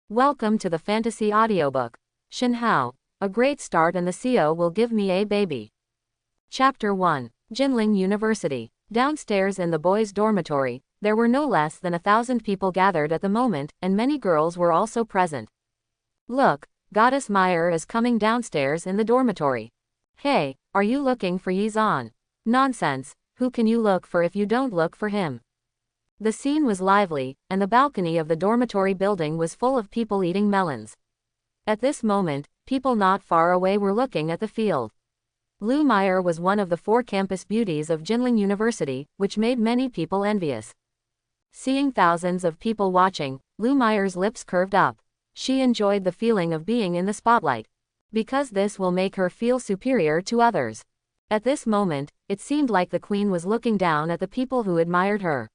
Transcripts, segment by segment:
Welcome to the fantasy audiobook. Shenhao. A great start and the CO will give me a baby. Chapter 1. Jinling University. Downstairs in the boys' dormitory, there were no less than 1,000 people gathered at the moment, and many girls were also present. Look, Goddess Meyer is coming downstairs in the dormitory. Hey, are you looking for Yizan? Nonsense, who can you look for if you don't look for him? The scene was lively, and the balcony of the dormitory building was full of people eating melons. At this moment, people not far away were looking at the field. Lu Meyer was one of the 4 campus beauties of Jinling University, which made many people envious. Seeing thousands of people watching, Lu Meyer's lips curved up. She enjoyed the feeling of being in the spotlight, because this will make her feel superior to others. At this moment, it seemed like the queen was looking down at the people who admired her.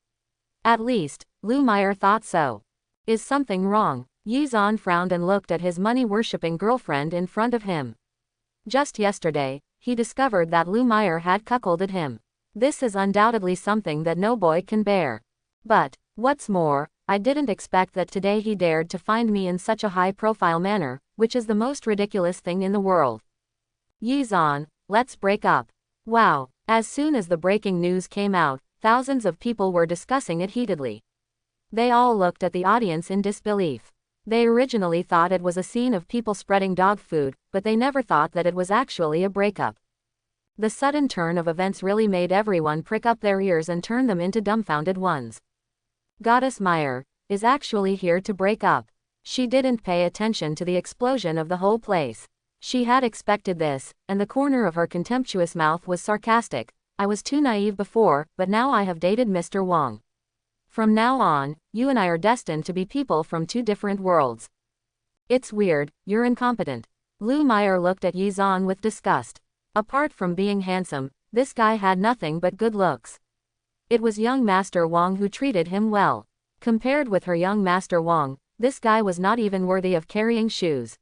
At least, Lu Meyer thought so. Is something wrong? Yizan frowned and looked at his money-worshipping girlfriend in front of him. Just yesterday, he discovered that Lu Meyer had cuckolded him. This is undoubtedly something that no boy can bear. But, what's more, I didn't expect that today he dared to find me in such a high-profile manner, which is the most ridiculous thing in the world. Yizan, let's break up. Wow. As soon as the breaking news came out, thousands of people were discussing it heatedly. They all looked at the audience in disbelief. They originally thought it was a scene of people spreading dog food, but they never thought that it was actually a breakup. The sudden turn of events really made everyone prick up their ears and turn them into dumbfounded ones. Goddess Meyer is actually here to break up. She didn't pay attention to the explosion of the whole place. She had expected this, and the corner of her contemptuous mouth was sarcastic. I was too naive before, but now I have dated Mr. Wang. From now on, you and I are destined to be people from 2 different worlds. It's weird, you're incompetent. Lu Meyer looked at Yizan with disgust. Apart from being handsome, this guy had nothing but good looks. It was young Master Wang who treated him well. Compared with her young Master Wang, this guy was not even worthy of carrying shoes.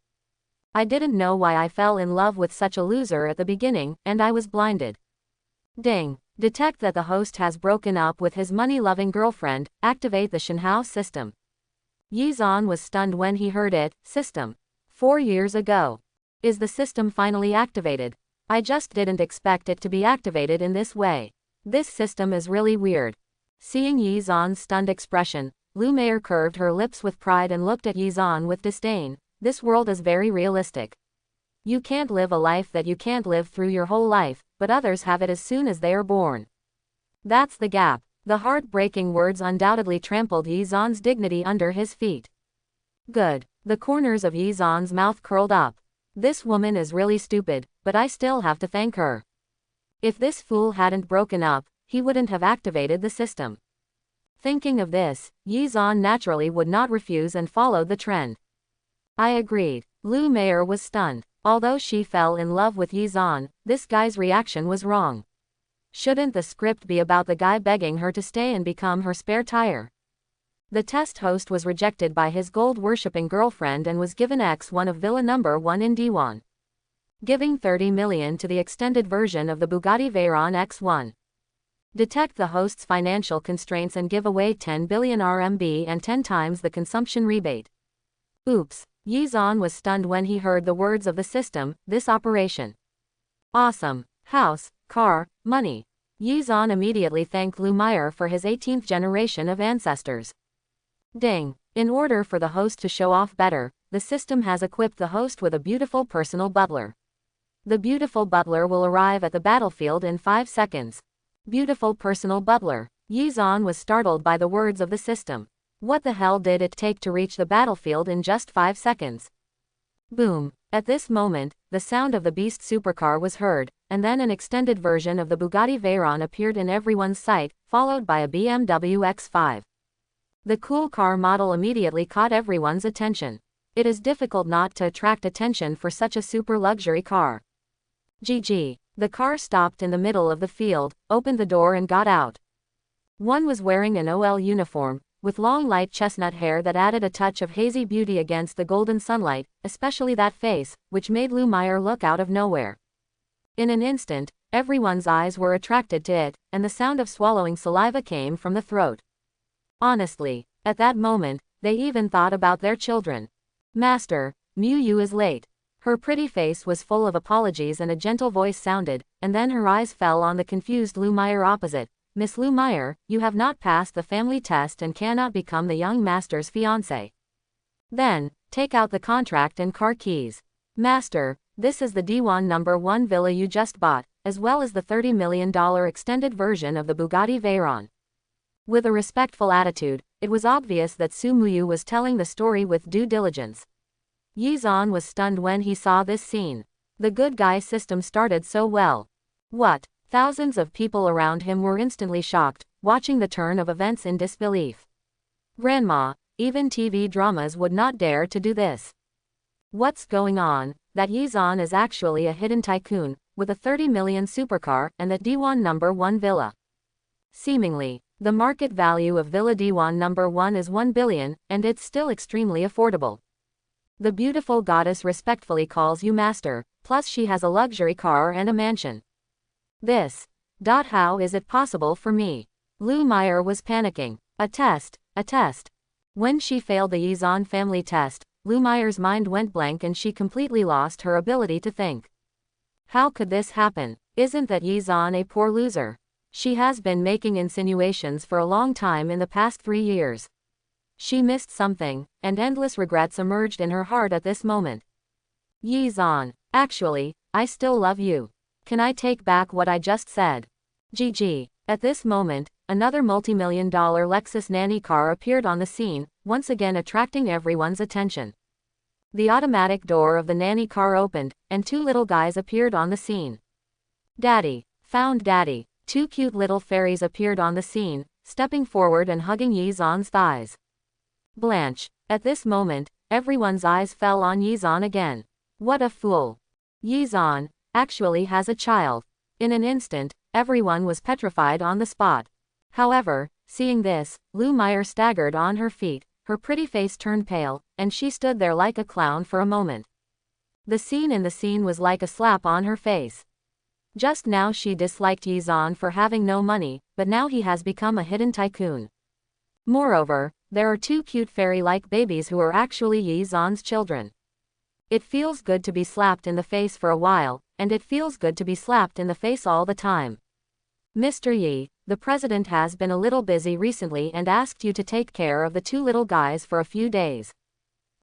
I didn't know why I fell in love with such a loser at the beginning, and I was blinded. Ding. Detect that the host has broken up with his money-loving girlfriend. Activate the Shenhao system. Yizan was stunned when he heard it. System. 4 years ago. Is the system finally activated? I just didn't expect it to be activated in this way. This system is really weird. Seeing Yizan's stunned expression, Lu Meyer curved her lips with pride and looked at Yizan with disdain. This world is very realistic. You can't live a life that you can't live through your whole life, but others have it as soon as they are born. That's the gap. The heartbreaking words undoubtedly trampled Yizan's dignity under his feet. Good. The corners of Yizan's mouth curled up. This woman is really stupid, but I still have to thank her. If this fool hadn't broken up, he wouldn't have activated the system. Thinking of this, Yizan naturally would not refuse and followed the trend. I agreed. Lu Meyer was stunned. Although she fell in love with Yizan, this guy's reaction was wrong. Shouldn't the script be about the guy begging her to stay and become her spare tire? The test host was rejected by his gold-worshipping girlfriend and was given X1 of Villa number 1 in D1. Giving 30 million to the extended version of the Bugatti Veyron X1. Detect the host's financial constraints and give away 10 billion RMB and 10 times the consumption rebate. Oops. Yizan was stunned when he heard the words of the system. This operation. Awesome. House, car, money. Yizan immediately thanked Lu Meyer for his 18th generation of ancestors. Ding. In order for the host to show off better, the system has equipped the host with a beautiful personal butler. The beautiful butler will arrive at the battlefield in 5 seconds. Beautiful personal butler. Yizan was startled by the words of the system. What the hell did it take to reach the battlefield in just 5 seconds? Boom. At this moment, the sound of the Beast supercar was heard, and then an extended version of the Bugatti Veyron appeared in everyone's sight, followed by a BMW X5. The cool car model immediately caught everyone's attention. It is difficult not to attract attention for such a super luxury car. GG. The car stopped in the middle of the field, opened the door and got out. One was wearing an OL uniform, with long light chestnut hair that added a touch of hazy beauty against the golden sunlight, especially that face, which made Lu Meyer look out of nowhere. In an instant, everyone's eyes were attracted to it, and the sound of swallowing saliva came from the throat. Honestly, at that moment, they even thought about their children. Master, Mu Yu is late. Her pretty face was full of apologies and a gentle voice sounded, and then her eyes fell on the confused Lu Meyer opposite. Miss Lu Meyer, you have not passed the family test and cannot become the young master's fiancé. Then, take out the contract and car keys. Master, this is the D1 number 1 villa you just bought, as well as the $30 million extended version of the Bugatti Veyron. With a respectful attitude, it was obvious that Su Muyu was telling the story with due diligence. Yi Zan was stunned when he saw this scene. The good guy system started so well. What? Thousands of people around him were instantly shocked, watching the turn of events in disbelief. Grandma, even TV dramas would not dare to do this. What's going on? That Yi Zan is actually a hidden tycoon, with a 30 million supercar and the D1 number 1 villa. Seemingly, the market value of Villa D1 number 1 is 1 billion, and it's still extremely affordable. The beautiful goddess respectfully calls you master, plus she has a luxury car and a mansion. This. How is it possible for me? Lu Meyer was panicking. A test. When she failed the Yi Zan family test, Lu Meyer's mind went blank and she completely lost her ability to think. How could this happen? Isn't that Yi Zan a poor loser? She has been making insinuations for a long time in the past 3 years. She missed something, and endless regrets emerged in her heart at this moment. Yi Zan, actually, I still love you. Can I take back what I just said? GG. At this moment, another multi-million-dollar Lexus nanny car appeared on the scene, once again attracting everyone's attention. The automatic door of the nanny car opened, and 2 little guys appeared on the scene. Daddy. Found Daddy. 2 cute little fairies appeared on the scene, stepping forward and hugging Yi Zan's thighs. Blanche. At this moment, everyone's eyes fell on Yi Zan again. What a fool. Yi Zan actually has a child. In an instant, everyone was petrified on the spot. However, seeing this, Lu Meyer staggered on her feet, her pretty face turned pale, and she stood there like a clown for a moment. The scene in the scene was like a slap on her face. Just now she disliked Yi Zan for having no money, but now he has become a hidden tycoon. Moreover, there are 2 cute fairy-like babies who are actually Yi Zan's children. It feels good to be slapped in the face for a while, and it feels good to be slapped in the face all the time. Mr. Yi, the president has been a little busy recently and asked you to take care of the 2 little guys for a few days.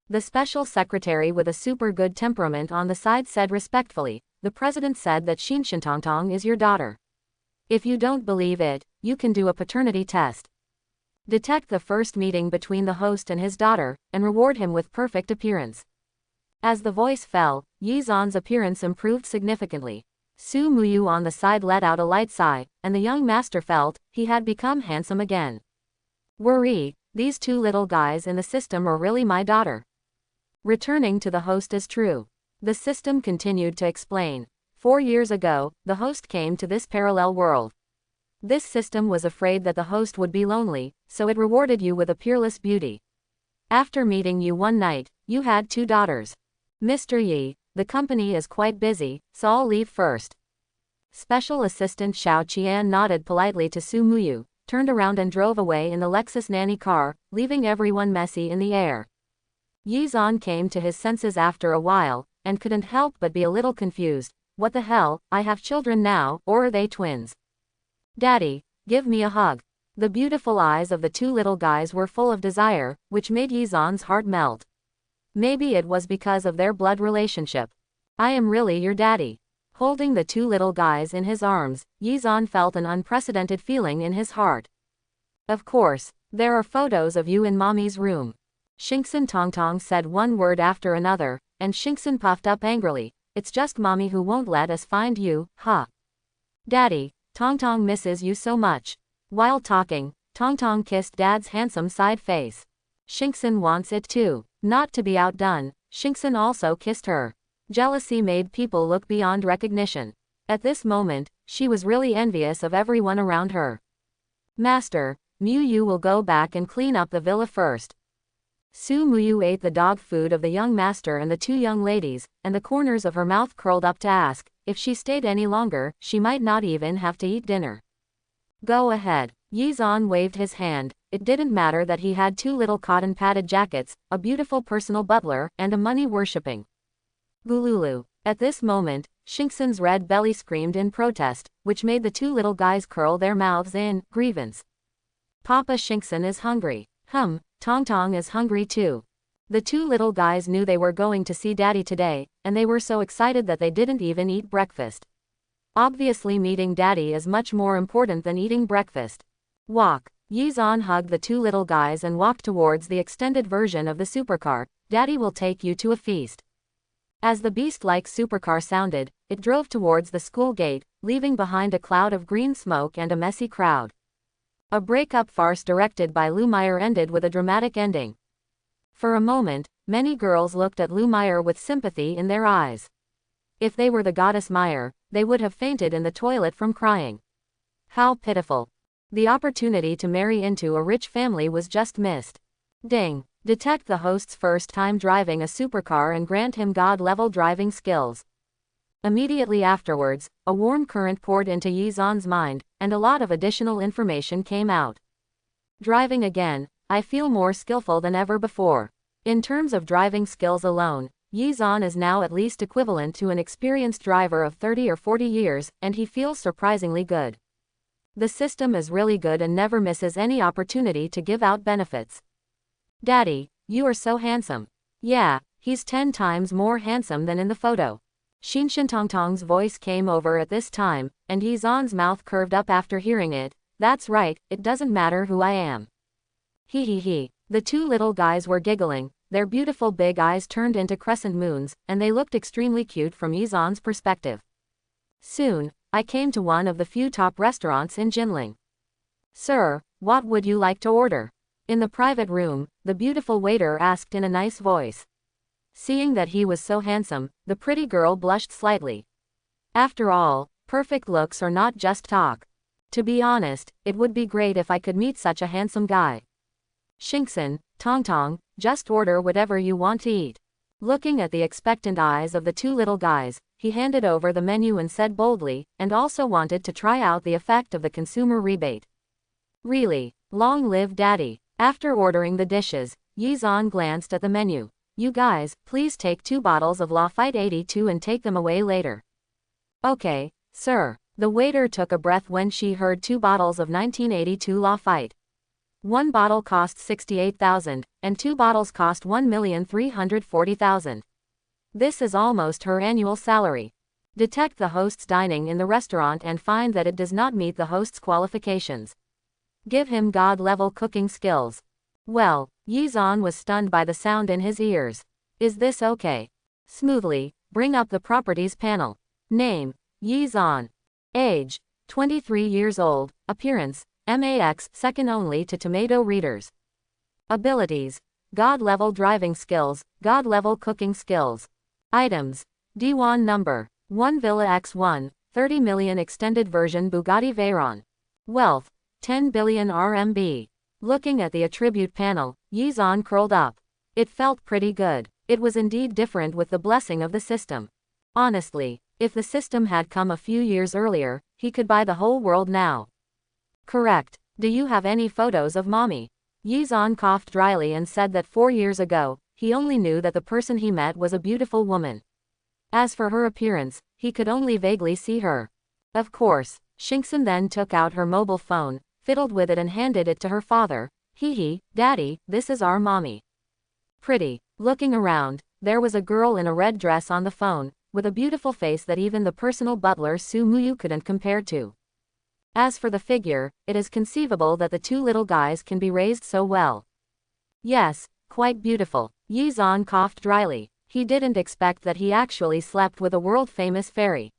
The special secretary with a super good temperament on the side said respectfully, the president said that Tongtong is your daughter. If you don't believe it, you can do a paternity test. Detect the first meeting between the host and his daughter, and reward him with perfect appearance. As the voice fell, Yi Zan's appearance improved significantly. Su Muyu on the side let out a light sigh, and the young master felt he had become handsome again. Worry, these 2 little guys in the system are really my daughter. Returning to the host is true. The system continued to explain. 4 years ago, the host came to this parallel world. This system was afraid that the host would be lonely, so it rewarded you with a peerless beauty. After meeting you one night, you had 2 daughters. Mr. Yi, the company is quite busy, so I'll leave first. Special Assistant Xiao Qian nodded politely to Su Muyu, turned around and drove away in the Lexus nanny car, leaving everyone messy in the air. Yi Zan came to his senses after a while, and couldn't help but be a little confused. What the hell, I have children now, or are they twins? Daddy, give me a hug. The beautiful eyes of the 2 little guys were full of desire, which made Yi Zan's heart melt. Maybe it was because of their blood relationship. I am really your daddy. Holding the 2 little guys in his arms, Yi Zan felt an unprecedented feeling in his heart. Of course, there are photos of you in mommy's room. Tongtong said one word after another, and Xingxin puffed up angrily. It's just mommy who won't let us find you, huh? Daddy, Tongtong misses you so much. While talking, Tongtong kissed Dad's handsome side face. Xingxin wants it too. Not to be outdone, Xingxin also kissed her. Jealousy made people look beyond recognition. At this moment, she was really envious of everyone around her. Master, Mu Yu will go back and clean up the villa first. Su Muyu ate the dog food of the young master and the 2 young ladies, and the corners of her mouth curled up to ask, if she stayed any longer, she might not even have to eat dinner. Go ahead. Yi Zan waved his hand, it didn't matter that he had 2 little cotton-padded jackets, a beautiful personal butler, and a money-worshipping Gululu. At this moment, Shinksan's red belly screamed in protest, which made the 2 little guys curl their mouths in grievance. Papa Shinksan is hungry. Tong Tong is hungry too. The 2 little guys knew they were going to see Daddy today, and they were so excited that they didn't even eat breakfast. Obviously meeting Daddy is much more important than eating breakfast. Walk. Yizan hugged the 2 little guys and walked towards the extended version of the supercar. Daddy will take you to a feast. As the beast-like supercar sounded, it drove towards the school gate, leaving behind a cloud of green smoke and a messy crowd. A breakup farce directed by Lou Meyer ended with a dramatic ending. For a moment, many girls looked at Lou Meyer with sympathy in their eyes. If they were the goddess Meyer, they would have fainted in the toilet from crying. How pitiful. The opportunity to marry into a rich family was just missed. Ding. Detect the host's first time driving a supercar and grant him God-level driving skills. Immediately afterwards, a warm current poured into Yizan's mind, and a lot of additional information came out. Driving again, I feel more skillful than ever before. In terms of driving skills alone, Yizan is now at least equivalent to an experienced driver of 30 or 40 years, and he feels surprisingly good. The system is really good and never misses any opportunity to give out benefits. Daddy, you are so handsome. Yeah, he's 10 times more handsome than in the photo. Tongtong's voice came over at this time, and Yizan's mouth curved up after hearing it. That's right, it doesn't matter who I am. He. The 2 little guys were giggling, their beautiful big eyes turned into crescent moons, and they looked extremely cute from Yizan's perspective. Soon, I came to one of the few top restaurants in Jinling. Sir, what would you like to order? In the private room, the beautiful waiter asked in a nice voice. Seeing that he was so handsome, the pretty girl blushed slightly. After all, perfect looks are not just talk. To be honest, it would be great if I could meet such a handsome guy. Shinksan, Tong, just order whatever you want to eat. Looking at the expectant eyes of the 2 little guys, he handed over the menu and said boldly, and also wanted to try out the effect of the consumer rebate. Really, long live Daddy. After ordering the dishes, Yizan glanced at the menu. You guys, please take 2 bottles of Lafite 82 and take them away later. Okay, sir. The waiter took a breath when she heard 2 bottles of 1982 Lafite. 1 bottle cost 68,000, and 2 bottles cost 1,340,000. This is almost her annual salary. Detect the host's dining in the restaurant and find that it does not meet the host's qualifications. Give him God-level cooking skills. Well, Yizan was stunned by the sound in his ears. Is this okay? Smoothly, bring up the properties panel. Name, Yizan. Age, 23 years old. Appearance, MAX, second only to tomato readers. Abilities, God-level driving skills, God-level cooking skills. Items, D1 number, 1 Villa X1, 30 million extended version Bugatti Veyron. Wealth, 10 billion RMB. Looking at the attribute panel, Yizan curled up. It felt pretty good. It was indeed different with the blessing of the system. Honestly, if the system had come a few years earlier, he could buy the whole world now. Correct. Do you have any photos of mommy? Yizan coughed dryly and said that 4 years ago, he only knew that the person he met was a beautiful woman. As for her appearance, he could only vaguely see her. Of course, Shinksan then took out her mobile phone, fiddled with it and handed it to her father. Daddy, this is our mommy. Pretty. Looking around, there was a girl in a red dress on the phone, with a beautiful face that even the personal butler Su Muyu couldn't compare to. As for the figure, it is conceivable that the 2 little guys can be raised so well. Yes, quite beautiful. Yizan coughed dryly. He didn't expect that he actually slept with a world-famous fairy.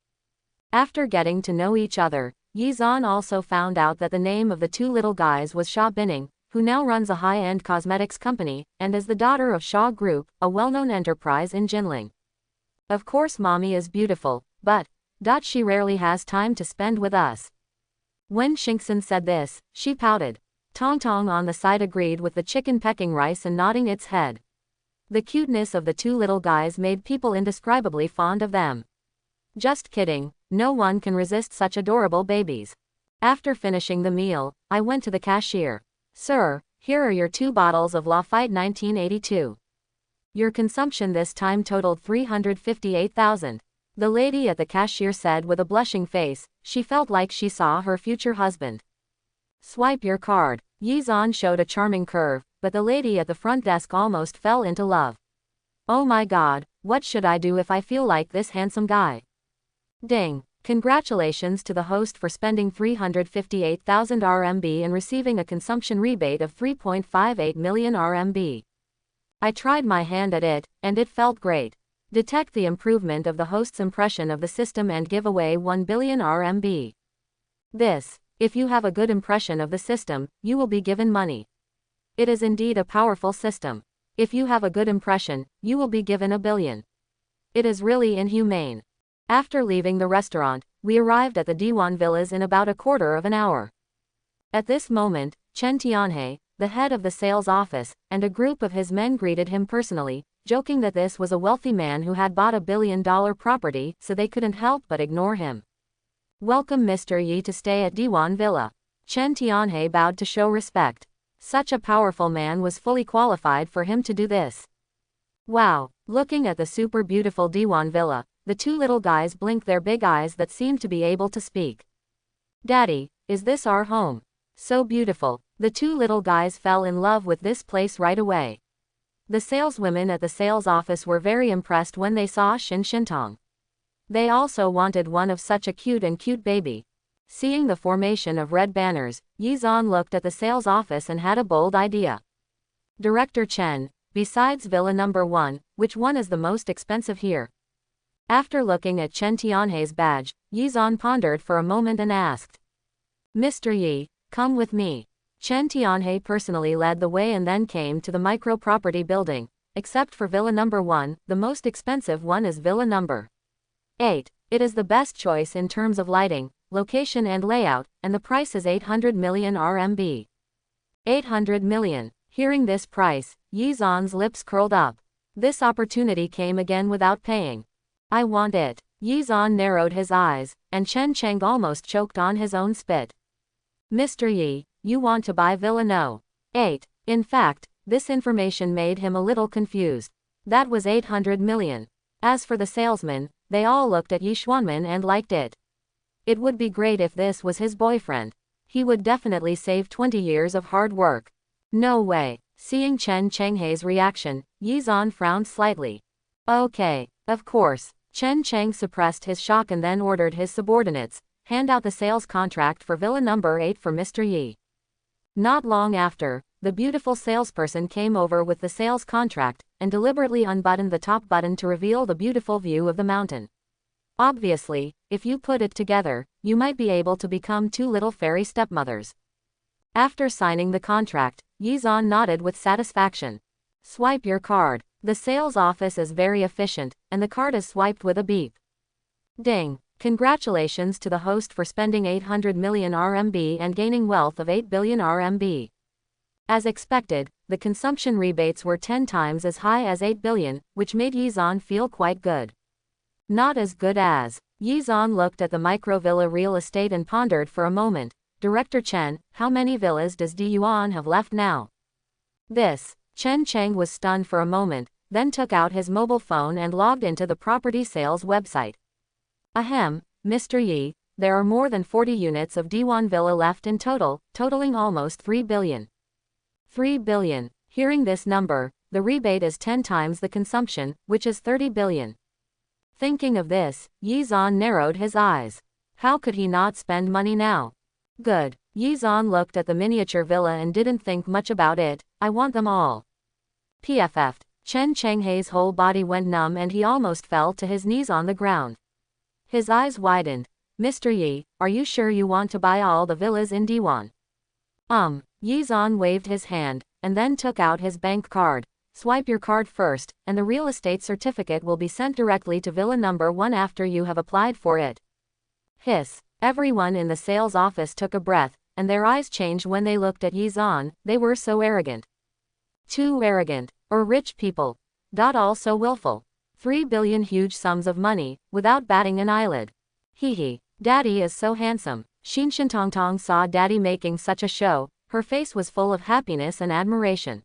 After getting to know each other, Yizan also found out that the name of the 2 little guys was Sha Binning, who now runs a high-end cosmetics company, and is the daughter of Sha Group, a well-known enterprise in Jinling. Of course mommy is beautiful, but she rarely has time to spend with us. When Shinksan said this, she pouted. Tong on the side agreed with the chicken pecking rice and nodding its head. The cuteness of the 2 little guys made people indescribably fond of them. Just kidding, no one can resist such adorable babies. After finishing the meal, I went to the cashier. Sir, here are your 2 bottles of Lafite 1982. Your consumption this time totaled 358,000. The lady at the cashier said with a blushing face. She felt like she saw her future husband. Swipe your card. Yizan showed a charming curve, but the lady at the front desk almost fell into love. Oh my god, what should I do if I feel like this handsome guy? Ding. Congratulations to the host for spending 358,000 RMB and receiving a consumption rebate of 3.58 million RMB. I tried my hand at it, and it felt great. Detect the improvement of the host's impression of the system and give away 1 billion RMB. This. If you have a good impression of the system, you will be given money. It is indeed a powerful system. If you have a good impression, you will be given a billion. It is really inhumane. After leaving the restaurant, we arrived at the Diwan Villas in about a quarter of an hour. At this moment, Chen Tianhe, the head of the sales office, and a group of his men greeted him personally, joking that this was a wealthy man who had bought a billion-dollar property, so they couldn't help but ignore him. Welcome Mr. Yi to stay at Diwan Villa. Chen Tianhe bowed to show respect. Such a powerful man was fully qualified for him to do this. Wow, looking at the super beautiful Diwan Villa, the 2 little guys blinked their big eyes that seemed to be able to speak. Daddy, is this our home? So beautiful. The 2 little guys fell in love with this place right away. The saleswomen at the sales office were very impressed when they saw Shintong. They also wanted one of such a cute baby. Seeing the formation of red banners, Yizan looked at the sales office and had a bold idea. Director Chen, besides Villa number 1, which one is the most expensive here? After looking at Chen Tianhe's badge, Yizan pondered for a moment and asked. Mr. Yi, come with me. Chen Tianhe personally led the way and then came to the micro-property building. Except for Villa number 1, the most expensive one is Villa number 8. It is the best choice in terms of lighting, location and layout, and the price is 800 million RMB. 800 million. Hearing this price, Yizan's lips curled up. This opportunity came again without paying. I want it. Yizan narrowed his eyes, and Chen Cheng almost choked on his own spit. Mr. Yi, you want to buy Villa No. 8. In fact, this information made him a little confused. That was 800 million. As for the salesman, they all looked at Yi Xuanmen and liked it. It would be great if this was his boyfriend. He would definitely save 20 years of hard work. No way. Seeing Chen Chenghe's reaction, Yizan frowned slightly. Okay, of course. Chen Cheng suppressed his shock and then ordered his subordinates, hand out the sales contract for Villa number 8 for Mr. Yi. Not long after, the beautiful salesperson came over with the sales contract, and deliberately unbuttoned the top button to reveal the beautiful view of the mountain. Obviously, if you put it together, you might be able to become 2 little fairy stepmothers. After signing the contract, Yizan nodded with satisfaction. Swipe your card. The sales office is very efficient, and the card is swiped with a beep. Ding. Congratulations to the host for spending 800 million RMB and gaining wealth of 8 billion RMB. As expected, the consumption rebates were 10 times as high as 8 billion, which made Yizan feel quite good. Not as good as. Yizan looked at the micro-villa real estate and pondered for a moment. Director Chen, how many villas does Diyuan have left now? This. Chen Cheng was stunned for a moment, then took out his mobile phone and logged into the property sales website. Ahem, Mr. Yi, there are more than 40 units of Diwan Villa left in total, totaling almost 3 billion. 3 billion. Hearing this number, the rebate is 10 times the consumption, which is 30 billion. Thinking of this, Yizan narrowed his eyes. How could he not spend money now? Good. Yizan looked at the miniature villa and didn't think much about it. I want them all. PFF'd. Chen Chenghe's whole body went numb and he almost fell to his knees on the ground. His eyes widened. Mr. Yi, are you sure you want to buy all the villas in Diwan? Yizan waved his hand, and then took out his bank card. Swipe your card first, and the real estate certificate will be sent directly to Villa number 1 after you have applied for it. Hiss. Everyone in the sales office took a breath, and their eyes changed when they looked at Yizan. They were so arrogant. Too arrogant. Or rich people. All so willful. 3 billion huge sums of money, without batting an eyelid. Hee hee. Daddy is so handsome. Xin Shintongtong saw Daddy making such a show, Her face was full of happiness and admiration.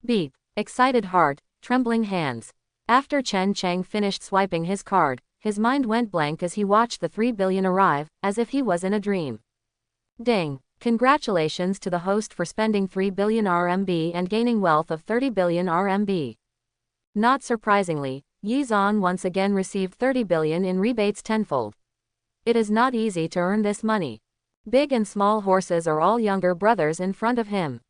Beep. Excited heart, trembling hands. After Chen Cheng finished swiping his card, his mind went blank as he watched the 3 billion arrive, as if he was in a dream. Ding. Congratulations to the host for spending 3 billion RMB and gaining wealth of 30 billion RMB. Not surprisingly, Yi Zhan once again received 30 billion in rebates tenfold. It is not easy to earn this money. Big and small horses are all younger brothers in front of him.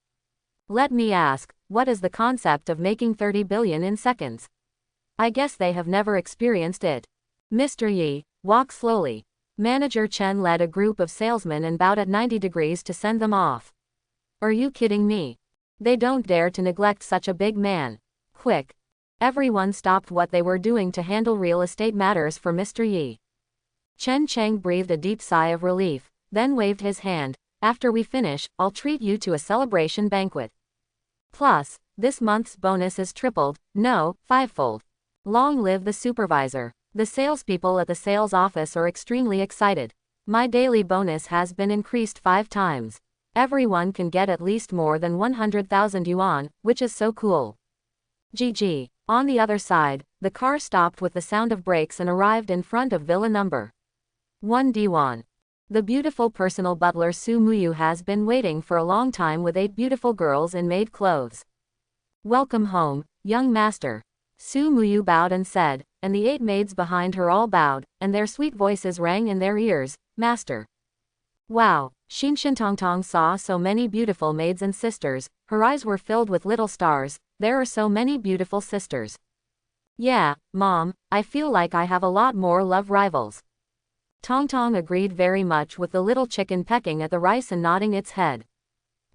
Let me ask, what is the concept of making 30 billion in seconds? I guess they have never experienced it. Mr. Yi, walk slowly. Manager Chen led a group of salesmen and bowed at 90 degrees to send them off. Are you kidding me? They don't dare to neglect such a big man. Quick. Everyone stopped what they were doing to handle real estate matters for Mr. Yi. Chen Cheng breathed a deep sigh of relief, then waved his hand. After we finish, I'll treat you to a celebration banquet. Plus, this month's bonus is tripled, no, fivefold. Long live the supervisor. The salespeople at the sales office are extremely excited. My daily bonus has been increased 5 times. Everyone can get at least more than 100,000 yuan, which is so cool. GG. On the other side, the car stopped with the sound of brakes and arrived in front of Villa number 1 Diwan. The beautiful personal butler Su Muyu has been waiting for a long time with 8 beautiful girls in maid clothes. Welcome home, young master. Su Muyu bowed and said, and the 8 maids behind her all bowed, and their sweet voices rang in their ears, Master. Wow, Tong saw so many beautiful maids and sisters, her eyes were filled with little stars, there are so many beautiful sisters. Yeah, Mom, I feel like I have a lot more love rivals. Tong agreed very much with the little chicken pecking at the rice and nodding its head.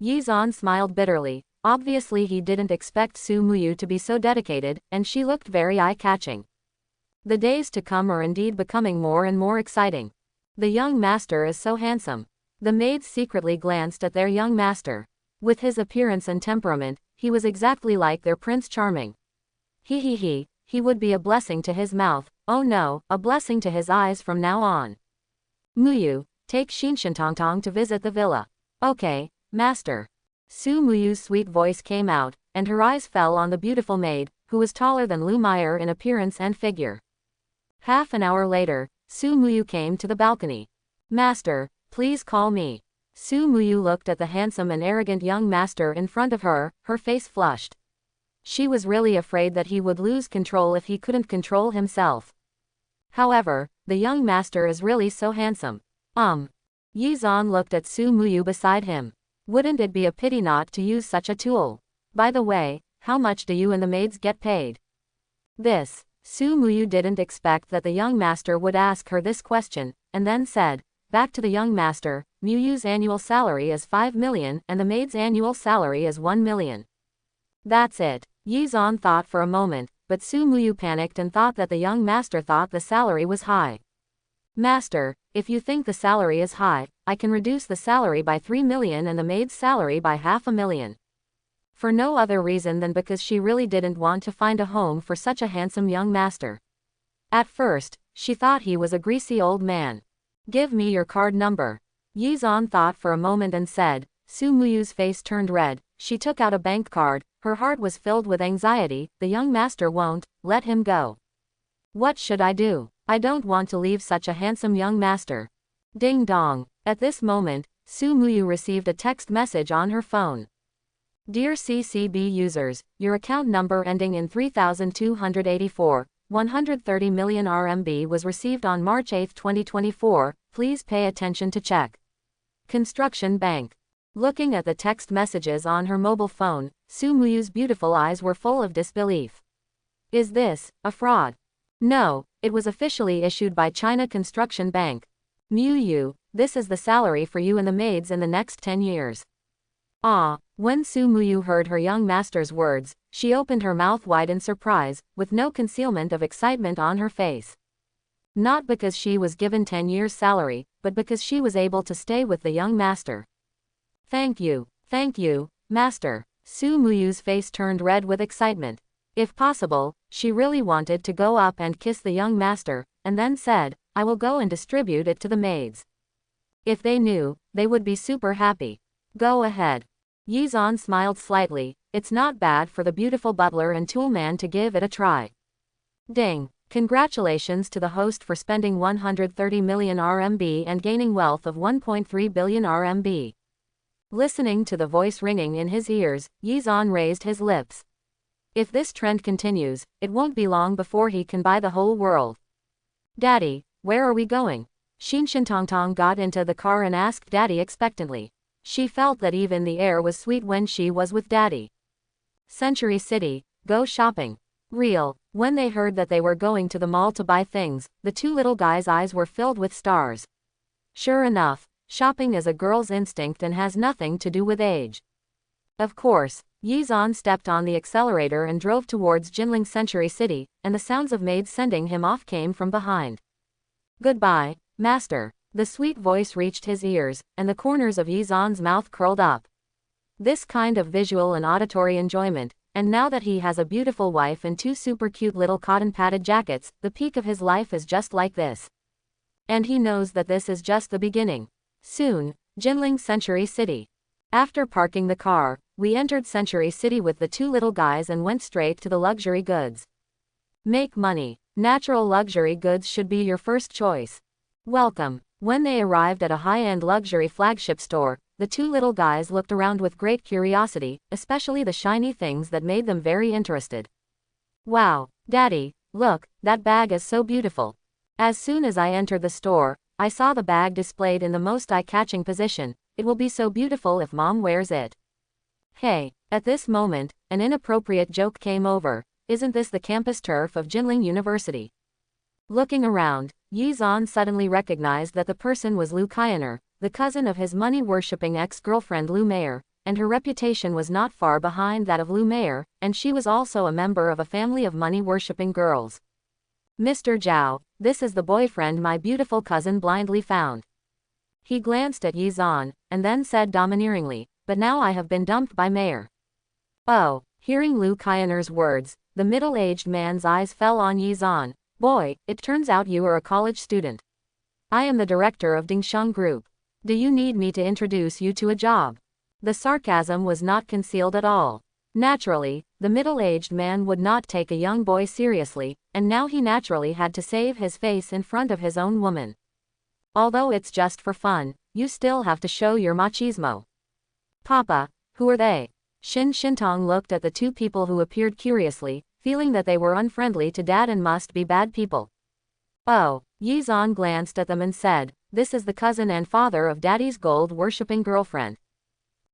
Yi Zhan smiled bitterly, obviously he didn't expect Su Muyu to be so dedicated, and she looked very eye-catching. The days to come are indeed becoming more and more exciting. The young master is so handsome. The maids secretly glanced at their young master. With his appearance and temperament, he was exactly like their Prince Charming. He would be a blessing to his mouth, oh no, a blessing to his eyes from now on. Muyu, take Tong to visit the villa. Okay, master. Su Muyu's sweet voice came out, and her eyes fell on the beautiful maid, who was taller than Lu Meyer in appearance and figure. Half an hour later, Su Muyu came to the balcony. Master, please call me. Su Muyu looked at the handsome and arrogant young master in front of her, her face flushed. She was really afraid that he would lose control if he couldn't control himself. However, the young master is really so handsome. Yi Zhan looked at Su Muyu beside him. Wouldn't it be a pity not to use such a tool? By the way, how much do you and the maids get paid? Su Muyu didn't expect that the young master would ask her this question, and then said, back to the young master, Muyu's annual salary is 5 million and the maid's annual salary is 1 million. That's it. Yi Zhan thought for a moment, but Su Muyu panicked and thought that the young master thought the salary was high. Master, if you think the salary is high, I can reduce the salary by 3 million and the maid's salary by 500,000. For no other reason than because she really didn't want to find a home for such a handsome young master. At first, she thought he was a greasy old man. Give me your card number. Yi Zhan thought for a moment and said. Su Muyu's face turned red, she took out a bank card, her heart was filled with anxiety, the young master won't let him go. What should I do? I don't want to leave such a handsome young master. Ding dong. At this moment, Su Muyu received a text message on her phone. Dear CCB users, your account number ending in 3284, 130 million RMB was received on March 8, 2024, please pay attention to check. Construction Bank. Looking at the text messages on her mobile phone, Su Muyu's beautiful eyes were full of disbelief. Is this a fraud? No, it was officially issued by China Construction Bank. Muyu, this is the salary for you and the maids in the next 10 years. When Su Muyu heard her young master's words, she opened her mouth wide in surprise, with no concealment of excitement on her face. Not because she was given 10 years' salary, but because she was able to stay with the young master. Thank you, master. Su Muyu's face turned red with excitement. If possible, she really wanted to go up and kiss the young master, and then said, I will go and distribute it to the maids. If they knew, they would be super happy. Go ahead. Yizan smiled slightly. It's not bad for the beautiful butler and toolman to give it a try. Ding. Congratulations to the host for spending 130 million RMB and gaining wealth of 1.3 billion RMB. Listening to the voice ringing in his ears, Yizan raised his lips. If this trend continues, it won't be long before he can buy the whole world. Daddy, where are we going? Xinshintongtong got into the car and asked Daddy expectantly. She felt that even the air was sweet when she was with Daddy. Century City, go shopping. Real. When they heard that they were going to the mall to buy things, the two little guys' eyes were filled with stars. Sure enough, shopping is a girl's instinct and has nothing to do with age. Of course, Yizan stepped on the accelerator and drove towards Jinling Century City, and the sounds of maids sending him off came from behind. Goodbye, master. The sweet voice reached his ears, and the corners of Yizan's mouth curled up. This kind of visual and auditory enjoyment, and now that he has a beautiful wife and two super cute little cotton-padded jackets, the peak of his life is just like this. And he knows that this is just the beginning. Soon, Jinling Century City. After parking the car, we entered Century City with the two little guys and went straight to the luxury goods. Make money. Natural luxury goods should be your first choice. Welcome. When they arrived at a high-end luxury flagship store, the two little guys looked around with great curiosity, especially the shiny things that made them very interested. Wow, Daddy, look, that bag is so beautiful. As soon as I entered the store, I saw the bag displayed in the most eye-catching position. It will be so beautiful if Mom wears it. Hey, at this moment, an inappropriate joke came over. Isn't this the campus turf of Jinling University? Looking around, Yizan suddenly recognized that the person was Lu Kaianer, the cousin of his money-worshipping ex-girlfriend Lu Meier, and her reputation was not far behind that of Lu Meier, and she was also a member of a family of money-worshipping girls. Mr. Zhao, this is the boyfriend my beautiful cousin blindly found. He glanced at Yizan, and then said domineeringly, but now I have been dumped by Meier. Oh, hearing Lu Kaianer's words, the middle-aged man's eyes fell on Yizan. Boy, it turns out you are a college student. I am the director of Dingsheng Group. Do you need me to introduce you to a job? The sarcasm was not concealed at all. Naturally, the middle-aged man would not take a young boy seriously, and now he naturally had to save his face in front of his own woman. Although it's just for fun, you still have to show your machismo. Papa, who are they? Shintong looked at the two people who appeared curiously, feeling that they were unfriendly to Dad and must be bad people. Oh, Yizan glanced at them and said, this is the cousin and father of Daddy's gold-worshipping girlfriend.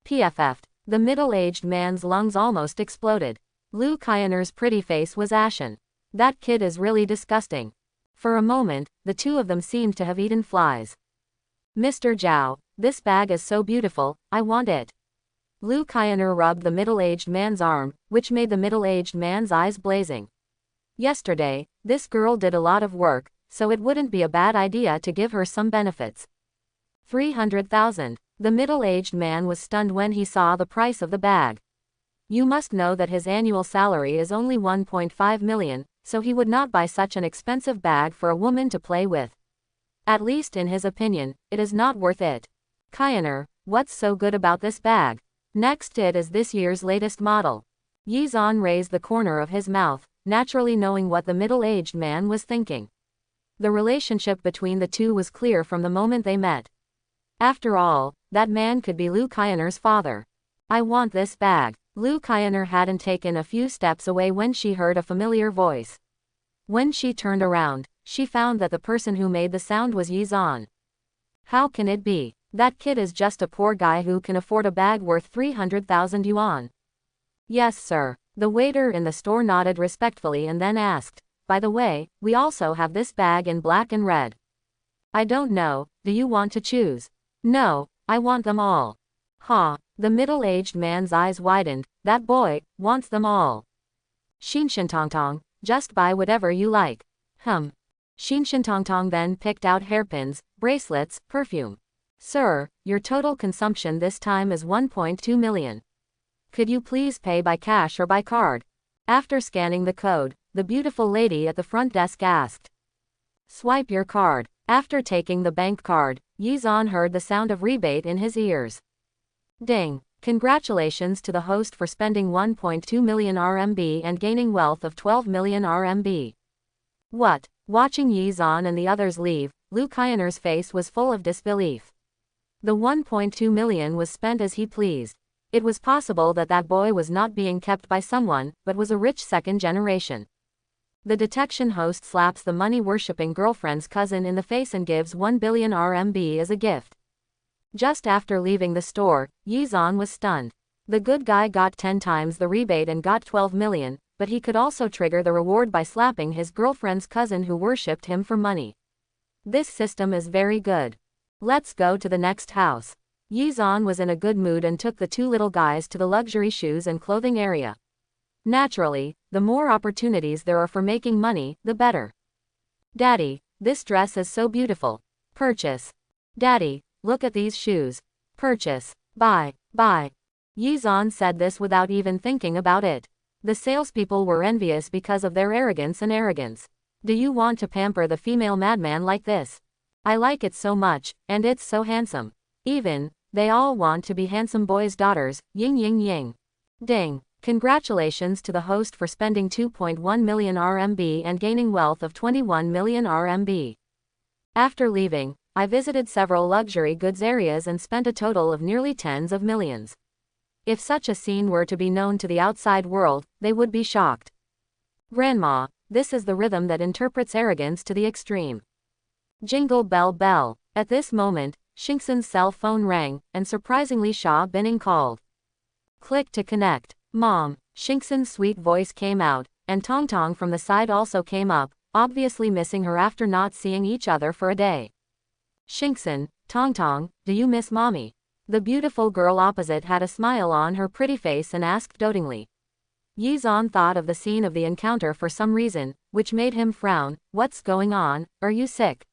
PFF'd. The middle-aged man's lungs almost exploded. Lu Kaianer's pretty face was ashen. That kid is really disgusting. For a moment, the two of them seemed to have eaten flies. Mr. Zhao, this bag is so beautiful, I want it. Lu Kaianer rubbed the middle-aged man's arm, which made the middle-aged man's eyes blazing. Yesterday, this girl did a lot of work, so it wouldn't be a bad idea to give her some benefits. 300,000. The middle-aged man was stunned when he saw the price of the bag. You must know that his annual salary is only 1.5 million, so he would not buy such an expensive bag for a woman to play with. At least in his opinion, it is not worth it. Kaianer, what's so good about this bag? Next, it is this year's latest model. Yizan raised the corner of his mouth, naturally knowing what the middle-aged man was thinking. The relationship between the two was clear from the moment they met. After all, that man could be Lu Kaianer's father. I want this bag. Lu Kaianer hadn't taken a few steps away when she heard a familiar voice. When she turned around, she found that the person who made the sound was Yizan. How can it be? That kid is just a poor guy who can afford a bag worth 300,000 yuan. Yes, sir. The waiter in the store nodded respectfully and then asked, by the way, we also have this bag in black and red. I don't know, do you want to choose? No, I want them all. Ha, the middle-aged man's eyes widened, that boy wants them all. Xinshintongtong, just buy whatever you like. Xinshintongtong then picked out hairpins, bracelets, perfume. Sir, your total consumption this time is 1.2 million. Could you please pay by cash or by card? After scanning the code, the beautiful lady at the front desk asked. Swipe your card. After taking the bank card, Yizan heard the sound of rebate in his ears. Ding. Congratulations to the host for spending 1.2 million RMB and gaining wealth of 12 million RMB. What? Watching Yi Zan and the others leave, Lu Qian'er's face was full of disbelief. The 1.2 million was spent as he pleased. It was possible that that boy was not being kept by someone, but was a rich second generation. The detection host slaps the money-worshipping girlfriend's cousin in the face and gives 1 billion RMB as a gift. Just after leaving the store, Yi Zan was stunned. The good guy got 10 times the rebate and got 12 million, but he could also trigger the reward by slapping his girlfriend's cousin who worshipped him for money. This system is very good. Let's go to the next house. Yi Zan was in a good mood and took the two little guys to the luxury shoes and clothing area. Naturally, the more opportunities there are for making money, the better. Daddy, this dress is so beautiful. Purchase. Daddy, look at these shoes. Purchase. Buy. Buy. Yi Zan said this without even thinking about it. The salespeople were envious because of their arrogance and arrogance. Do you want to pamper the female madman like this? I like it so much, and it's so handsome. Even, they all want to be handsome boys' daughters, ying ying ying. Ding. Congratulations to the host for spending 2.1 million RMB and gaining wealth of 21 million RMB. After leaving, I visited several luxury goods areas and spent a total of nearly tens of millions. If such a scene were to be known to the outside world, they would be shocked. Grandma, this is the rhythm that interprets arrogance to the extreme. Jingle bell bell. At this moment, Xingxin's cell phone rang, and surprisingly Sha Binning called. Click to connect. Mom. Xingxin's sweet voice came out, and Tong Tong from the side also came up, obviously missing her after not seeing each other for a day. Xingxin, Tong Tong, do you miss mommy? The beautiful girl opposite had a smile on her pretty face and asked dotingly. Yi Zan thought of the scene of the encounter for some reason, which made him frown. What's going on? Are you sick?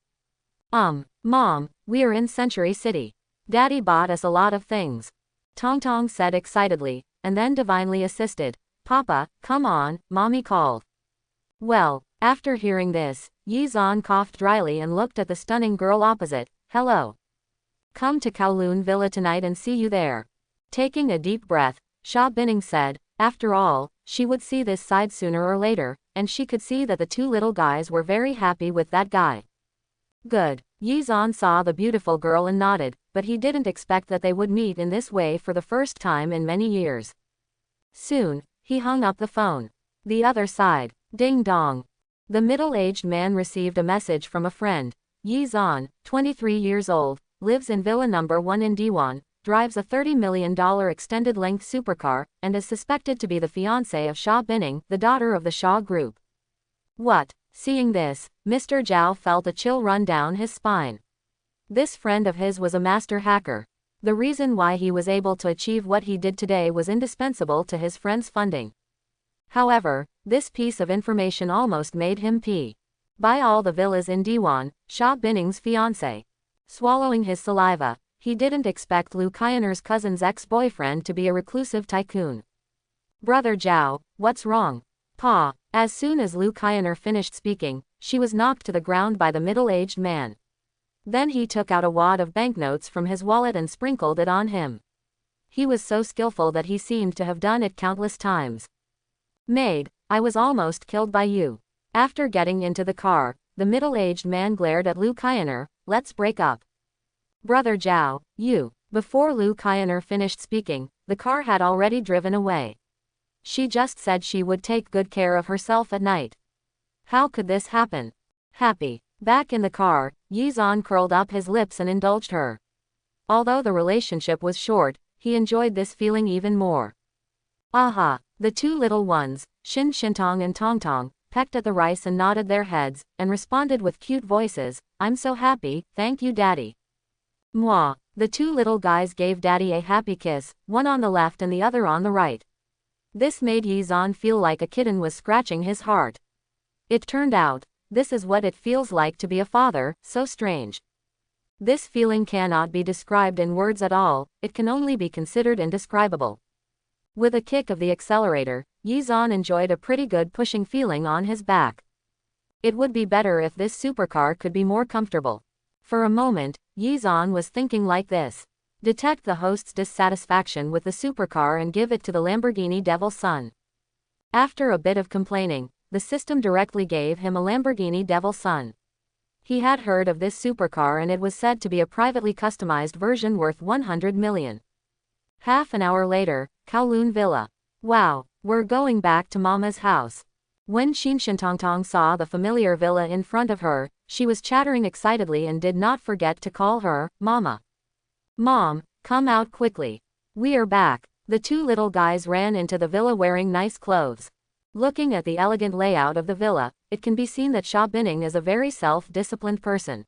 Mom, we're in Century City. Daddy bought us a lot of things. Tong Tong said excitedly, and then divinely assisted. Papa, come on, mommy called. Well, after hearing this, Yi Zan coughed dryly and looked at the stunning girl opposite. Hello. Come to Kowloon Villa tonight and see you there. Taking a deep breath, Sha Binning said, after all, she would see this side sooner or later, and she could see that the two little guys were very happy with that guy. Good. Yi Zan saw the beautiful girl and nodded, but he didn't expect that they would meet in this way for the first time in many years. Soon, he hung up the phone. The other side. Ding dong. The middle-aged man received a message from a friend. Yi Zan, 23 years old, lives in Villa number 1 in Diwan, drives a $30 million extended-length supercar, and is suspected to be the fiancé of Sha Binning, the daughter of the Sha Group. What? Seeing this, Mr. Zhao felt a chill run down his spine. This friend of his was a master hacker. The reason why he was able to achieve what he did today was indispensable to his friend's funding. However, this piece of information almost made him pee. Buy all the villas in Diwan, Sha Binning's fiancé. Swallowing his saliva, he didn't expect Lu Qian'er's cousin's ex-boyfriend to be a reclusive tycoon. Brother Zhao, what's wrong? Pa. As soon as Lu Qian'er finished speaking, she was knocked to the ground by the middle-aged man. Then he took out a wad of banknotes from his wallet and sprinkled it on him. He was so skillful that he seemed to have done it countless times. Maid, I was almost killed by you. After getting into the car, the middle-aged man glared at Lu Qian'er. Let's break up. Brother Zhao, you. Before Lu Qian'er finished speaking, the car had already driven away. She just said she would take good care of herself at night. How could this happen? Happy. Back in the car, Yi Zan curled up his lips and indulged her. Although the relationship was short, he enjoyed this feeling even more. Aha! The two little ones, Shintong and Tong Tong, pecked at the rice and nodded their heads, and responded with cute voices, I'm so happy, thank you daddy. Mwah! The two little guys gave daddy a happy kiss, one on the left and the other on the right. This made Yi Zan feel like a kitten was scratching his heart. It turned out, this is what it feels like to be a father, so strange. This feeling cannot be described in words at all, it can only be considered indescribable. With a kick of the accelerator, Yi Zan enjoyed a pretty good pushing feeling on his back. It would be better if this supercar could be more comfortable. For a moment, Yi Zan was thinking like this. Detect the host's dissatisfaction with the supercar and give it to the Lamborghini Devil's Son. After a bit of complaining, the system directly gave him a Lamborghini Devil's Son. He had heard of this supercar and it was said to be a privately customized version worth 100 million. Half an hour later, Kowloon Villa. Wow, we're going back to Mama's house. When Shenhao saw the familiar villa in front of her, she was chattering excitedly and did not forget to call her Mama. Mom, come out quickly. We're back. The two little guys ran into the villa wearing nice clothes. Looking at the elegant layout of the villa, it can be seen that Sha Binning is a very self-disciplined person.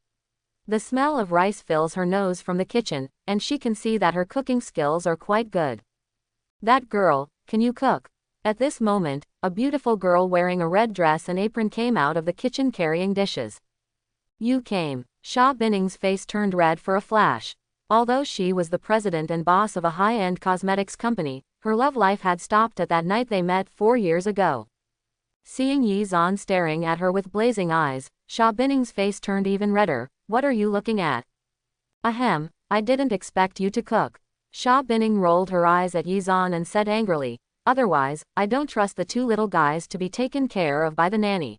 The smell of rice fills her nose from the kitchen, and she can see that her cooking skills are quite good. That girl, can you cook? At this moment, a beautiful girl wearing a red dress and apron came out of the kitchen carrying dishes. You came. Sha Binning's face turned red for a flash. Although she was the president and boss of a high-end cosmetics company, her love life had stopped at that night they met 4 years ago. Seeing Yi Zhan staring at her with blazing eyes, Sha Binning's face turned even redder. What are you looking at? Ahem, I didn't expect you to cook. Sha Binning rolled her eyes at Yi Zhan and said angrily, otherwise, I don't trust the two little guys to be taken care of by the nanny.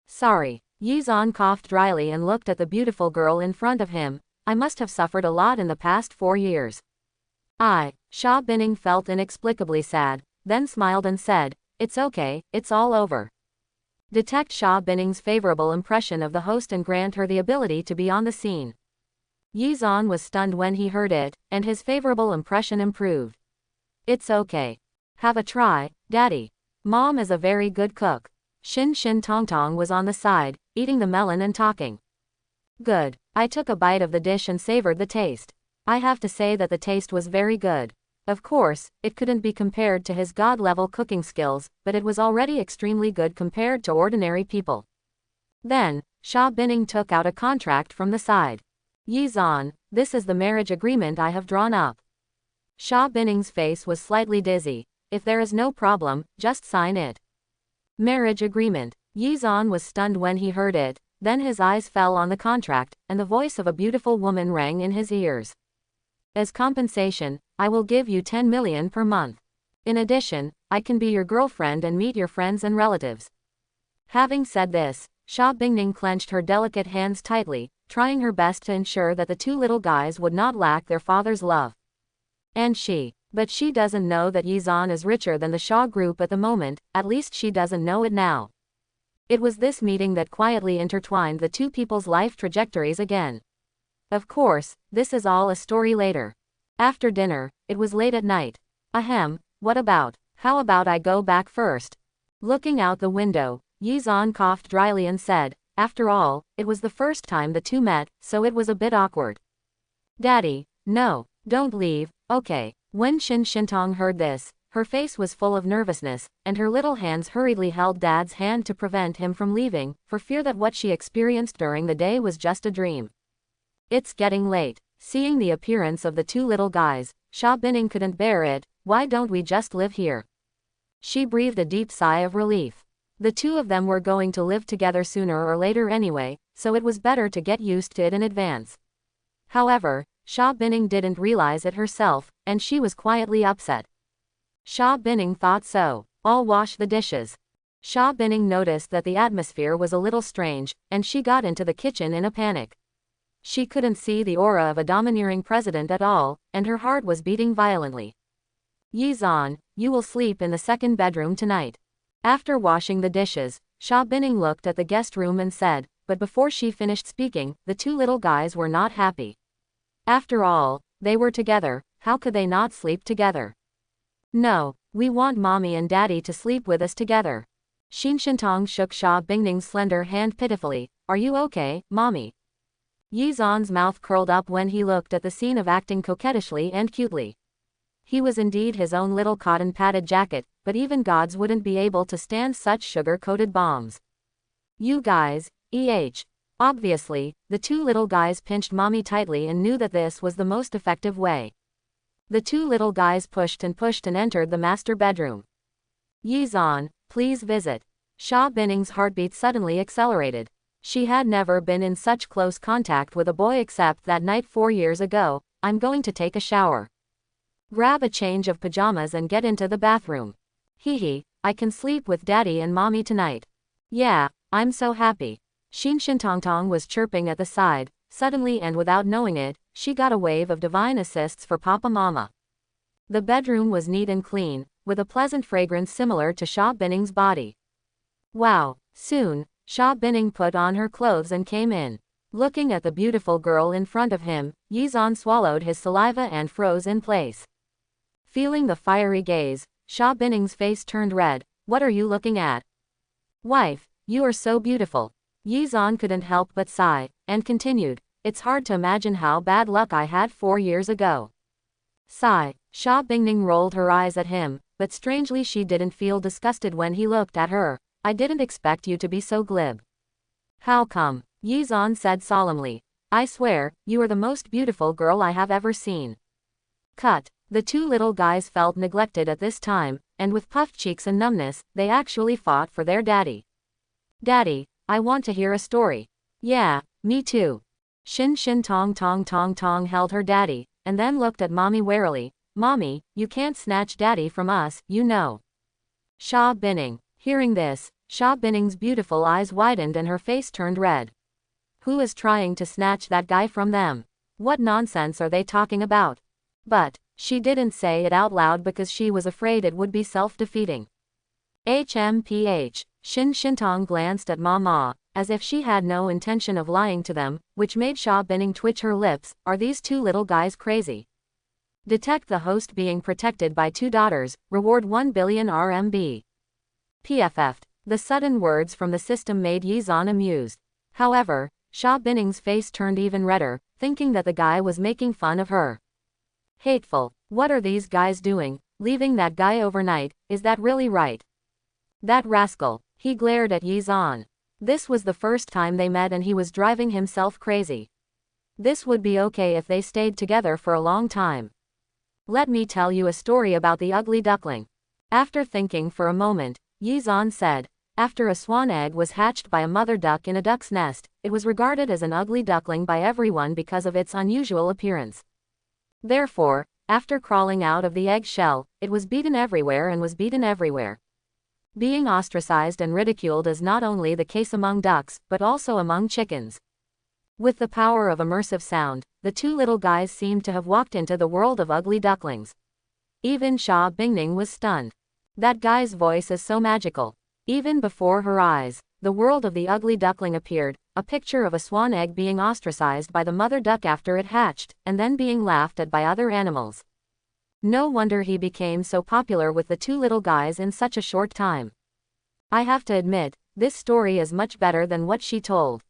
Sorry. Yi Zhan coughed dryly and looked at the beautiful girl in front of him. I must have suffered a lot in the past 4 years. Sha Binning felt inexplicably sad, then smiled and said, it's okay, it's all over. Detect Sha Binning's favorable impression of the host and grant her the ability to be on the scene. Yi Zhan was stunned when he heard it, and his favorable impression improved. It's okay. Have a try, Daddy. Mom is a very good cook. Shenhao was on the side, eating the melon and talking. Good. I took a bite of the dish and savored the taste. I have to say that the taste was very good. Of course, it couldn't be compared to his god-level cooking skills, but it was already extremely good compared to ordinary people. Then, Sha Binning took out a contract from the side. Yi Zhan, this is the marriage agreement I have drawn up. Sha Binning's face was slightly dizzy. If there is no problem, just sign it. Marriage agreement. Yi Zhan was stunned when he heard it, then his eyes fell on the contract, and the voice of a beautiful woman rang in his ears. As compensation, I will give you 10 million per month. In addition, I can be your girlfriend and meet your friends and relatives. Having said this, Sha Binning clenched her delicate hands tightly, trying her best to ensure that the two little guys would not lack their father's love. But she doesn't know that Yi Zhan is richer than the Sha group at the moment, at least she doesn't know it now. It was this meeting that quietly intertwined the two people's life trajectories again. Of course, this is all a story later. After dinner, it was late at night. Ahem, what about? How about I go back first? Looking out the window, Yi Zhan coughed dryly and said, after all, it was the first time the two met, so it was a bit awkward. Daddy, no, don't leave, okay. When Shenhao heard this, her face was full of nervousness, and her little hands hurriedly held Dad's hand to prevent him from leaving, for fear that what she experienced during the day was just a dream. It's getting late. Seeing the appearance of the two little guys, Sha Binning couldn't bear it. Why don't we just live here? She breathed a deep sigh of relief. The two of them were going to live together sooner or later anyway, so it was better to get used to it in advance. However, Sha Binning didn't realize it herself, and she was quietly upset. Sha Binning thought so. I'll wash the dishes. Sha Binning noticed that the atmosphere was a little strange, and she got into the kitchen in a panic. She couldn't see the aura of a domineering president at all, and her heart was beating violently. Yi Zhan, you will sleep in the second bedroom tonight. After washing the dishes, Sha Binning looked at the guest room and said, but before she finished speaking, the two little guys were not happy. After all, they were together, how could they not sleep together? No, we want Mommy and Daddy to sleep with us together. Shenhao shook Sha Binning's slender hand pitifully. Are you okay, Mommy? Yi Zhan's mouth curled up when he looked at the scene of acting coquettishly and cutely. He was indeed his own little cotton-padded jacket, but even gods wouldn't be able to stand such sugar-coated bombs. You guys, Obviously, the two little guys pinched Mommy tightly and knew that this was the most effective way. The two little guys pushed and entered the master bedroom. Yi Zhan, please visit. Sha Binning's heartbeat suddenly accelerated. She had never been in such close contact with a boy except that night 4 years ago, I'm going to take a shower. Grab a change of pajamas and get into the bathroom. Hee, I can sleep with daddy and mommy tonight. Yeah, I'm so happy. Tong was chirping at the side. Suddenly and without knowing it, she got a wave of divine assists for Papa Mama. The bedroom was neat and clean, with a pleasant fragrance similar to Sha Binning's body. Wow. Soon, Sha Binning put on her clothes and came in. Looking at the beautiful girl in front of him, Yizan swallowed his saliva and froze in place. Feeling the fiery gaze, Sha Binning's face turned red. What are you looking at? Wife, you are so beautiful. Yizan couldn't help but sigh, and continued, it's hard to imagine how bad luck I had 4 years ago. Sigh. Sha Binning rolled her eyes at him, but strangely she didn't feel disgusted when he looked at her. I didn't expect you to be so glib. How come? Yizan said solemnly. I swear, you are the most beautiful girl I have ever seen. Cut. The two little guys felt neglected at this time, and with puffed cheeks and numbness, they actually fought for their daddy. Daddy, I want to hear a story. Yeah, me too. Tong held her daddy, and then looked at Mommy warily. Mommy, you can't snatch daddy from us, you know. Sha Binning. Hearing this, Sha Binning's beautiful eyes widened and her face turned red. Who is trying to snatch that guy from them? What nonsense are they talking about? But she didn't say it out loud because she was afraid it would be self-defeating. HMPH. Tong glanced at Mama, as if she had no intention of lying to them, which made Sha Binning twitch her lips. Are these two little guys crazy? Detect the host being protected by 2 daughters, reward 1 billion RMB. PFF'd. The sudden words from the system made Yizan amused. However, Sha Binning's face turned even redder, thinking that the guy was making fun of her. Hateful. What are these guys doing? Leaving that guy overnight, is that really right? That rascal. He glared at Yizan. This was the first time they met and he was driving himself crazy. This would be okay if they stayed together for a long time. Let me tell you a story about the ugly duckling. After thinking for a moment, Yizan said, after a swan egg was hatched by a mother duck in a duck's nest, it was regarded as an ugly duckling by everyone because of its unusual appearance. Therefore, after crawling out of the egg shell, it was beaten everywhere and was beaten everywhere. Being ostracized and ridiculed is not only the case among ducks, but also among chickens. With the power of immersive sound, the two little guys seemed to have walked into the world of ugly ducklings. Even Sha Binning was stunned. That guy's voice is so magical. Even before her eyes, the world of the ugly duckling appeared, a picture of a swan egg being ostracized by the mother duck after it hatched, and then being laughed at by other animals. No wonder he became so popular with the two little guys in such a short time. I have to admit, this story is much better than what she told.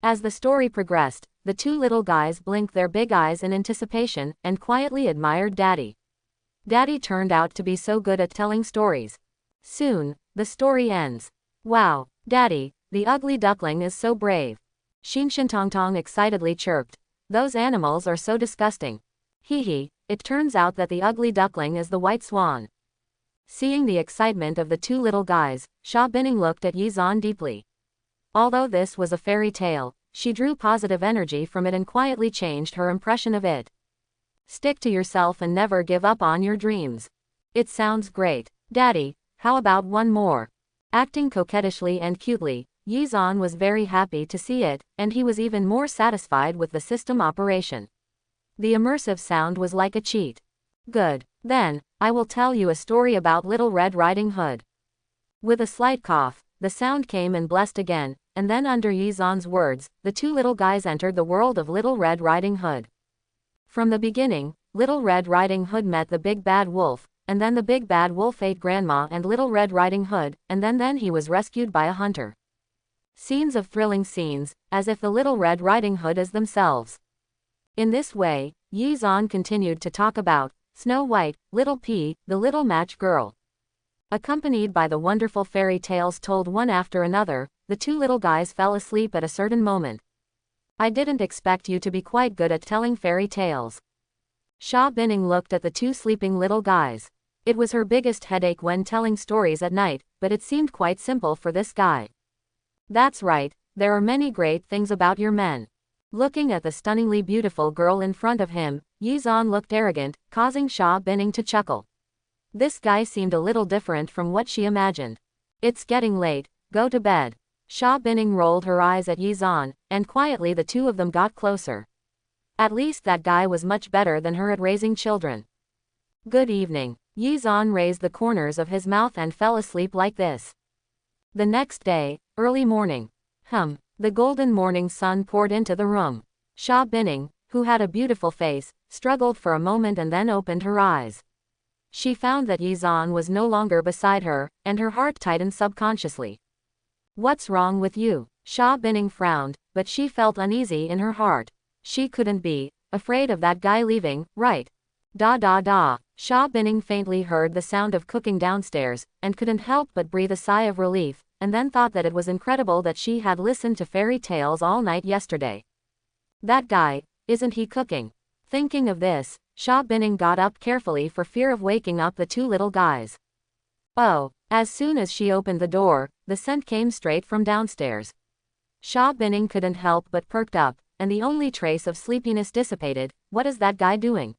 As the story progressed, the two little guys blinked their big eyes in anticipation, and quietly admired Daddy. Daddy turned out to be so good at telling stories. Soon, the story ends. Wow, Daddy, the ugly duckling is so brave. Tong excitedly chirped. Those animals are so disgusting. Hee, it turns out that the ugly duckling is the white swan. Seeing the excitement of the two little guys, Sha Binning looked at Yizan deeply. Although this was a fairy tale, she drew positive energy from it and quietly changed her impression of it. Stick to yourself and never give up on your dreams. It sounds great. Daddy, how about one more? Acting coquettishly and cutely, Yizan was very happy to see it, and he was even more satisfied with the system operation. The immersive sound was like a cheat. Good. Then, I will tell you a story about Little Red Riding Hood. With a slight cough, the sound came and blessed again, and then under Yizan's words, the two little guys entered the world of Little Red Riding Hood. From the beginning, Little Red Riding Hood met the Big Bad Wolf, and then the Big Bad Wolf ate Grandma and Little Red Riding Hood, and then he was rescued by a hunter. Scenes of thrilling scenes, as if the Little Red Riding Hood is themselves. In this way, Yizan continued to talk about Snow White, Little P, the Little Match Girl. Accompanied by the wonderful fairy tales told one after another, the two little guys fell asleep at a certain moment. I didn't expect you to be quite good at telling fairy tales. Sha Binning looked at the two sleeping little guys. It was her biggest headache when telling stories at night, but it seemed quite simple for this guy. That's right, there are many great things about your men. Looking at the stunningly beautiful girl in front of him, Yizan looked arrogant, causing Sha Binning to chuckle. This guy seemed a little different from what she imagined. It's getting late, go to bed. Sha Binning rolled her eyes at Yizan, and quietly the two of them got closer. At least that guy was much better than her at raising children. Good evening. Yizan raised the corners of his mouth and fell asleep like this. The next day, early morning. The golden morning sun poured into the room. Sha Binning, who had a beautiful face, struggled for a moment and then opened her eyes. She found that Yizan was no longer beside her, and her heart tightened subconsciously. What's wrong with you? Sha Binning frowned, but she felt uneasy in her heart. She couldn't be afraid of that guy leaving, right? Sha Binning faintly heard the sound of cooking downstairs, and couldn't help but breathe a sigh of relief, and then thought that it was incredible that she had listened to fairy tales all night yesterday. That guy, isn't he cooking? Thinking of this, Sha Binning got up carefully for fear of waking up the two little guys. Oh, as soon as she opened the door, the scent came straight from downstairs. Sha Binning couldn't help but perked up, and the only trace of sleepiness dissipated. What is that guy doing?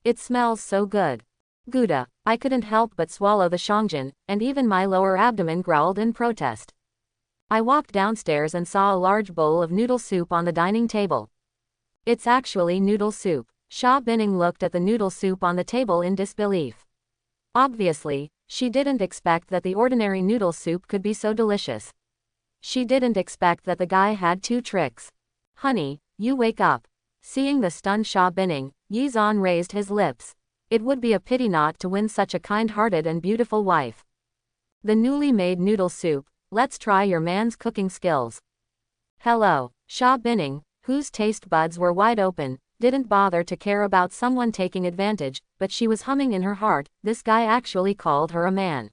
It smells so good. Gouda, I couldn't help but swallow the shongjin, and even my lower abdomen growled in protest. I walked downstairs and saw a large bowl of noodle soup on the dining table. It's actually noodle soup. Sha Binning looked at the noodle soup on the table in disbelief. Obviously, she didn't expect that the ordinary noodle soup could be so delicious. She didn't expect that the guy had two tricks. Honey, you wake up. Seeing the stunned Sha Binning, Yizan raised his lips. It would be a pity not to win such a kind-hearted and beautiful wife. The newly made noodle soup, let's try your man's cooking skills. Hello. Sha Binning, whose taste buds were wide open, didn't bother to care about someone taking advantage, but she was humming in her heart, this guy actually called her a man.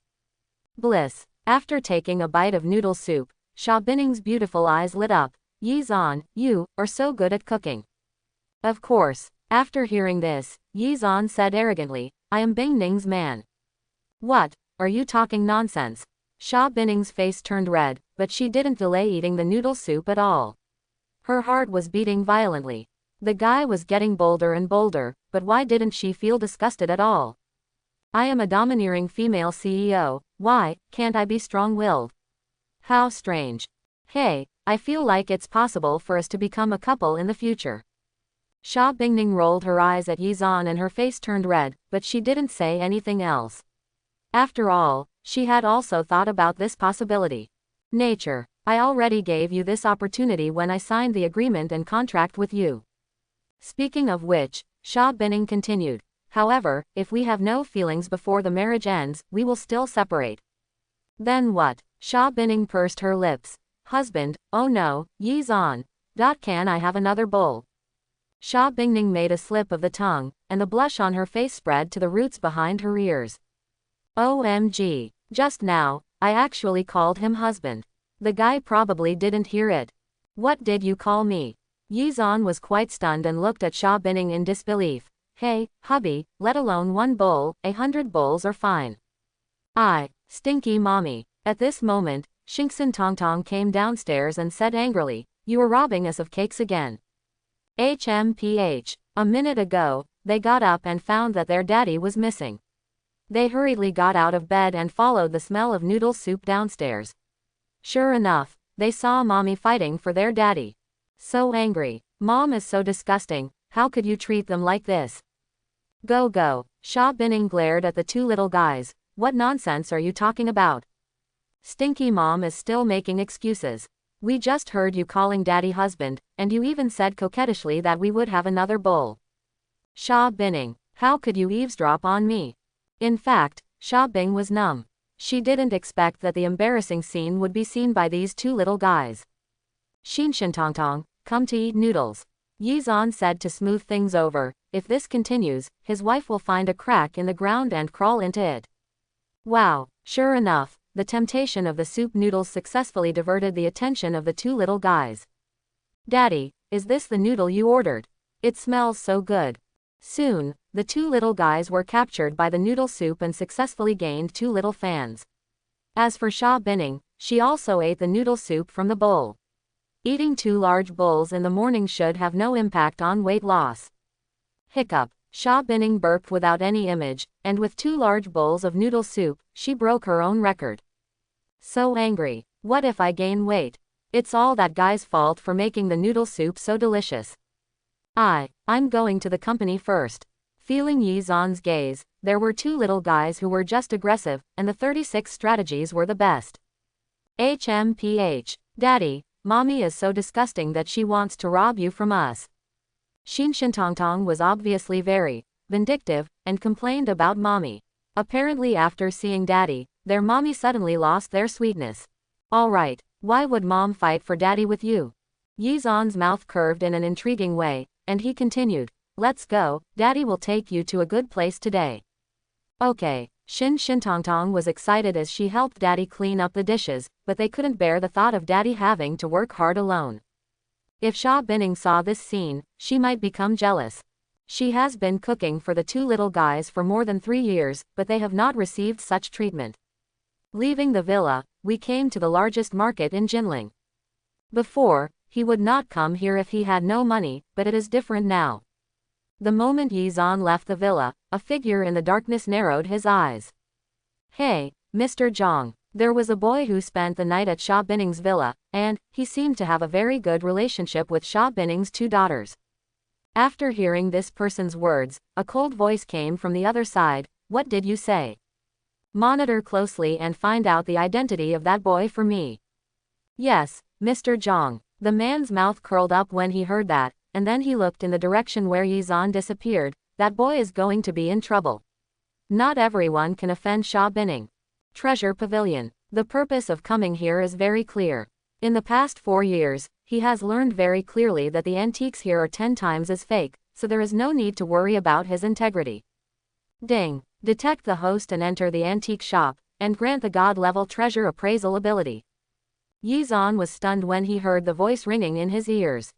Bliss. After taking a bite of noodle soup, Sha Binning's beautiful eyes lit up. Yizan, you are so good at cooking. Of course. After hearing this, Yizan said arrogantly, I am Binning's man. What, are you talking nonsense? Sha Binning's face turned red, but she didn't delay eating the noodle soup at all. Her heart was beating violently. The guy was getting bolder and bolder, but why didn't she feel disgusted at all? I am a domineering female CEO, why can't I be strong-willed? How strange. Hey, I feel like it's possible for us to become a couple in the future. Sha Binning rolled her eyes at Yizan and her face turned red, but she didn't say anything else. After all, she had also thought about this possibility. Nature, I already gave you this opportunity when I signed the agreement and contract with you. Speaking of which, Sha Binning continued, however, if we have no feelings before the marriage ends, we will still separate. Then what? Sha Binning pursed her lips. Husband, oh no, Yizan. Can I have another bowl? Sha Binning made a slip of the tongue, and the blush on her face spread to the roots behind her ears. OMG. Just now, I actually called him husband. The guy probably didn't hear it. What did you call me? Yizan was quite stunned and looked at Sha Binning in disbelief. Hey, hubby, let alone one bowl, 100 bowls are fine. Stinky mommy. At this moment, Shinksan Tongtong came downstairs and said angrily, you are robbing us of cakes again. HMPH. A minute ago, they got up and found that their daddy was missing. They hurriedly got out of bed and followed the smell of noodle soup downstairs. Sure enough, they saw mommy fighting for their daddy. So angry. Mom is so disgusting, how could you treat them like this? Go. Sha Binning glared at the two little guys. What nonsense are you talking about? Stinky mom is still making excuses. We just heard you calling daddy husband, and you even said coquettishly that we would have another bowl. Sha Binning, how could you eavesdrop on me? In fact, Sha Bing was numb. She didn't expect that the embarrassing scene would be seen by these two little guys. Tongtong, come to eat noodles. Yizan said to smooth things over, if this continues, his wife will find a crack in the ground and crawl into it. Wow, sure enough, the temptation of the soup noodles successfully diverted the attention of the two little guys. Daddy, is this the noodle you ordered? It smells so good. Soon, the two little guys were captured by the noodle soup and successfully gained two little fans. As for Sha Binning, she also ate the noodle soup from the bowl. Eating 2 large bowls in the morning should have no impact on weight loss. Hiccup. Sha Binning burped without any image, and with 2 large bowls of noodle soup, she broke her own record. So angry. What if I gain weight? It's all that guy's fault for making the noodle soup so delicious. I'm going to the company first. Feeling Yi Zan's gaze, there were 2 little guys who were just aggressive, and the 36 strategies were the best. HMPH. Daddy, Mommy is so disgusting that she wants to rob you from us. Shenhao was obviously very vindictive, and complained about Mommy. Apparently after seeing Daddy, their Mommy suddenly lost their sweetness. Alright, why would Mom fight for Daddy with you? Yi Zan's mouth curved in an intriguing way, and he continued, let's go, Daddy will take you to a good place today. Okay. Shenhao was excited as she helped Daddy clean up the dishes, but they couldn't bear the thought of Daddy having to work hard alone. If Sha Binning saw this scene, she might become jealous. She has been cooking for the 2 little guys for more than 3 years, but they have not received such treatment. Leaving the villa, we came to the largest market in Jinling. Before, he would not come here if he had no money, but it is different now. The moment Yi Zan left the villa, a figure in the darkness narrowed his eyes. Hey, Mr. Jong. There was a boy who spent the night at Sha Binning's villa, and he seemed to have a very good relationship with Sha Binning's 2 daughters. After hearing this person's words, a cold voice came from the other side. What did you say? Monitor closely and find out the identity of that boy for me. Yes, Mr. Jong. The man's mouth curled up when he heard that, and then he looked in the direction where Yi Zan disappeared. That boy is going to be in trouble. Not everyone can offend Sha Binning. Treasure Pavilion. The purpose of coming here is very clear. In the past 4 years, he has learned very clearly that the antiques here are 10 times as fake, so there is no need to worry about his integrity. Ding. Detect the host and enter the antique shop, and grant the god-level treasure appraisal ability. Yi Zan was stunned when he heard the voice ringing in his ears.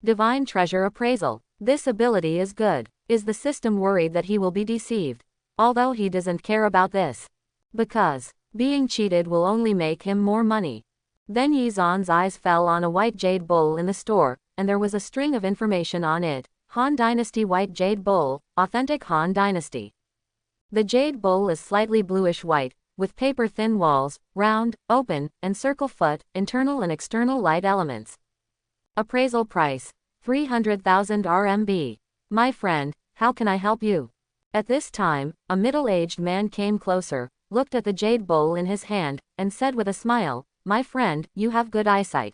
Divine Treasure Appraisal. This ability is good. Is the system worried that he will be deceived? Although he doesn't care about this. Because being cheated will only make him more money. Then Yi Zan's eyes fell on a white jade bowl in the store, and there was a string of information on it. Han Dynasty White Jade Bowl, Authentic Han Dynasty. The jade bowl is slightly bluish-white, with paper-thin walls, round, open, and circle foot, internal and external light elements. Appraisal price. 300,000 RMB. My friend, how can I help you? At this time, a middle-aged man came closer, looked at the jade bowl in his hand, and said with a smile, my friend, you have good eyesight.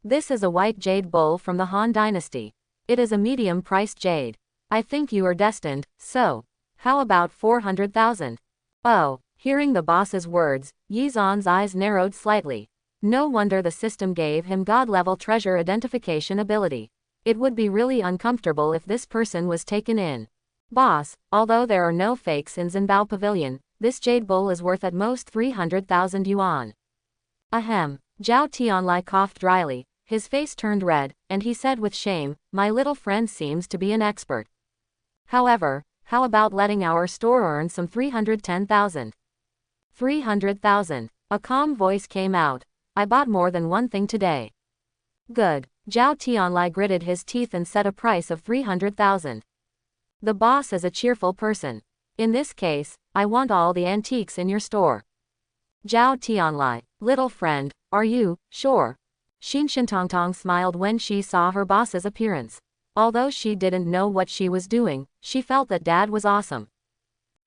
This is a white jade bowl from the Han Dynasty. It is a medium-priced jade. I think you are destined, so. How about 400,000? Oh, hearing the boss's words, Yi Zan's eyes narrowed slightly. No wonder the system gave him god-level treasure identification ability. It would be really uncomfortable if this person was taken in. Boss, although there are no fakes in Zhenbao Pavilion, this jade bowl is worth at most 300,000 yuan. Ahem. Zhao Tianlai coughed dryly, his face turned red, and he said with shame, my little friend seems to be an expert. However, how about letting our store earn some 310,000? 300,000. A calm voice came out. I bought more than one thing today. Good. Zhao Tianlai gritted his teeth and set a price of 300,000. The boss is a cheerful person. In this case, I want all the antiques in your store. Zhao Tianlai, little friend, are you sure? Shenhao smiled when she saw her boss's appearance. Although she didn't know what she was doing, she felt that Dad was awesome.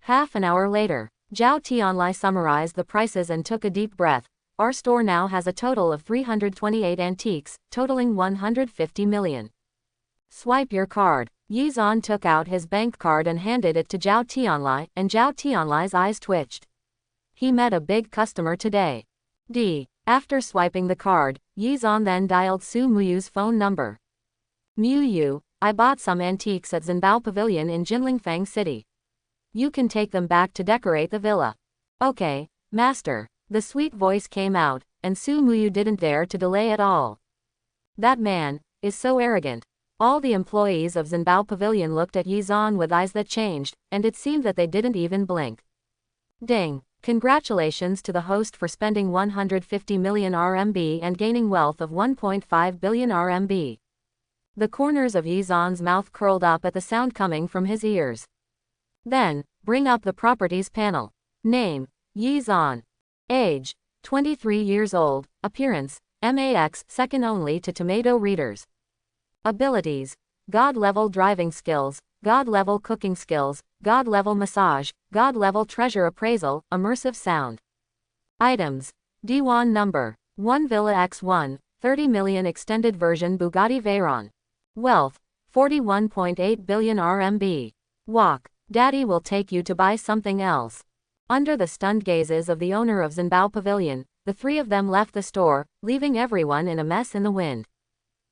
Half an hour later, Zhao Tianlai summarized the prices and took a deep breath. Our store now has a total of 328 antiques, totaling 150 million. Swipe your card. Yi Zan took out his bank card and handed it to Zhao Tianlai, and Zhao Tianlai's eyes twitched. He met a big customer today. After swiping the card, Yi Zan then dialed Su Muyu's phone number. Muyu, I bought some antiques at Zhenbao Pavilion in Jinlingfang City. You can take them back to decorate the villa. Okay, master. The sweet voice came out, and Su Muyu didn't dare to delay at all. That man is so arrogant. All the employees of Zhenbao Pavilion looked at Yi Zan with eyes that changed, and it seemed that they didn't even blink. Ding. Congratulations to the host for spending 150 million RMB and gaining wealth of 1.5 billion RMB. The corners of Yizan's mouth curled up at the sound coming from his ears. Then, bring up the properties panel. Name, Yizan. Age, 23 years old. Appearance, MAX, second only to tomato readers. Abilities, God-level driving skills, God-level cooking skills, God-level massage, God-level treasure appraisal, immersive sound. Items, D1 number, 1 Villa X1, 30 million extended version Bugatti Veyron. Wealth, 41.8 billion RMB. Walk, Daddy will take you to buy something else. Under the stunned gazes of the owner of Zhenbao Pavilion, the three of them left the store, leaving everyone in a mess in the wind.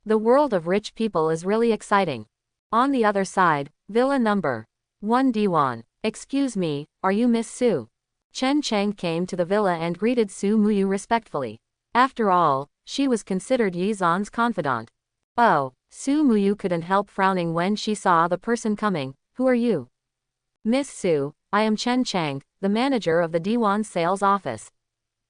The world of rich people is really exciting. On the other side, Villa number 1 Diwan. Excuse me, are you Miss Su? Chen Cheng came to the villa and greeted Su Muyu respectfully. After all, she was considered Yizan's confidant. Oh, Su Muyu couldn't help frowning when she saw the person coming. Who are you? Miss Su, I am Chen Cheng, the manager of the Diwan sales office.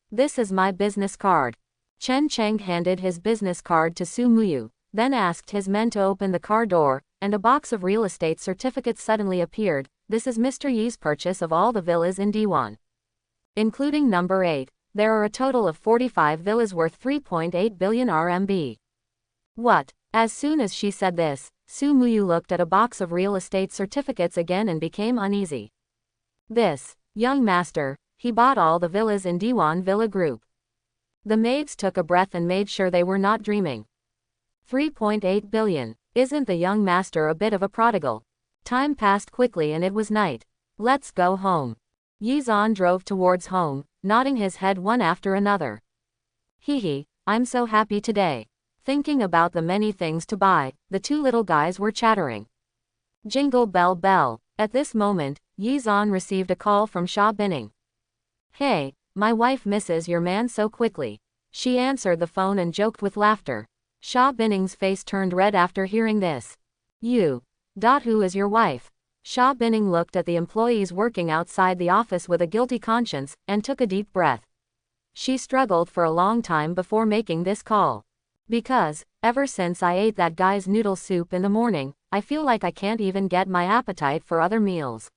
This is my business card. Chen Cheng handed his business card to Su Muyu, then asked his men to open the car door, and a box of real estate certificates suddenly appeared. This is Mr. Yi's purchase of all the villas in Diwan. Including number 8, there are a total of 45 villas worth 3.8 billion RMB. What? As soon as she said this, Su Muyu looked at a box of real estate certificates again and became uneasy. This young master, he bought all the villas in Diwan Villa Group. The maids took a breath and made sure they were not dreaming. 3.8 billion. Isn't the young master a bit of a prodigal? Time passed quickly and it was night. Let's go home. Yizan drove towards home, nodding his head one after another. Hee, I'm so happy today. Thinking about the many things to buy, the two little guys were chattering. Jingle bell bell. At this moment, Yizan received a call from Sha Binning. Hey, my wife misses your man so quickly. She answered the phone and joked with laughter. Sha Binning's face turned red after hearing this. Who is your wife? Sha Binning looked at the employees working outside the office with a guilty conscience, and took a deep breath. She struggled for a long time before making this call. Because, ever since I ate that guy's noodle soup in the morning, I feel like I can't even get my appetite for other meals.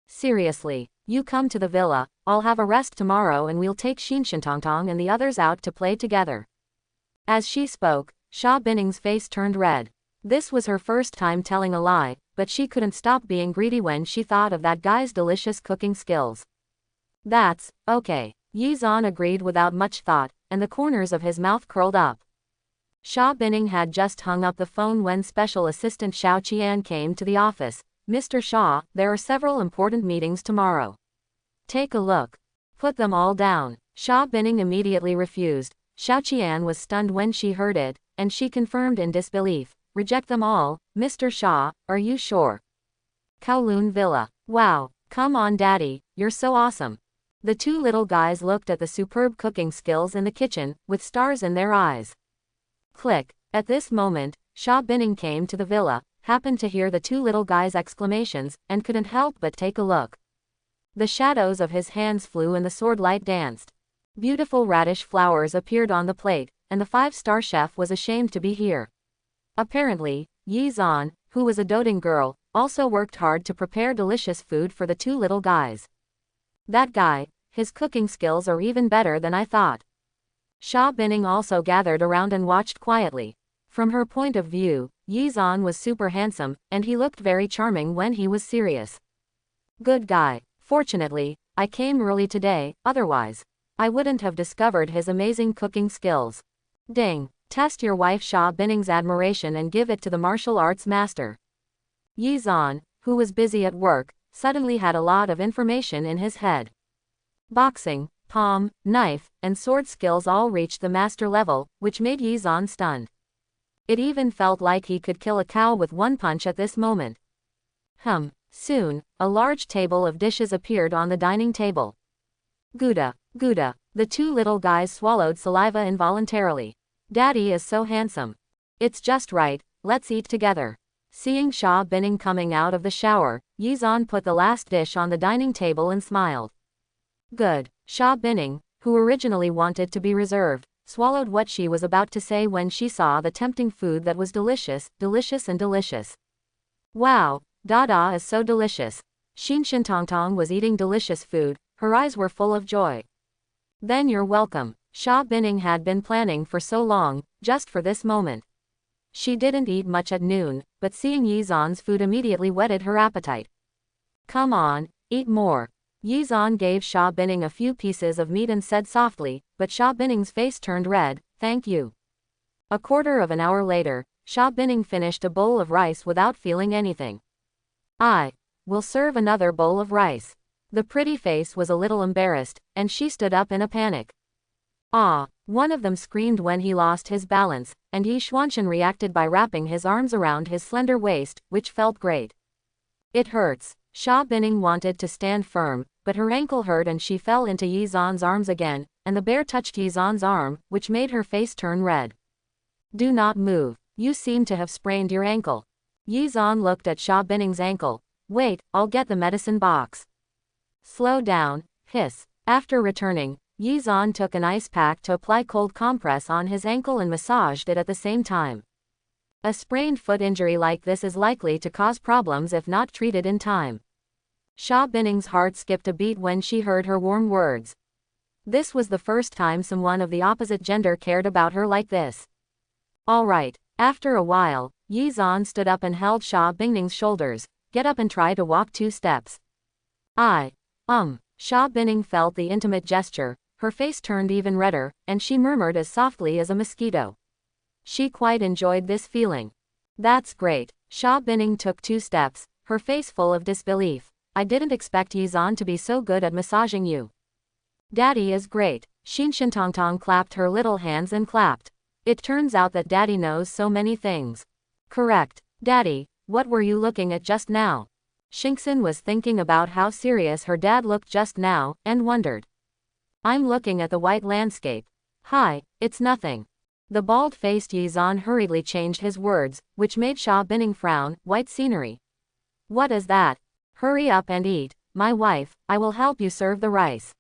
Seriously, you come to the villa, I'll have a rest tomorrow and we'll take Xinshentongtong and the others out to play together. As she spoke, Sha Binning's face turned red. This was her first time telling a lie, but she couldn't stop being greedy when she thought of that guy's delicious cooking skills. That's okay. Yizan agreed without much thought, and the corners of his mouth curled up. Sha Binning had just hung up the phone when Special Assistant Xiao Qian came to the office. Mr. Sha, there are several important meetings tomorrow. Take a look. Put them all down. Sha Binning immediately refused. Xiao Qian was stunned when she heard it, and she confirmed in disbelief. Reject them all, Mr. Sha, are you sure? Kowloon Villa. Wow, come on daddy, you're so awesome. The two little guys looked at the superb cooking skills in the kitchen, with stars in their eyes. Click. At this moment, Sha Binning came to the villa, happened to hear the two little guys' exclamations, and couldn't help but take a look. The shadows of his hands flew and the sword light danced. Beautiful radish flowers appeared on the plate, and the five-star chef was ashamed to be here. Apparently, Yizan, who was a doting girl, also worked hard to prepare delicious food for the two little guys. That guy, his cooking skills are even better than I thought. Sha Binning also gathered around and watched quietly. From her point of view, Yizan was super handsome, and he looked very charming when he was serious. Good guy. Fortunately, I came early today, otherwise, I wouldn't have discovered his amazing cooking skills. Ding. Test your wife Sha Binning's admiration and give it to the martial arts master. Yizan, who was busy at work, suddenly had a lot of information in his head. Boxing, palm, knife, and sword skills all reached the master level, which made Yizan stunned. It even felt like he could kill a cow with one punch at this moment. Soon, a large table of dishes appeared on the dining table. Gouda, Gouda. The two little guys swallowed saliva involuntarily. Daddy is so handsome. It's just right, let's eat together. Seeing Sha Binning coming out of the shower, Yizan put the last dish on the dining table and smiled. Good. Sha Binning, who originally wanted to be reserved, swallowed what she was about to say when she saw the tempting food that was delicious, delicious and delicious. Wow, Dada is so delicious. Tong was eating delicious food, her eyes were full of joy. Then you're welcome. Sha Binning had been planning for so long, just for this moment. She didn't eat much at noon, but seeing Yizan's food immediately whetted her appetite. Come on, eat more. Yizan gave Sha Binning a few pieces of meat and said softly, but Sha Binning's face turned red, thank you. A quarter of an hour later, Sha Binning finished a bowl of rice without feeling anything. I will serve another bowl of rice. The pretty face was a little embarrassed, and she stood up in a panic. Ah! One of them screamed when he lost his balance, and Yi Xuanchen reacted by wrapping his arms around his slender waist, which felt great. It hurts. Sha Binning wanted to stand firm, but her ankle hurt and she fell into Yizan's arms again, and the bear touched Yizan's arm, which made her face turn red. Do not move. You seem to have sprained your ankle. Yizan looked at Sha Binning's ankle. Wait, I'll get the medicine box. Slow down, hiss. After returning, Yizan took an ice pack to apply cold compress on his ankle and massaged it at the same time. A sprained foot injury like this is likely to cause problems if not treated in time. Sha Binning's heart skipped a beat when she heard her warm words. This was the first time someone of the opposite gender cared about her like this. All right. After a while, Yizan stood up and held Sha Binning's shoulders. Get up and try to walk 2 steps. Sha Binning felt the intimate gesture, her face turned even redder, and she murmured as softly as a mosquito. She quite enjoyed this feeling. That's great. Sha Binning took 2 steps, her face full of disbelief. I didn't expect Yizan to be so good at massaging you. Daddy is great. Tong clapped her little hands and clapped. It turns out that Daddy knows so many things. Correct. Daddy, what were you looking at just now? Xingxin was thinking about how serious her dad looked just now, and wondered. I'm looking at the white landscape. Hi, it's nothing. The bald-faced Yizan hurriedly changed his words, which made Sha Binning frown. White scenery. What is that? Hurry up and eat, my wife, I will help you serve the rice.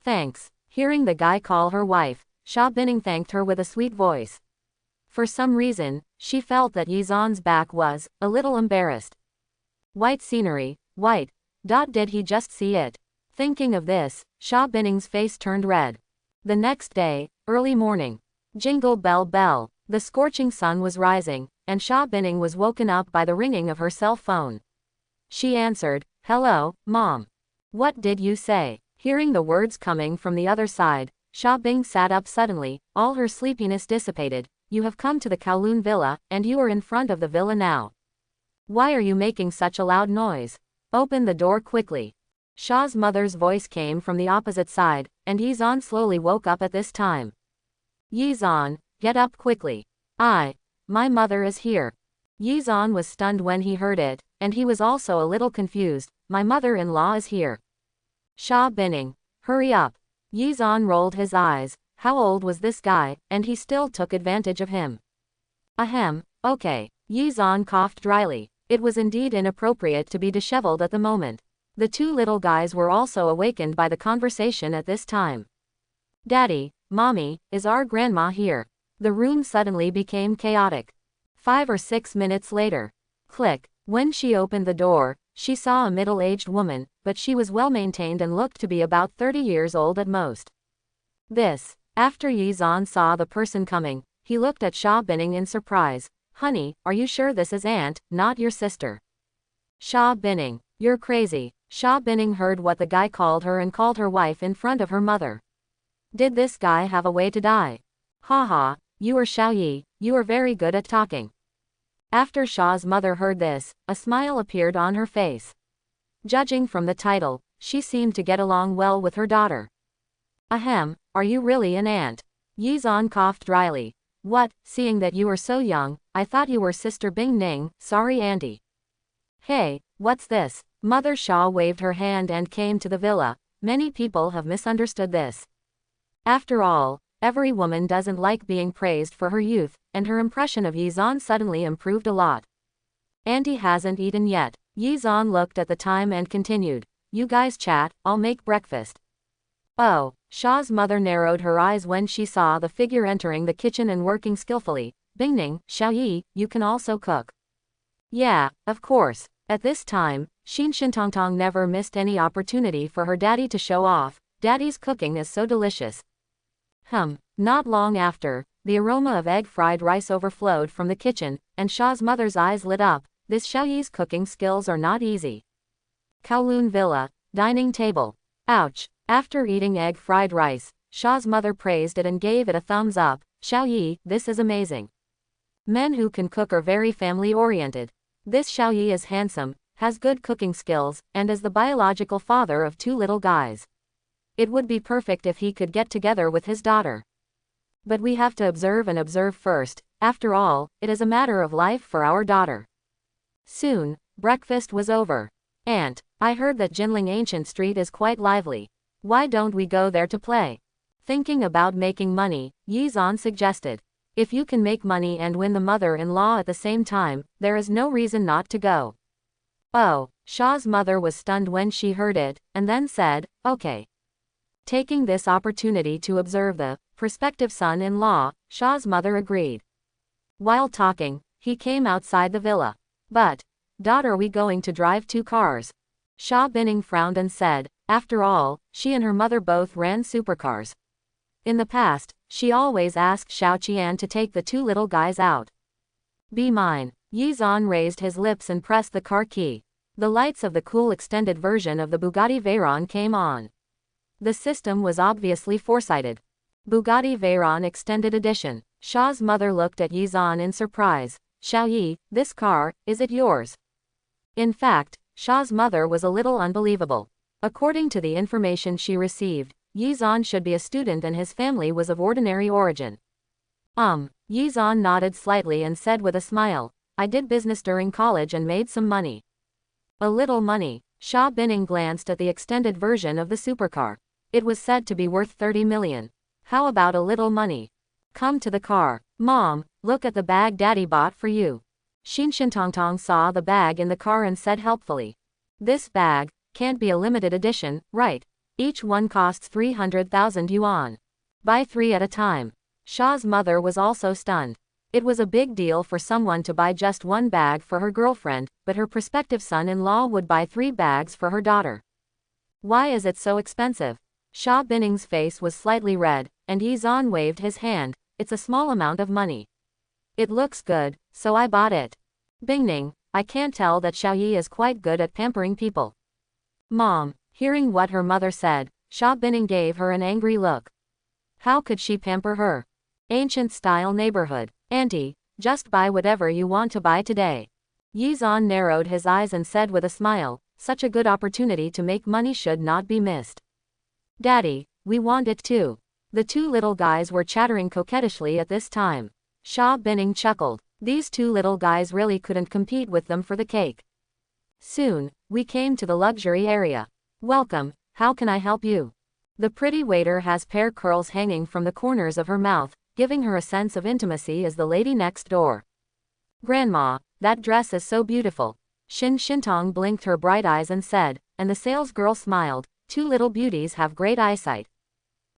Thanks. Hearing the guy call her wife, Sha Binning thanked her with a sweet voice. For some reason, she felt that Yizan's back was a little embarrassed. White scenery, white. Did he just see it? Thinking of this, Sha Binning's face turned red. The next day, early morning. Jingle bell bell. The scorching sun was rising, and Sha Binning was woken up by the ringing of her cell phone. She answered, Hello, Mom. What did you say? Hearing the words coming from the other side, Sha Bing sat up suddenly, all her sleepiness dissipated. You have come to the Kowloon Villa, and you are in front of the villa now. Why are you making such a loud noise? Open the door quickly. Sha's mother's voice came from the opposite side, and Yizan slowly woke up at this time. Yizan, get up quickly. My mother is here. Yizan was stunned when he heard it, and he was also a little confused. My mother-in-law is here. Sha Binning, hurry up. Yizan rolled his eyes. How old was this guy, and he still took advantage of him? Ahem, okay. Yizan coughed dryly. It was indeed inappropriate to be disheveled at the moment. The 2 little guys were also awakened by the conversation at this time. Daddy, Mommy, is our grandma here? The room suddenly became chaotic. 5 or 6 minutes later. Click. When she opened the door, she saw a middle-aged woman, but she was well-maintained and looked to be about 30 years old at most. After Yizan saw the person coming, he looked at Sha Binning in surprise. Honey, are you sure this is aunt, not your sister? Sha Binning, you're crazy. Sha Binning heard what the guy called her and called her wife in front of her mother. Did this guy have a way to die? Haha, you are Xiao Yi, you are very good at talking. After Sha's mother heard this, a smile appeared on her face. Judging from the title, she seemed to get along well with her daughter. Ahem, are you really an aunt? Yizan coughed dryly. What, seeing that you are so young, I thought you were Sister Bing Ning, sorry auntie. Hey, what's this? Mother Sha waved her hand and came to the villa. Many people have misunderstood this. After all, every woman doesn't like being praised for her youth, and her impression of Yizan suddenly improved a lot. Auntie hasn't eaten yet. Yizan looked at the time and continued. You guys chat, I'll make breakfast. Oh, Sha's mother narrowed her eyes when she saw the figure entering the kitchen and working skillfully. Binning, Xiaoyi, you can also cook. Yeah, of course. At this time, Shenhao never missed any opportunity for her daddy to show off. Daddy's cooking is so delicious. Not long after, the aroma of egg fried rice overflowed from the kitchen, and Sha's mother's eyes lit up. This Xiaoyi's cooking skills are not easy. Kowloon Villa, dining table. Ouch. After eating egg fried rice, Sha's mother praised it and gave it a thumbs up. Xiaoyi, this is amazing. Men who can cook are very family-oriented. This Xiaoyi is handsome, has good cooking skills, and is the biological father of 2 little guys. It would be perfect if he could get together with his daughter. But we have to observe and observe first. After all, it is a matter of life for our daughter. Soon, breakfast was over. Aunt, I heard that Jinling Ancient Street is quite lively. Why don't we go there to play? Thinking about making money, Yizan suggested. If you can make money and win the mother-in-law at the same time, there is no reason not to go. Oh, Sha's mother was stunned when she heard it, and then said, okay. Taking this opportunity to observe the prospective son-in-law, Sha's mother agreed. While talking, he came outside the villa. But, daughter, we going to drive 2 cars? Sha Binning frowned and said, after all, she and her mother both ran supercars. In the past, she always asked Xiao Qian to take the 2 little guys out. Be mine. Yizan raised his lips and pressed the car key. The lights of the cool extended version of the Bugatti Veyron came on. The system was obviously foresighted. Bugatti Veyron Extended Edition. Sha's mother looked at Yizan in surprise. Xiaoyi, this car, is it yours? In fact, Sha's mother was a little unbelievable. According to the information she received, Yizan should be a student and his family was of ordinary origin. Yizan nodded slightly and said with a smile, I did business during college and made some money. A little money. Sha Binning glanced at the extended version of the supercar. It was said to be worth 30 million. How about a little money? Come to the car. Mom, look at the bag Daddy bought for you. Shenhao saw the bag in the car and said helpfully. This bag can't be a limited edition, right? Each one costs 300,000 yuan. Buy 3 at a time. Sha's mother was also stunned. It was a big deal for someone to buy just 1 bag for her girlfriend, but her prospective son-in-law would buy 3 bags for her daughter. Why is it so expensive? Sha Binning's face was slightly red, and Yizan waved his hand. It's a small amount of money. It looks good, so I bought it. Binning, I can't tell that Xiaoyi is quite good at pampering people. Mom, hearing what her mother said, Sha Binning gave her an angry look. How could she pamper her? Ancient-style neighborhood. Auntie, just buy whatever you want to buy today. Yizan narrowed his eyes and said with a smile, such a good opportunity to make money should not be missed. Daddy, we want it too. The 2 little guys were chattering coquettishly at this time. Sha Binning chuckled. These 2 little guys really couldn't compete with them for the cake. Soon, we came to the luxury area. Welcome, how can I help you? The pretty waiter has pear curls hanging from the corners of her mouth, giving her a sense of intimacy as the lady next door. Grandma, that dress is so beautiful. Shenhao blinked her bright eyes and said, and the salesgirl smiled, 2 little beauties have great eyesight.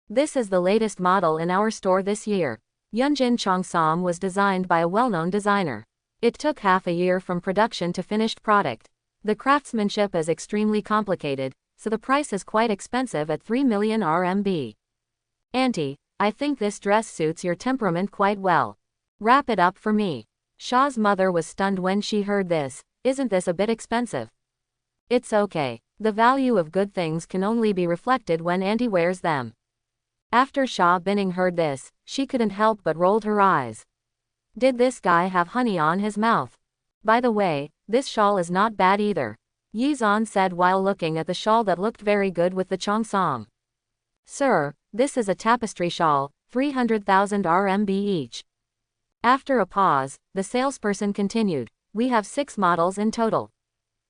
This is the latest model in our store this year. Yunjin Chongsam was designed by a well-known designer. It took half a year from production to finished product. The craftsmanship is extremely complicated, so the price is quite expensive at 3 million RMB. Auntie, I think this dress suits your temperament quite well. Wrap it up for me. Sha's mother was stunned when she heard this. Isn't this a bit expensive? It's okay. The value of good things can only be reflected when Auntie wears them. After Sha Binning heard this, she couldn't help but rolled her eyes. Did this guy have honey on his mouth? By the way, this shawl is not bad either. Yizan said while looking at the shawl that looked very good with the cheongsam. Sir, this is a tapestry shawl, 300,000 RMB each. After a pause, the salesperson continued, we have 6 models in total.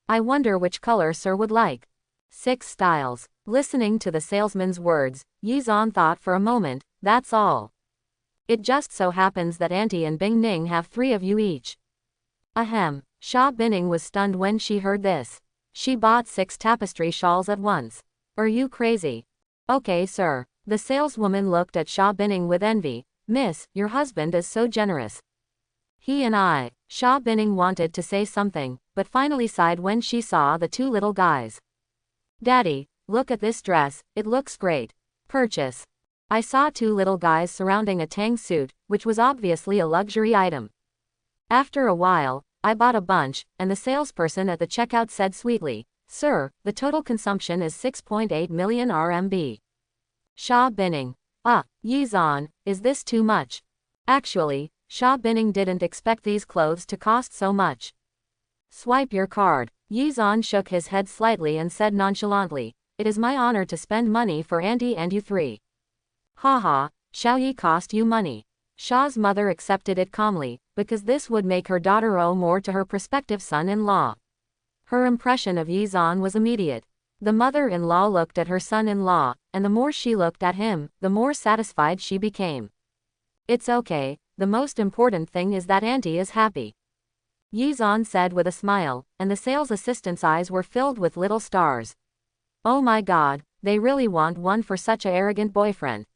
I wonder which color sir would like. 6 styles. Listening to the salesman's words, Yizan thought for a moment, that's all. It just so happens that Auntie and Binning have 3 of you each. Ahem. Sha Binning was stunned when she heard this. She bought 6 tapestry shawls at once. Are you crazy? Okay, sir. The saleswoman looked at Sha Binning with envy. Miss, your husband is so generous. Sha Binning wanted to say something, but finally sighed when she saw the two little guys. Daddy, look at this dress, it looks great. Purchase. I saw two little guys surrounding a Tang suit, which was obviously a luxury item. After a while, I bought a bunch, and the salesperson at the checkout said sweetly, Sir, the total consumption is 6.8 million RMB. Sha Binning. Yizan, is this too much? Actually, Sha Binning didn't expect these clothes to cost so much. Swipe your card. Yizan shook his head slightly and said nonchalantly, It is my honor to spend money for Auntie and you three. Haha, Xiaoyi cost you money. Sha's mother accepted it calmly, because this would make her daughter owe more to her prospective son-in-law. Her impression of Yizan was immediate. The mother-in-law looked at her son-in-law, and the more she looked at him, the more satisfied she became. It's okay, the most important thing is that Auntie is happy. Yizan said with a smile, and the sales assistant's eyes were filled with little stars. Oh my god, they really want one for such a arrogant boyfriend.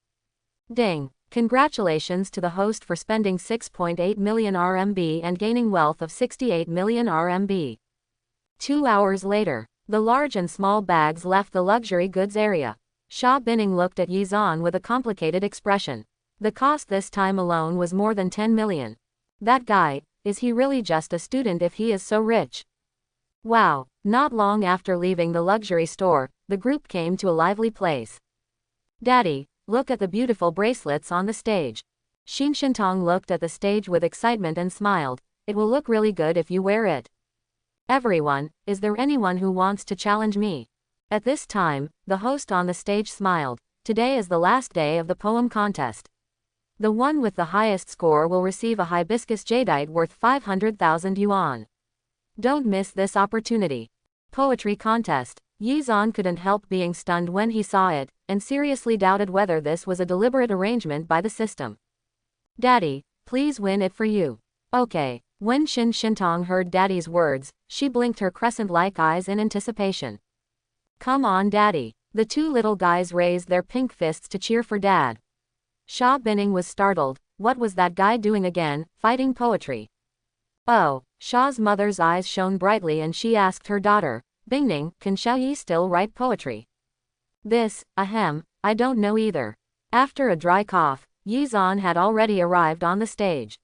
Ding. Congratulations to the host for spending 6.8 million RMB and gaining wealth of 68 million RMB. 2 hours later, the large and small bags left the luxury goods area. Sha Binning looked at Yizan with a complicated expression. The cost this time alone was more than 10 million. That guy, is he really just a student if he is so rich? Wow. Not long after leaving the luxury store, the group came to a lively place. Daddy, look at the beautiful bracelets on the stage. Shenhao looked at the stage with excitement and smiled. It will look really good if you wear it. Everyone, is there anyone who wants to challenge me? At this time, the host on the stage smiled. Today is the last day of the poem contest. The one with the highest score will receive a hibiscus jadeite worth 500,000 yuan. Don't miss this opportunity. Poetry contest. Yizan couldn't help being stunned when he saw it, and seriously doubted whether this was a deliberate arrangement by the system. Daddy, please win it for you. Okay. When Shenhao heard Daddy's words, she blinked her crescent-like eyes in anticipation. Come on, Daddy. The two little guys raised their pink fists to cheer for Dad. Sha Binning was startled. What was that guy doing again, fighting poetry? Oh, Sha's mother's eyes shone brightly and she asked her daughter, Binning, can Xiaoyi still write poetry? I don't know either. After a dry cough, Yizan had already arrived on the stage.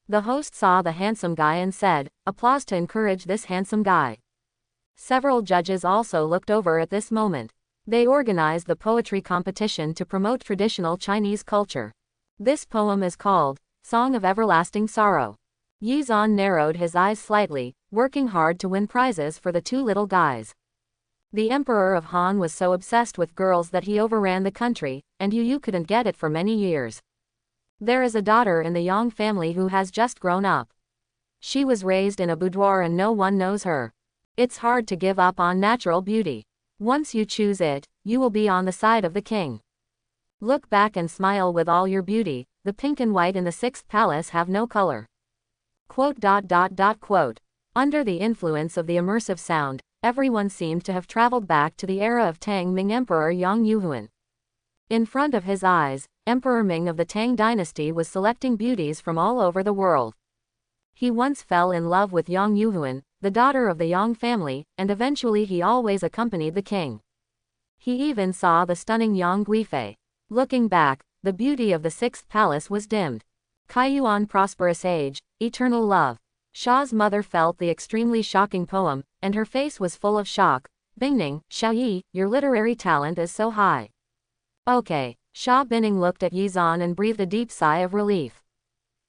The host saw the handsome guy and said, Applause to encourage this handsome guy. Several judges also looked over at this moment. They organized the poetry competition to promote traditional Chinese culture. This poem is called, Song of Everlasting Sorrow. Yizan narrowed his eyes slightly, working hard to win prizes for the two little guys. The Emperor of Han was so obsessed with girls that he overran the country, and Yu couldn't get it for many years. There is a daughter in the Yang family who has just grown up. She was raised in a boudoir and no one knows her. It's hard to give up on natural beauty. Once you choose it, you will be on the side of the king. Look back and smile with all your beauty, the pink and white in the sixth palace have no color. Quote. Under the influence of the immersive sound, everyone seemed to have traveled back to the era of Tang Ming Emperor Yang Yuhuan. In front of his eyes, Emperor Ming of the Tang dynasty was selecting beauties from all over the world. He once fell in love with Yang Yuhuan, the daughter of the Yang family, and eventually he always accompanied the king. He even saw the stunning Yang Guifei. Looking back, the beauty of the sixth palace was dimmed. Kaiyuan prosperous age, eternal love. Sha's mother felt the extremely shocking poem, and her face was full of shock. Binning, Xiaoyi, your literary talent is so high. Okay. Sha Binning looked at Yizan and breathed a deep sigh of relief.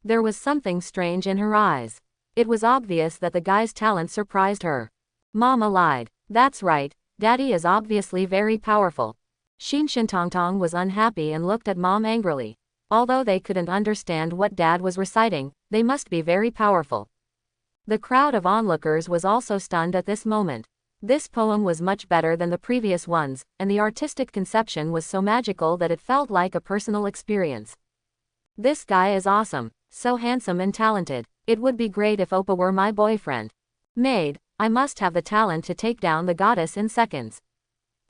There was something strange in her eyes. It was obvious that the guy's talent surprised her. Mama lied. That's right, Daddy is obviously very powerful. Shenhao was unhappy and looked at Mom angrily. Although they couldn't understand what Dad was reciting, they must be very powerful. The crowd of onlookers was also stunned at this moment. This poem was much better than the previous ones, and the artistic conception was so magical that it felt like a personal experience. This guy is awesome, so handsome and talented. It would be great if Oppa were my boyfriend. Maid, I must have the talent to take down the goddess in seconds.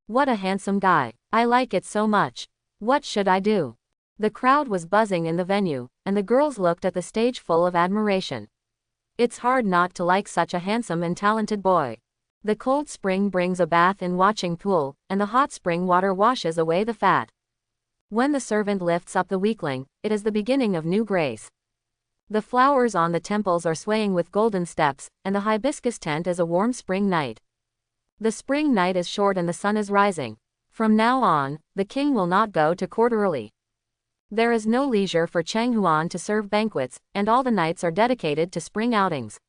What a handsome guy. I like it so much. What should I do? The crowd was buzzing in the venue, and the girls looked at the stage full of admiration. It's hard not to like such a handsome and talented boy. The cold spring brings a bath in watching pool, and the hot spring water washes away the fat. When the servant lifts up the weakling, it is the beginning of new grace. The flowers on the temples are swaying with golden steps, and the hibiscus tent is a warm spring night. The spring night is short and the sun is rising. From now on, the king will not go to court early. There is no leisure for Chang Huan to serve banquets, and all the nights are dedicated to spring outings.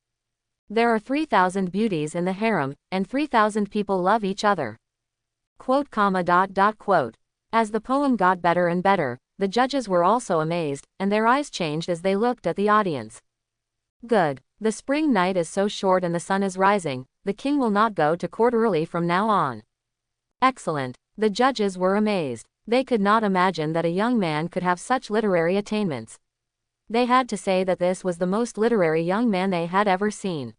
There are 3,000 beauties in the harem, and 3,000 people love each other. Quote, quote. As the poem got better and better, the judges were also amazed, and their eyes changed as they looked at the audience. Good. The spring night is so short and the sun is rising, the king will not go to court early from now on. Excellent. The judges were amazed. They could not imagine that a young man could have such literary attainments. They had to say that this was the most literary young man they had ever seen.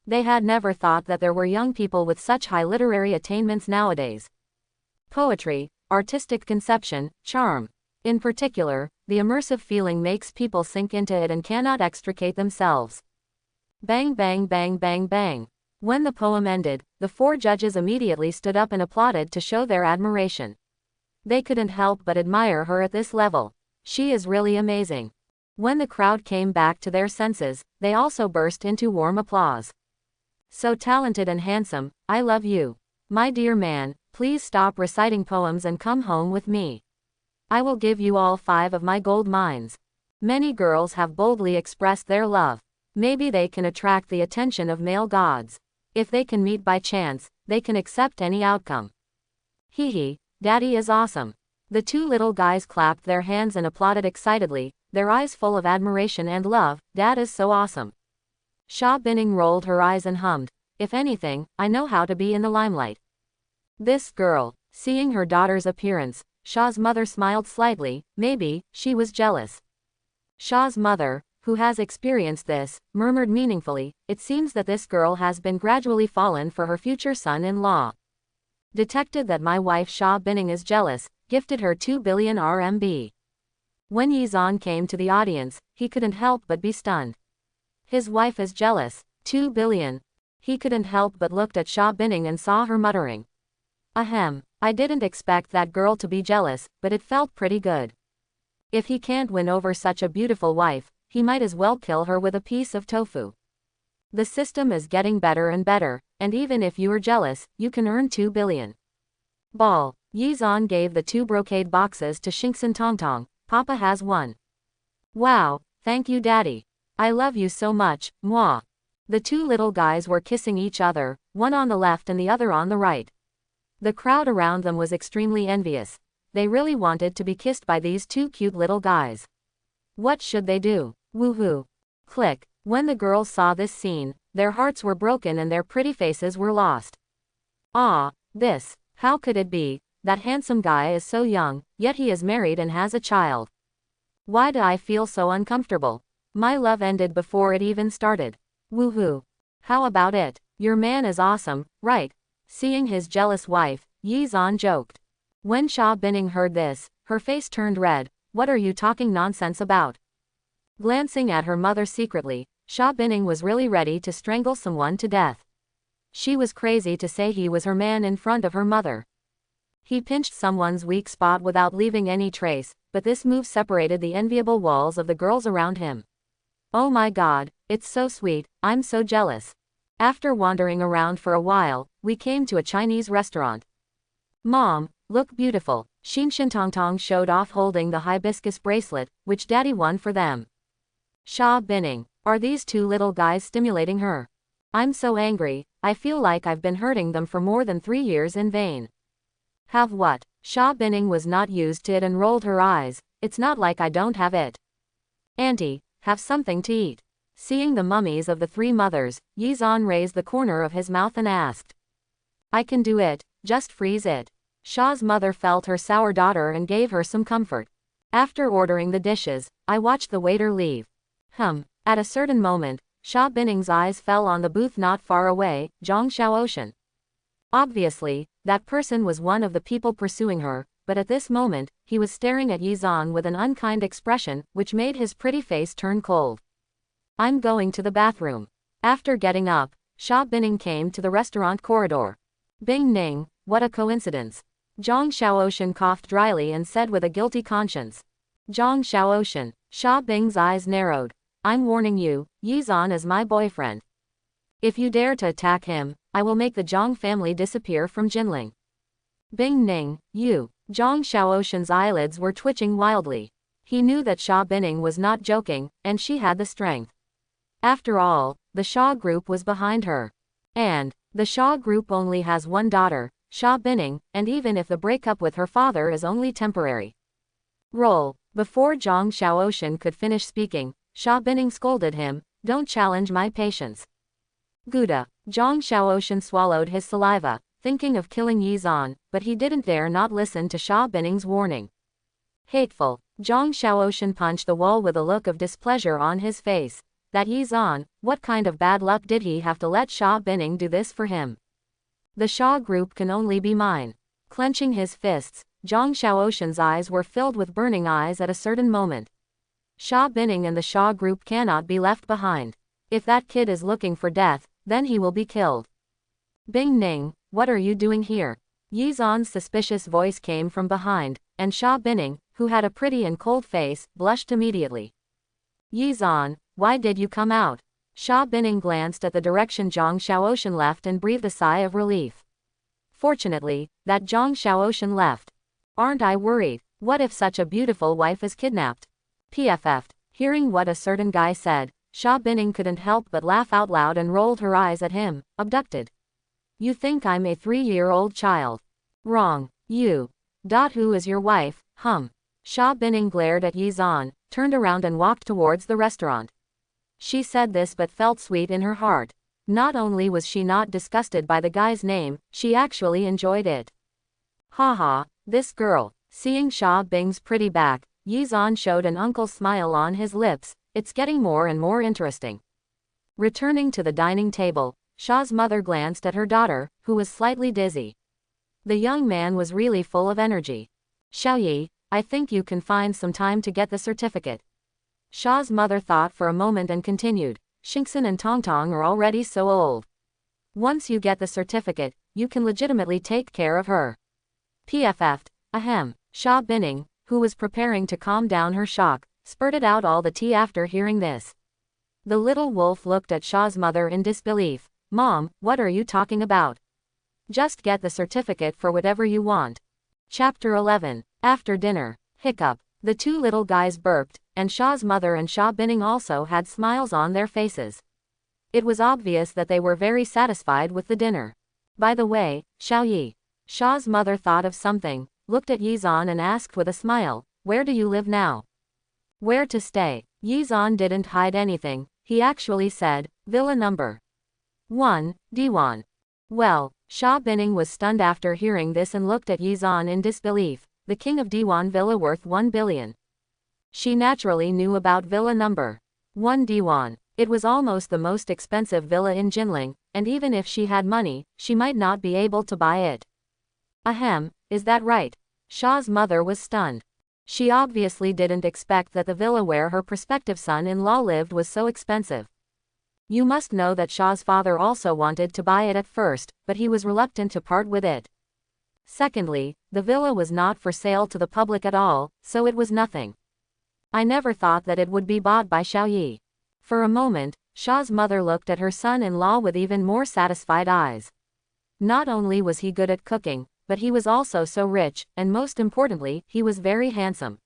They had never thought that there were young people with such high literary attainments nowadays. Poetry, artistic conception, charm. In particular, the immersive feeling makes people sink into it and cannot extricate themselves. Bang bang bang bang bang. When the poem ended, the 4 judges immediately stood up and applauded to show their admiration. They couldn't help but admire her at this level. She is really amazing. When the crowd came back to their senses, they also burst into warm applause. So talented and handsome, I love you. My dear man, please stop reciting poems and come home with me. I will give you all 5 of my gold mines. Many girls have boldly expressed their love. Maybe they can attract the attention of male gods. If they can meet by chance, they can accept any outcome. Hee hee. Daddy is awesome. The 2 little guys clapped their hands and applauded excitedly, their eyes full of admiration and love. Dad is so awesome. Sha Binning rolled her eyes and hummed, if anything, I know how to be in the limelight. This girl, seeing her daughter's appearance, Sha's mother smiled slightly, maybe, she was jealous. Sha's mother, who has experienced this, murmured meaningfully, it seems that this girl has been gradually fallen for her future son-in-law. Detected that my wife Sha Binning is jealous, gifted her 2 billion RMB. When Yizan came to the audience, he couldn't help but be stunned. His wife is jealous, 2 billion. He couldn't help but looked at Sha Binning and saw her muttering. Ahem, I didn't expect that girl to be jealous, but it felt pretty good. If he can't win over such a beautiful wife, he might as well kill her with a piece of tofu. The system is getting better and better, and even if you are jealous, you can earn 2 billion. Ball. Yizan gave the 2 brocade boxes to Shinksan Tongtong. Papa has one. Wow, thank you daddy. I love you so much, mwah. The 2 little guys were kissing each other, one on the left and the other on the right. The crowd around them was extremely envious. They really wanted to be kissed by these 2 cute little guys. What should they do? Woohoo. Click. When the girls saw this scene, their hearts were broken and their pretty faces were lost. Ah, this, how could it be? That handsome guy is so young, yet he is married and has a child. Why do I feel so uncomfortable? My love ended before it even started. Woohoo. How about it? Your man is awesome, right? Seeing his jealous wife, Yizan joked. When Sha Binning heard this, her face turned red. What are you talking nonsense about? Glancing at her mother secretly, Sha Binning was really ready to strangle someone to death. She was crazy to say he was her man in front of her mother. He pinched someone's weak spot without leaving any trace, but this move separated the enviable walls of the girls around him. Oh my god, it's so sweet, I'm so jealous. After wandering around for a while, we came to a Chinese restaurant. Mom, look beautiful, Xin Shintongtong showed off holding the hibiscus bracelet, which daddy won for them. Sha Binning, are these 2 little guys stimulating her? I'm so angry, I feel like I've been hurting them for more than 3 years in vain. Have what? Sha Binning was not used to it and rolled her eyes, it's not like I don't have it. Auntie, have something to eat. Seeing the mummies of the 3 mothers, Yizan raised the corner of his mouth and asked. I can do it, just freeze it. Sha's mother felt her sour daughter and gave her some comfort. After ordering the dishes, I watched the waiter leave. At a certain moment, Sha Binning's eyes fell on the booth not far away, Zhong Xiao Ocean. Obviously, that person was one of the people pursuing her, but at this moment, he was staring at Yizan with an unkind expression, which made his pretty face turn cold. I'm going to the bathroom. After getting up, Sha Binning came to the restaurant corridor. Bing Ning, what a coincidence. Zhang Xiaoshan coughed dryly and said with a guilty conscience. Zhang Xiaoshan. Sha Bing's eyes narrowed. I'm warning you, Yizan is my boyfriend. If you dare to attack him, I will make the Zhang family disappear from Jinling. Bing Ning, you. Zhang Xiaoshan's eyelids were twitching wildly. He knew that Sha Binning was not joking, and she had the strength. After all, the Sha group was behind her. And the Sha group only has one daughter, Sha Binning, and even if the breakup with her father is only temporary. Roll. Before Zhang Xiaoshan could finish speaking, Sha Binning scolded him, don't challenge my patience. Gouda. Zhang Xiaoshan swallowed his saliva, thinking of killing Yizan, but he didn't dare not listen to Sha Binning's warning. Hateful. Zhang Xiaoshan punched the wall with a look of displeasure on his face. That Yizan, what kind of bad luck did he have to let Sha Binning do this for him? The Sha group can only be mine. Clenching his fists, Zhang Xiaoshan's eyes were filled with burning eyes at a certain moment. Sha Binning and the Sha group cannot be left behind. If that kid is looking for death, then he will be killed. Bing Ning, what are you doing here? Yizan's suspicious voice came from behind, and Sha Binning, who had a pretty and cold face, blushed immediately. Yizan, why did you come out? Sha Binning glanced at the direction Zhang Xiaoshan left and breathed a sigh of relief. Fortunately, that Zhang Xiaoshan left. Aren't I worried? What if such a beautiful wife is kidnapped? PFF'd. Hearing what a certain guy said, Sha Binning couldn't help but laugh out loud and rolled her eyes at him. Abducted. You think I'm a 3-year-old child? Wrong. You. Who is your wife? Sha Binning glared at Yizan, turned around and walked towards the restaurant. She said this but felt sweet in her heart. Not only was she not disgusted by the guy's name, she actually enjoyed it. Haha, this girl. Seeing Sha Bing's pretty back, Yizan showed an uncle smile on his lips. It's getting more and more interesting. Returning to the dining table, Sha's mother glanced at her daughter, who was slightly dizzy. The young man was really full of energy. Xiaoyi, I think you can find some time to get the certificate. Sha's mother thought for a moment and continued, Xingxin and Tongtong are already so old. Once you get the certificate, you can legitimately take care of her. PFF'd. Ahem. Sha Binning, who was preparing to calm down her shock, spurted out all the tea after hearing this. The little wolf looked at Sha's mother in disbelief. Mom, what are you talking about? Just get the certificate for whatever you want. Chapter 11. After dinner. Hiccup. The two little guys burped, and Sha's mother and Sha Binning also had smiles on their faces. It was obvious that they were very satisfied with the dinner. By the way, Xiaoyi. Sha's mother thought of something, looked at Yizan and asked with a smile, where do you live now? Where to stay? Yizan didn't hide anything, he actually said, Villa number 1, Diwan. Well, Sha Binning was stunned after hearing this and looked at Yizan in disbelief. The king of Diwan Villa worth 1 billion. She naturally knew about Villa number 1 Diwan. It was almost the most expensive villa in Jinling, and even if she had money, she might not be able to buy it. Ahem, is that right? Sha's mother was stunned. She obviously didn't expect that the villa where her prospective son-in-law lived was so expensive. You must know that Sha's father also wanted to buy it at first, but he was reluctant to part with it. Secondly, the villa was not for sale to the public at all, so it was nothing. I never thought that it would be bought by Xiaoyi. For a moment, Sha's mother looked at her son-in-law with even more satisfied eyes. Not only was he good at cooking, but he was also so rich, and most importantly, he was very handsome.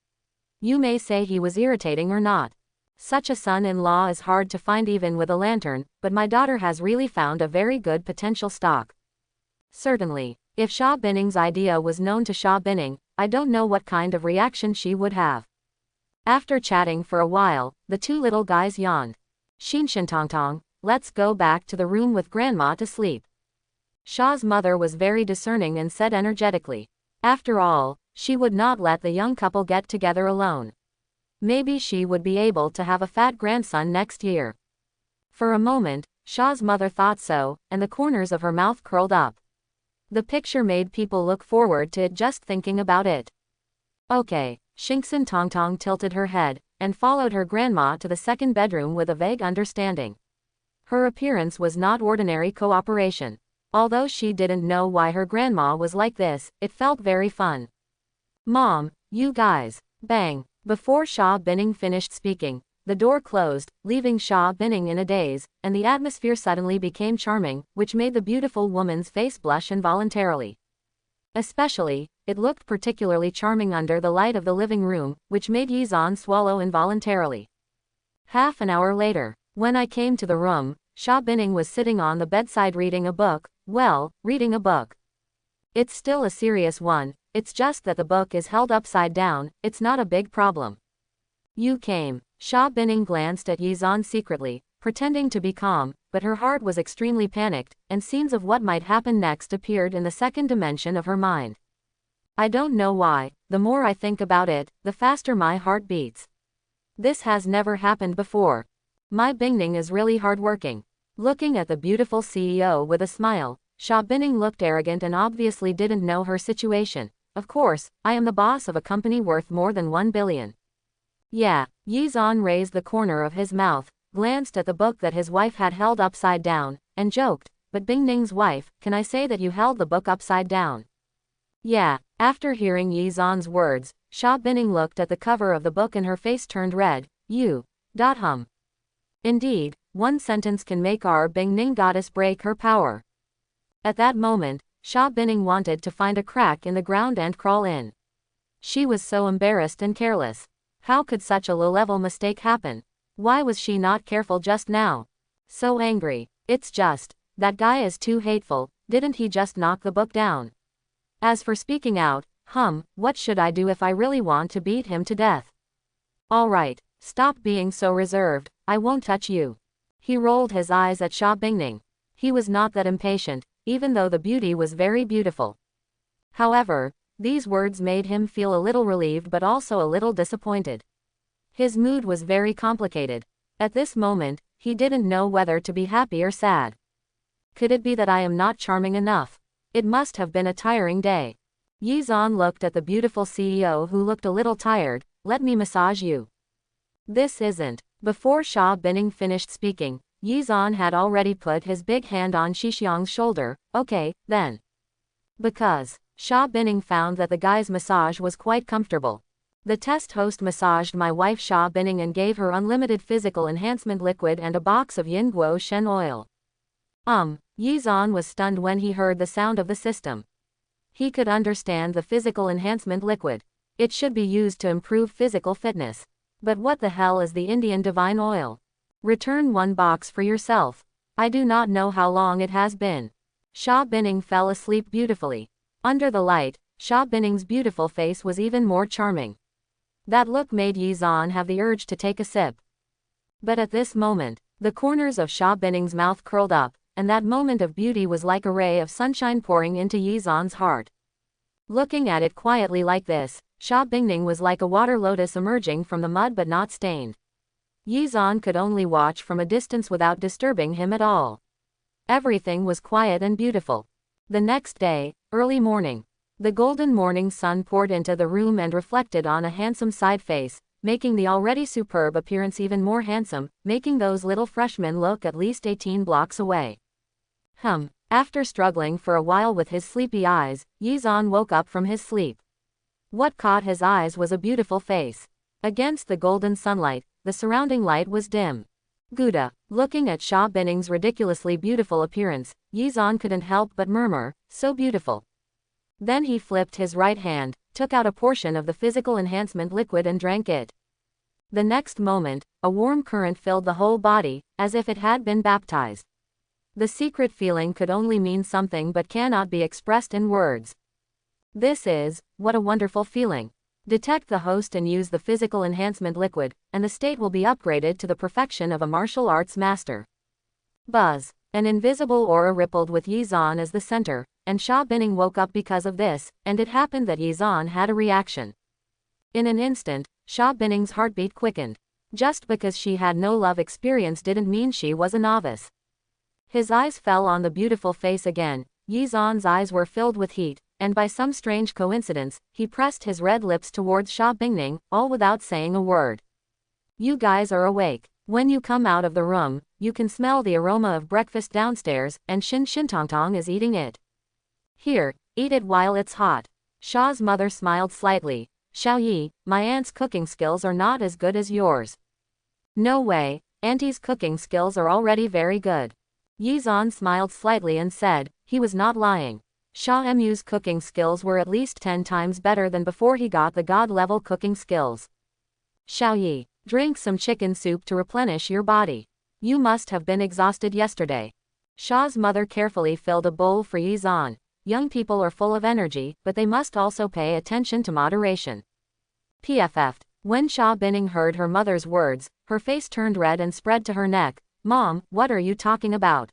You may say he was irritating or not. Such a son-in-law is hard to find even with a lantern, but my daughter has really found a very good potential stock. Certainly. If Sha Binning's idea was known to Sha Binning, I don't know what kind of reaction she would have. After chatting for a while, the two little guys yawned. Xinshin Tongtong, let's go back to the room with grandma to sleep. Sha's mother was very discerning and said energetically. After all, she would not let the young couple get together alone. Maybe she would be able to have a fat grandson next year. For a moment, Sha's mother thought so, and the corners of her mouth curled up. The picture made people look forward to it just thinking about it. Okay, Shinksan Tongtong tilted her head, and followed her grandma to the second bedroom with a vague understanding. Her appearance was not ordinary cooperation. Although she didn't know why her grandma was like this, it felt very fun. Mom, you guys. Bang. Before Sha Binning finished speaking, the door closed, leaving Sha Binning in a daze, and the atmosphere suddenly became charming, which made the beautiful woman's face blush involuntarily. Especially, it looked particularly charming under the light of the living room, which made Yizan swallow involuntarily. Half an hour later, when I came to the room, Sha Binning was sitting on the bedside reading a book. Well, reading a book. It's still a serious one, it's just that the book is held upside down, it's not a big problem. You came. Sha Binning glanced at Yizan secretly, pretending to be calm, but her heart was extremely panicked, and scenes of what might happen next appeared in the second dimension of her mind. I don't know why, the more I think about it, the faster my heart beats. This has never happened before. My Binning is really hardworking. Looking at the beautiful CEO with a smile, Sha Binning looked arrogant and obviously didn't know her situation. Of course, I am the boss of a company worth more than 1 billion. Yeah, Yizan raised the corner of his mouth, glanced at the book that his wife had held upside down, and joked, but Bingning's wife, can I say that you held the book upside down? Yeah. After hearing Yizan's words, Sha Binning looked at the cover of the book and her face turned red. Hum. Indeed, one sentence can make our Bingning goddess break her power. At that moment, Sha Binning wanted to find a crack in the ground and crawl in. She was so embarrassed and careless. How could such a low-level mistake happen? Why was she not careful just now? So angry. It's just, that guy is too hateful, didn't he just knock the book down? As for speaking out, what should I do if I really want to beat him to death? Alright, stop being so reserved, I won't touch you. He rolled his eyes at Sha Binning. He was not that impatient, even though the beauty was very beautiful. However, these words made him feel a little relieved but also a little disappointed. His mood was very complicated. At this moment, he didn't know whether to be happy or sad. Could it be that I am not charming enough? It must have been a tiring day. Yizan looked at the beautiful CEO who looked a little tired. Let me massage you. This isn't. Before Sha Binning finished speaking, Yizan had already put his big hand on Shixiang's shoulder. Okay, then. Because Sha Binning found that the guy's massage was quite comfortable. The test host massaged my wife Sha Binning and gave her unlimited physical enhancement liquid and a box of Yin Guo Shen oil. Yizan was stunned when he heard the sound of the system. He could understand the physical enhancement liquid. It should be used to improve physical fitness. But what the hell is the Indian divine oil? Return one box for yourself. I do not know how long it has been. Sha Binning fell asleep beautifully. Under the light, Sha Binning's beautiful face was even more charming. That look made Yizan have the urge to take a sip. But at this moment, the corners of Sha Binning's mouth curled up, and that moment of beauty was like a ray of sunshine pouring into Yizan's heart. Looking at it quietly like this, Sha Binning was like a water lotus emerging from the mud but not stained. Yizan could only watch from a distance without disturbing him at all. Everything was quiet and beautiful. The next day, early morning. The golden morning sun poured into the room and reflected on a handsome side face, making the already superb appearance even more handsome, making those little freshmen look at least 18 blocks away. After struggling for a while with his sleepy eyes, Yizan woke up from his sleep. What caught his eyes was a beautiful face. Against the golden sunlight, the surrounding light was dim. Gouda. Looking at Sha Binning's ridiculously beautiful appearance, Yizan couldn't help but murmur, so beautiful. Then he flipped his right hand, took out a portion of the physical enhancement liquid and drank it. The next moment, a warm current filled the whole body, as if it had been baptized. The secret feeling could only mean something but cannot be expressed in words. This is, what a wonderful feeling. Detect the host and use the physical enhancement liquid, and the state will be upgraded to the perfection of a martial arts master. Buzz. An invisible aura rippled with Yizan as the center, and Sha Binning woke up because of this, and it happened that Yizan had a reaction. In an instant, Sha Binning's heartbeat quickened. Just because she had no love experience didn't mean she was a novice. His eyes fell on the beautiful face again. Yizan's eyes were filled with heat, and by some strange coincidence, he pressed his red lips towards Sha Binning, all without saying a word. You guys are awake. When you come out of the room, you can smell the aroma of breakfast downstairs, and Shin is eating it. Here, eat it while it's hot. Sha's mother smiled slightly. Xiaoyi, my aunt's cooking skills are not as good as yours. No way, auntie's cooking skills are already very good. Yizan smiled slightly and said, he was not lying. Sha Mu's cooking skills were at least 10 times better than before he got the god-level cooking skills. Xiaoyi, drink some chicken soup to replenish your body. You must have been exhausted yesterday. Sha's mother carefully filled a bowl for Yizan. Young people are full of energy, but they must also pay attention to moderation. PFF. When Sha Binning heard her mother's words, her face turned red and spread to her neck. Mom, what are you talking about?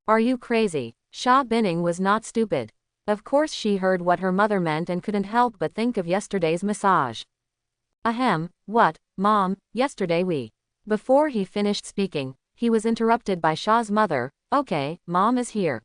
Are you crazy? Sha Binning was not stupid. Of course she heard what her mother meant and couldn't help but think of yesterday's massage. Ahem, what, Mom, yesterday we. Before he finished speaking, he was interrupted by Sha's mother. Okay, Mom is here.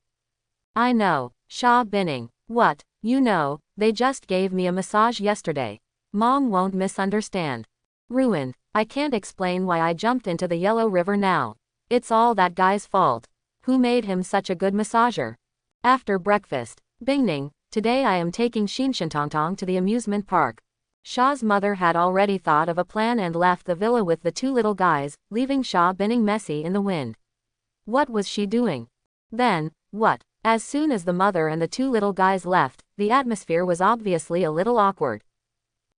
I know, Sha Binning. What, you know, they just gave me a massage yesterday. Mom won't misunderstand. Ruined. I can't explain why I jumped into the Yellow River now. It's all that guy's fault. Who made him such a good massager? After breakfast. Binning, today I am taking Shenhao to the amusement park. Sha's mother had already thought of a plan and left the villa with the 2 little guys, leaving Sha Binning messy in the wind. What was she doing? Then, what? As soon as the mother and the 2 little guys left, the atmosphere was obviously a little awkward.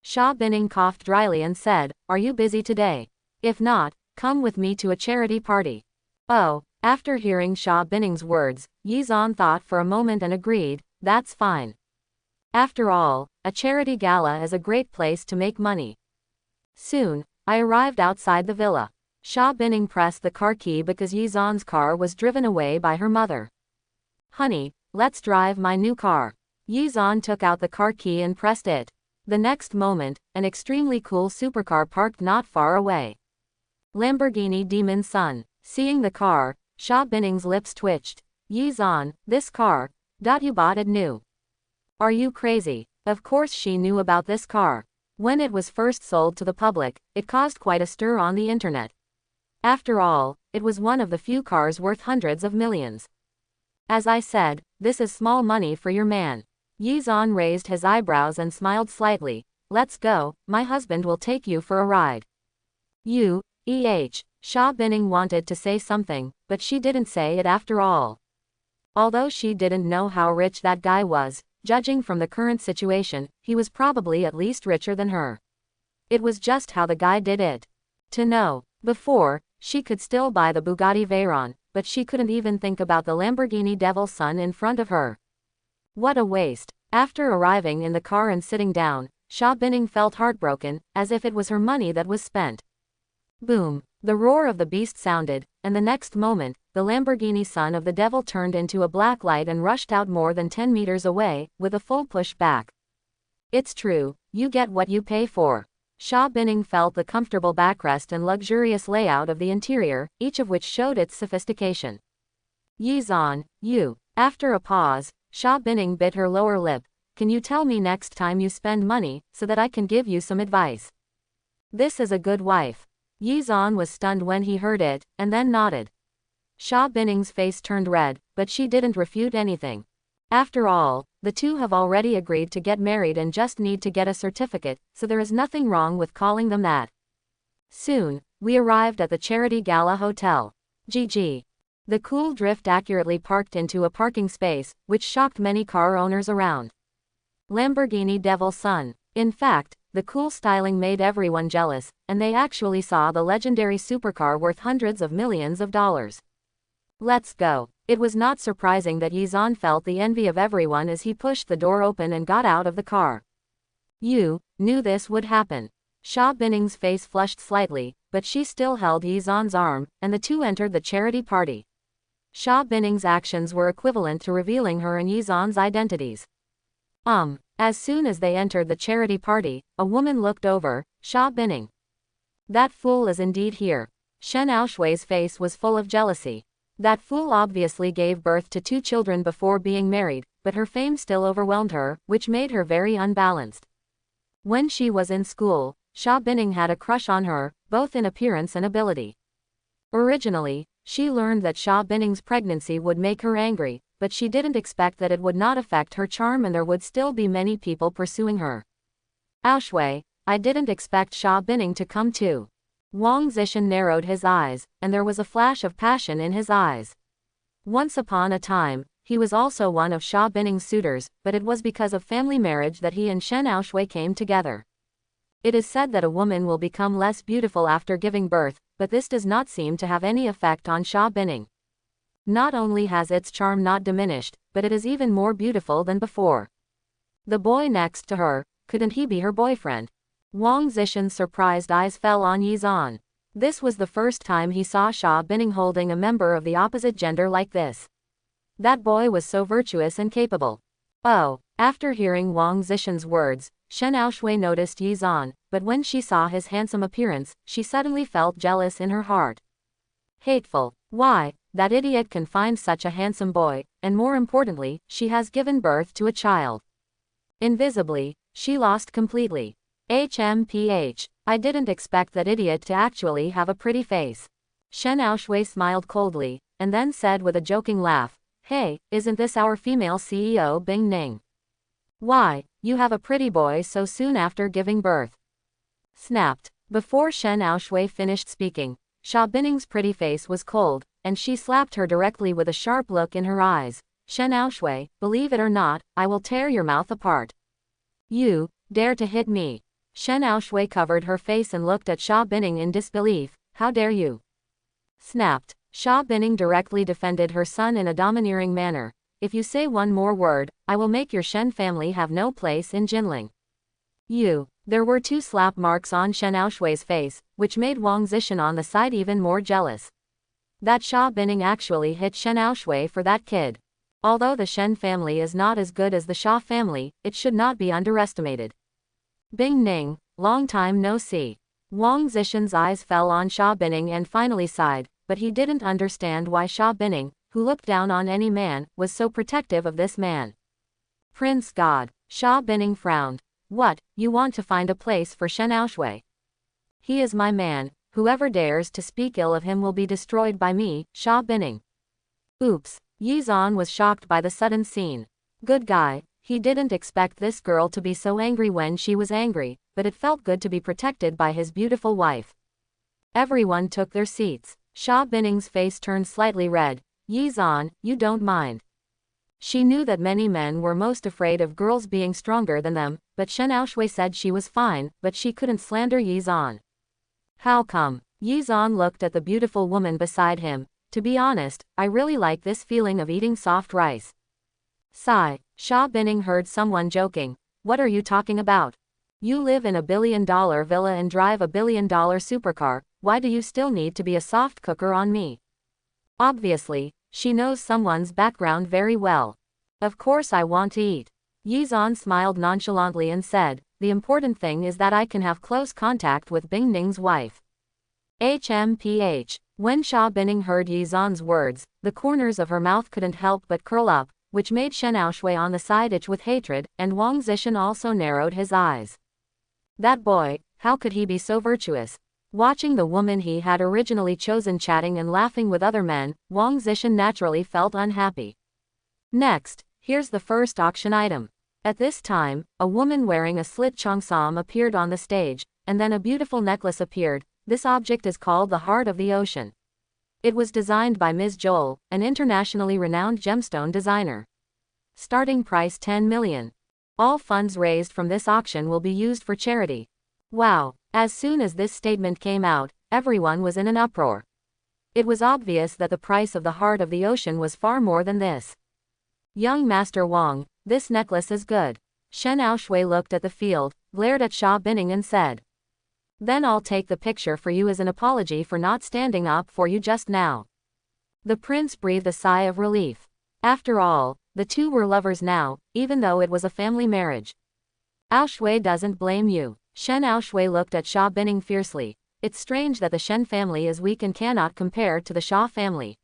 Sha Binning coughed dryly and said, are you busy today? If not, come with me to a charity party. Oh, after hearing Sha Binning's words, Yizan thought for a moment and agreed, that's fine. After all, a charity gala is a great place to make money. Soon, I arrived outside the villa. Sha Binning pressed the car key because Yizan's car was driven away by her mother. Honey, let's drive my new car. Yizan took out the car key and pressed it. The next moment, an extremely cool supercar parked not far away. Lamborghini Demon Son. Seeing the car, Sha Binning's lips twitched. Yizan, this car, you bought it new. Are you crazy? Of course she knew about this car. When it was first sold to the public, it caused quite a stir on the internet. After all, it was one of the few cars worth hundreds of millions. As I said, this is small money for your man. Yizan raised his eyebrows and smiled slightly. Let's go, my husband will take you for a ride. Sha Binning wanted to say something, but she didn't say it after all. Although she didn't know how rich that guy was, judging from the current situation, he was probably at least richer than her. It was just how the guy did it. To know. Before, she could still buy the Bugatti Veyron, but she couldn't even think about the Lamborghini Devil Son in front of her. What a waste. After arriving in the car and sitting down, Sha Binning felt heartbroken, as if it was her money that was spent. Boom. The roar of the beast sounded, and the next moment, the Lamborghini Son of the Devil turned into a black light and rushed out more than 10 meters away, with a full push back. It's true, you get what you pay for. Sha Binning felt the comfortable backrest and luxurious layout of the interior, each of which showed its sophistication. Yizan, you. After a pause, Sha Binning bit her lower lip. Can you tell me next time you spend money, so that I can give you some advice? This is a good wife. Yizan was stunned when he heard it, and then nodded. Sha Binning's face turned red, but she didn't refute anything. After all, the two have already agreed to get married and just need to get a certificate, so there is nothing wrong with calling them that. Soon, we arrived at the Charity Gala Hotel. GG. The cool drift accurately parked into a parking space, which shocked many car owners around. Lamborghini Devil Son. In fact, the cool styling made everyone jealous, and they actually saw the legendary supercar worth hundreds of millions of dollars. Let's go. It was not surprising that Yizan felt the envy of everyone as he pushed the door open and got out of the car. You knew this would happen. Sha Binning's face flushed slightly, but she still held Yizan's arm, and the two entered the charity party. Sha Binning's actions were equivalent to revealing her and Yizan's identities. As soon as they entered the charity party, a woman looked over. Sha Binning. That fool is indeed here. Shenhao Shui's face was full of jealousy. That fool obviously gave birth to 2 children before being married, but her fame still overwhelmed her, which made her very unbalanced. When she was in school, Sha Binning had a crush on her, both in appearance and ability. Originally, she learned that Sha Binning's pregnancy would make her angry, but she didn't expect that it would not affect her charm and there would still be many people pursuing her. Shui, I didn't expect Sha Binning to come too. Wang Zishan narrowed his eyes, and there was a flash of passion in his eyes. Once upon a time, he was also one of Sha Binning's suitors, but it was because of family marriage that he and Shenhao came together. It is said that a woman will become less beautiful after giving birth, but this does not seem to have any effect on Sha Binning. Not only has its charm not diminished, but it is even more beautiful than before. The boy next to her, couldn't he be her boyfriend? Wang Zishan's surprised eyes fell on Yizan. This was the first time he saw Sha Binning holding a member of the opposite gender like this. That boy was so virtuous and capable. Oh, after hearing Wang Zishan's words, Shenhao noticed Yizan, but when she saw his handsome appearance, she suddenly felt jealous in her heart. Hateful. Why, that idiot can find such a handsome boy, and more importantly, she has given birth to a child. Invisibly, she lost completely. HMPH, I didn't expect that idiot to actually have a pretty face. Shenhao smiled coldly, and then said with a joking laugh, hey, isn't this our female CEO Binning? Why, you have a pretty boy so soon after giving birth. Snapped. Before Shenhao finished speaking, Sha Binning's pretty face was cold, and she slapped her directly with a sharp look in her eyes. Shenhao, believe it or not, I will tear your mouth apart. You dare to hit me? Shenhao covered her face and looked at Sha Binning in disbelief. How dare you? Snapped. Sha Binning directly defended her son in a domineering manner. If you say one more word, I will make your Shen family have no place in Jinling. You. There were 2 slap marks on Shenhao's face, which made Wang Zishan on the side even more jealous. That Sha Binning actually hit Shenhao for that kid. Although the Shen family is not as good as the Sha family, it should not be underestimated. Binning, long time no see. Wang Zishan's eyes fell on Sha Binning and finally sighed, but he didn't understand why Sha Binning, who looked down on any man, was so protective of this man. Prince God. Sha Binning frowned. What, you want to find a place for Shenhao? He is my man, whoever dares to speak ill of him will be destroyed by me, Sha Binning. Oops. Yizan was shocked by the sudden scene. Good guy, he didn't expect this girl to be so angry when she was angry, but it felt good to be protected by his beautiful wife. Everyone took their seats. Sha Binning's face turned slightly red. Yizan, you don't mind. She knew that many men were most afraid of girls being stronger than them, but Shenhao said she was fine, but she couldn't slander Yizan. How come? Yizan looked at the beautiful woman beside him. To be honest, I really like this feeling of eating soft rice. Sigh. Sha Binning heard someone joking. What are you talking about? You live in a $1 billion villa and drive a $1 billion supercar, why do you still need to be a soft cooker on me? Obviously, she knows someone's background very well. Of course I want to eat. Yizan smiled nonchalantly and said, the important thing is that I can have close contact with Binning's wife. HMPH. When Sha Binning heard Yizan's words, the corners of her mouth couldn't help but curl up, which made Shenhao on the side itch with hatred, and Wang Zishan also narrowed his eyes. That boy, how could he be so virtuous? Watching the woman he had originally chosen chatting and laughing with other men, Wang Zishan naturally felt unhappy. Next, here's the first auction item. At this time, a woman wearing a slit cheongsam appeared on the stage, and then a beautiful necklace appeared. This object is called the Heart of the Ocean. It was designed by Ms. Joel, an internationally renowned gemstone designer. Starting price 10 million. All funds raised from this auction will be used for charity. Wow. As soon as this statement came out, everyone was in an uproar. It was obvious that the price of the Heart of the Ocean was far more than this. Young Master Wang, this necklace is good. Shenhao looked at the field, glared at Sha Binning and said. Then I'll take the picture for you as an apology for not standing up for you just now. The prince breathed a sigh of relief. After all, the two were lovers now, even though it was a family marriage. Shui doesn't blame you. Shenhao looked at Sha Binning fiercely. It's strange that the Shen family is weak and cannot compare to the Sha family.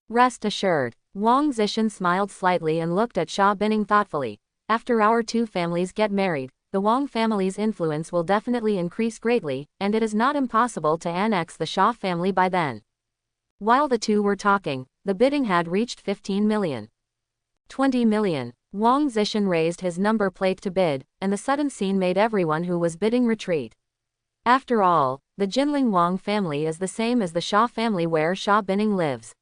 Rest assured. Wang Zishan smiled slightly and looked at Sha Binning thoughtfully. After our two families get married, the Wang family's influence will definitely increase greatly, and it is not impossible to annex the Sha family by then. While the two were talking, the bidding had reached 15 million. 20 million. Wang Zishan raised his number plate to bid, and the sudden scene made everyone who was bidding retreat. After all, the Jinling Wang family is the same as the Sha family where Sha Binning lives.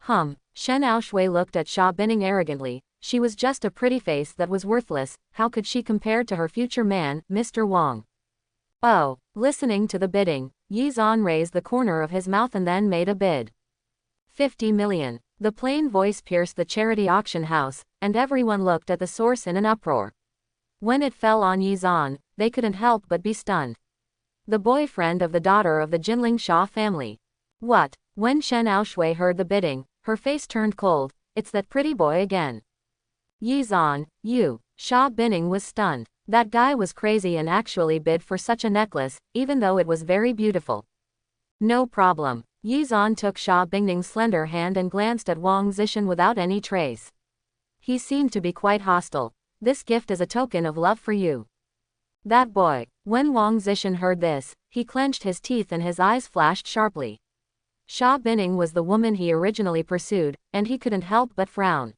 Shenhao Shui looked at Sha Binning arrogantly. She was just a pretty face that was worthless. How could she compare to her future man, Mr. Wang? Oh, listening to the bidding, Yi Zan raised the corner of his mouth and then made a bid. 50 million. The plain voice pierced the charity auction house, and everyone looked at the source in an uproar. When it fell on Yi Zan, they couldn't help but be stunned. The boyfriend of the daughter of the Jinling Sha family. What? When Shenhao Shui heard the bidding, her face turned cold. It's that pretty boy again. Yi Zan, you. Sha Binning was stunned. That guy was crazy and actually bid for such a necklace, even though it was very beautiful. No problem. Yi Zan took Sha Binning's slender hand and glanced at Wang Zishan without any trace. He seemed to be quite hostile. This gift is a token of love for you. That boy. When Wang Zishan heard this, he clenched his teeth and his eyes flashed sharply. Sha Binning was the woman he originally pursued, and he couldn't help but frown.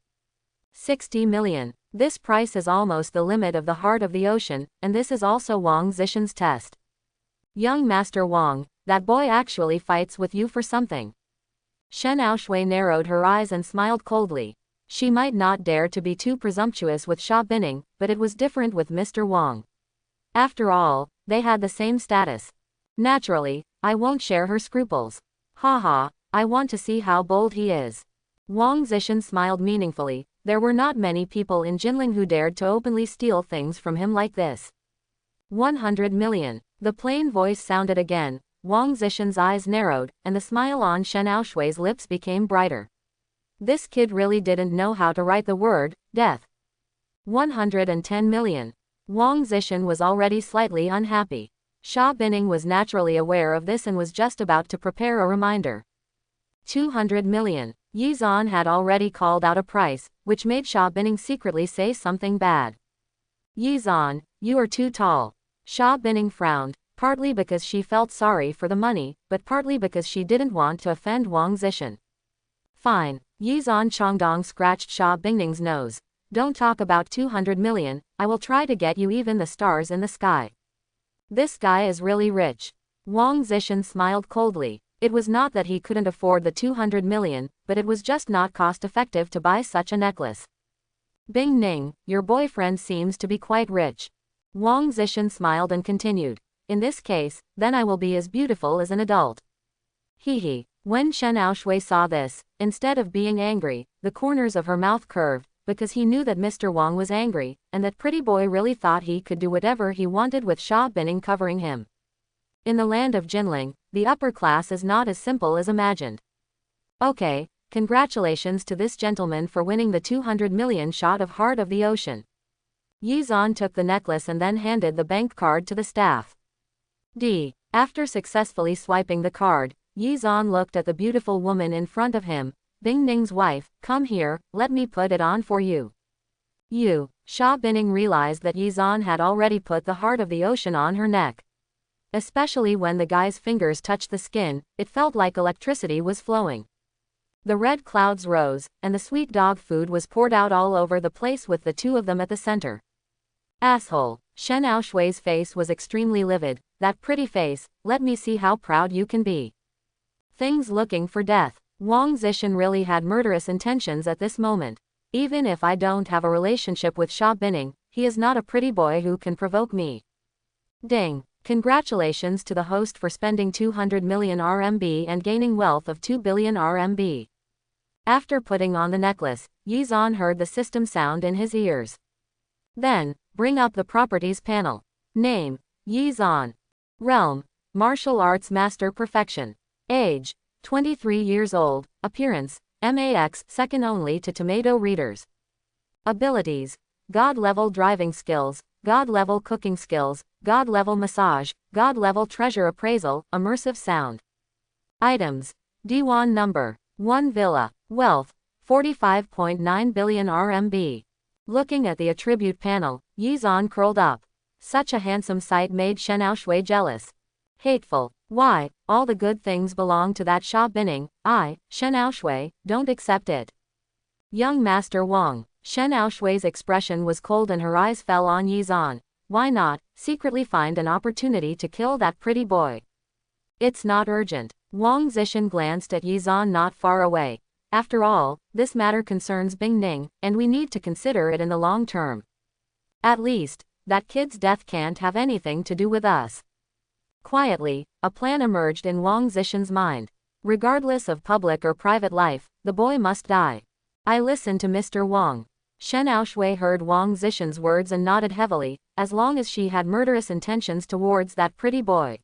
60 million. This price is almost the limit of the heart of the ocean, and this is also Wang Zishan's test. Young Master Wang, that boy actually fights with you for something. Shenhao Shui narrowed her eyes and smiled coldly. She might not dare to be too presumptuous with Sha Binning, but it was different with Mr. Wang. After all, they had the same status. Naturally, I won't share her scruples. Haha, I want to see how bold he is. Wang Zishan smiled meaningfully. There were not many people in Jinling who dared to openly steal things from him like this. 100 million. The plain voice sounded again. Wang Zishan's eyes narrowed, and the smile on Shenhao Shui's lips became brighter. This kid really didn't know how to write the word, death. 110 million. Wang Zishan was already slightly unhappy. Sha Binning was naturally aware of this and was just about to prepare a reminder. 200 million. Yi Zan had already called out a price, which made Sha Binning secretly say something bad. Yi Zan, you are too tall. Sha Binning frowned, partly because she felt sorry for the money, but partly because she didn't want to offend Wang Zishan. Fine. Yi Zan Chongdong scratched Sha Binning's nose. Don't talk about 200 million, I will try to get you even the stars in the sky. This guy is really rich. Wang Zishan smiled coldly. It was not that he couldn't afford the 200 million, but it was just not cost-effective to buy such a necklace. Bing Ning, your boyfriend seems to be quite rich. Wang Zishan smiled and continued. In this case, then I will be as beautiful as an adult. Hee. When Shenhao Shui saw this, instead of being angry, the corners of her mouth curved, because he knew that Mr. Wang was angry, and that pretty boy really thought he could do whatever he wanted with Sha Binning covering him. In the land of Jinling, the upper class is not as simple as imagined. Okay, congratulations to this gentleman for winning the 200 million shot of Heart of the Ocean. Yi Zan took the necklace and then handed the bank card to the staff. After successfully swiping the card, Yi Zan looked at the beautiful woman in front of him. Bing Ning's wife, come here, let me put it on for you. Sha Binning realized that Yi Zan had already put the Heart of the Ocean on her neck. Especially when the guy's fingers touched the skin, it felt like electricity was flowing. The red clouds rose, and the sweet dog food was poured out all over the place with the two of them at the center. Asshole. Shenhao Shui's face was extremely livid. That pretty face, let me see how proud you can be. Things looking for death. Wang Zishan really had murderous intentions at this moment. Even if I don't have a relationship with Sha Binning, he is not a pretty boy who can provoke me. Ding. Congratulations to the host for spending 200 million RMB and gaining wealth of 2 billion RMB. After putting on the necklace, Yi Zan heard the system sound in his ears. Then, bring up the properties panel. Name, Yi Zan. Realm, Martial Arts Master Perfection. Age, 23 years old. Appearance, MAX, second only to tomato readers. Abilities, God-level driving skills, God-level cooking skills, God-level massage, God-level treasure appraisal, immersive sound. Items, Diwan number, 1 villa. Wealth, 45.9 billion RMB. Looking at the attribute panel, Yizan curled up. Such a handsome sight made Shenhao jealous. Hateful. Why, all the good things belong to that Sha Binning. I, Shenhao, don't accept it. Young Master Wang. Shenhao expression was cold and her eyes fell on Yizan. Why not secretly find an opportunity to kill that pretty boy? It's not urgent. Wang Zishan glanced at Yizan not far away. After all, this matter concerns Binning, and we need to consider it in the long term. At least, that kid's death can't have anything to do with us. Quietly, a plan emerged in Wang Zishan's mind. Regardless of public or private life, the boy must die. I listened to Mr. Wang. Shenhao heard Wang Zishan's words and nodded heavily, as long as she had murderous intentions towards that pretty boy.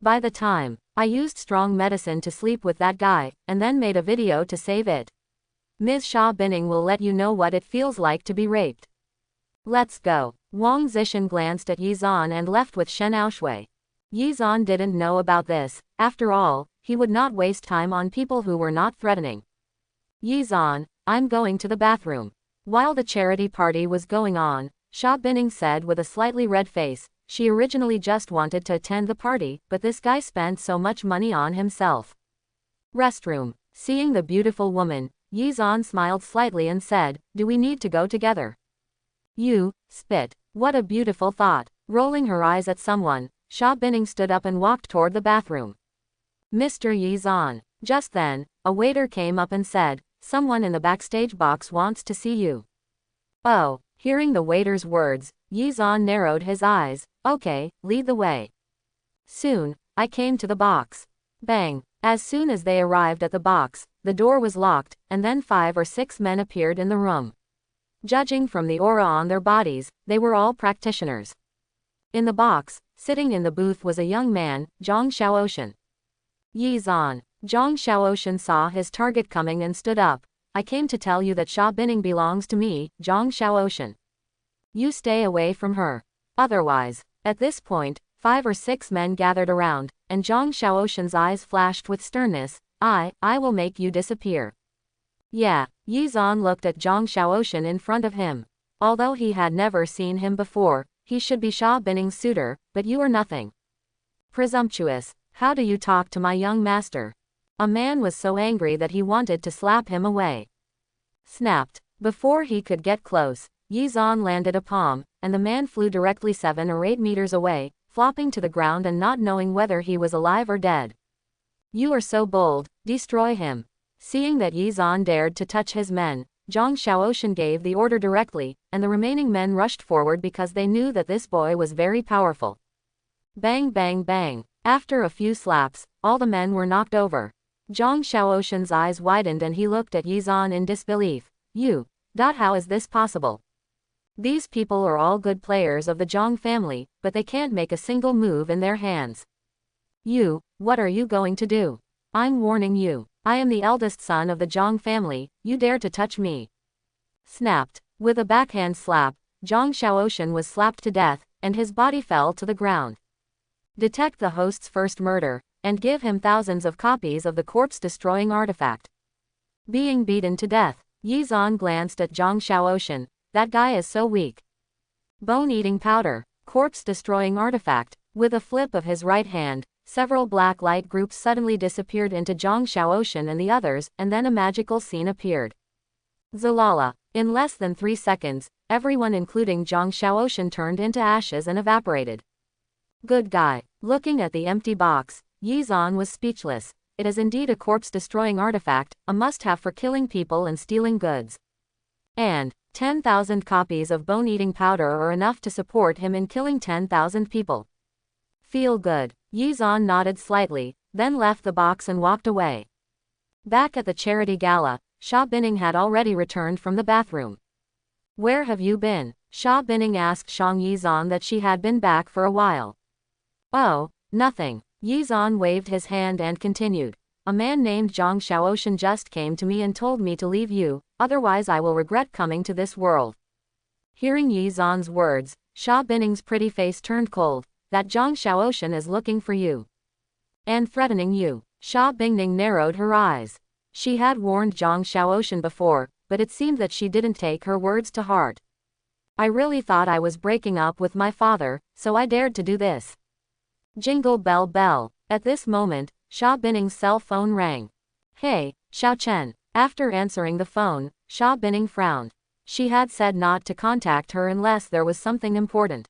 By the time, I used strong medicine to sleep with that guy, and then made a video to save it. Ms. Sha Binning will let you know what it feels like to be raped. Let's go. Wang Zishan glanced at Yizan and left with Shenhao. Yizan didn't know about this. After all, he would not waste time on people who were not threatening. Yizan, I'm going to the bathroom. While the charity party was going on, Sha Binning said with a slightly red face, she originally just wanted to attend the party, but this guy spent so much money on himself. Restroom. Seeing the beautiful woman, Yizan smiled slightly and said, do we need to go together? You, spit. What a beautiful thought. Rolling her eyes at someone, Sha Binning stood up and walked toward the bathroom. Mr. Yizan. Just then, a waiter came up and said, someone in the backstage box wants to see you. Oh, hearing the waiter's words, Yizan narrowed his eyes. Okay, lead the way. Soon, I came to the box. Bang. As soon as they arrived at the box, the door was locked, and then 5 or 6 men appeared in the room. Judging from the aura on their bodies, they were all practitioners. In the box, sitting in the booth was a young man, Jong Xiaoshan. Yizan. Jong Xiaoshan saw his target coming and stood up. I came to tell you that Sha Binning belongs to me, Jong Xiaoshan. You stay away from her. Otherwise, at this point, 5 or 6 men gathered around, and Jong Xiaoshan's eyes flashed with sternness. I will make you disappear. Yeah, Yizan looked at Jong Xiaoshan in front of him. Although he had never seen him before, he should be Sha Binning's suitor, but you are nothing. Presumptuous. How do you talk to my young master? A man was so angry that he wanted to slap him away. Snapped. Before he could get close, Yizan landed a palm, and the man flew directly 7 or 8 meters away, flopping to the ground and not knowing whether he was alive or dead. You are so bold, destroy him. Seeing that Yizan dared to touch his men, Jong Xiaoshan gave the order directly, and the remaining men rushed forward because they knew that this boy was very powerful. Bang bang bang. After a few slaps, all the men were knocked over. Jong Xiaoshan's eyes widened and he looked at Yizan in disbelief. How is this possible? These people are all good players of the Jong family, but they can't make a single move in their hands. What are you going to do? I'm warning you. I am the eldest son of the Jong family, you dare to touch me. Snapped. With a backhand slap, Jong Xiaoshan was slapped to death, and his body fell to the ground. Detect the host's first murder, and give him thousands of copies of the corpse-destroying artifact. Being beaten to death, Yizan glanced at Jong Xiaoshan. That guy is so weak. Bone-eating powder, corpse-destroying artifact. With a flip of his right hand, several black light groups suddenly disappeared into Jong Xiaoshan and the others, and then a magical scene appeared. Zalala. In less than 3 seconds, everyone including Jong Xiaoshan turned into ashes and evaporated. Good guy. Looking at the empty box, Yizan was speechless. It is indeed a corpse-destroying artifact, a must-have for killing people and stealing goods. And 10,000 copies of bone-eating powder are enough to support him in killing 10,000 people. Feel good. Yizan nodded slightly, then left the box and walked away. Back at the charity gala, Sha Binning had already returned from the bathroom. Where have you been? Sha Binning asked Shang Yizan that she had been back for a while. Oh, nothing. Yizan waved his hand and continued. A man named Jong Xiaoshan just came to me and told me to leave you, otherwise I will regret coming to this world. Hearing Yizan's words, Sha Binning's pretty face turned cold. That Jong Xiaoshan is looking for you. And threatening you. Sha Binning narrowed her eyes. She had warned Jong Shaotian before, but it seemed that she didn't take her words to heart. I really thought I was breaking up with my father, so I dared to do this. Jingle bell bell. At this moment, Sha Binning's cell phone rang. Hey, Xiao Chen. After answering the phone, Sha Binning frowned. She had said not to contact her unless there was something important.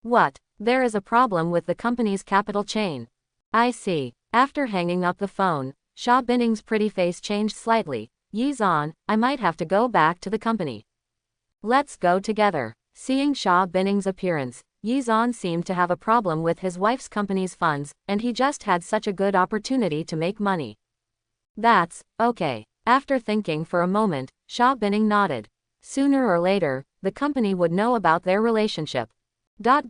What? There is a problem with the company's capital chain. I see. After hanging up the phone, Sha Binning's pretty face changed slightly. Yi Zan, I might have to go back to the company. Let's go together. Seeing Sha Binning's appearance, Yi Zan seemed to have a problem with his wife's company's funds, and he just had such a good opportunity to make money. That's okay. After thinking for a moment, Sha Binning nodded. Sooner or later, the company would know about their relationship. Half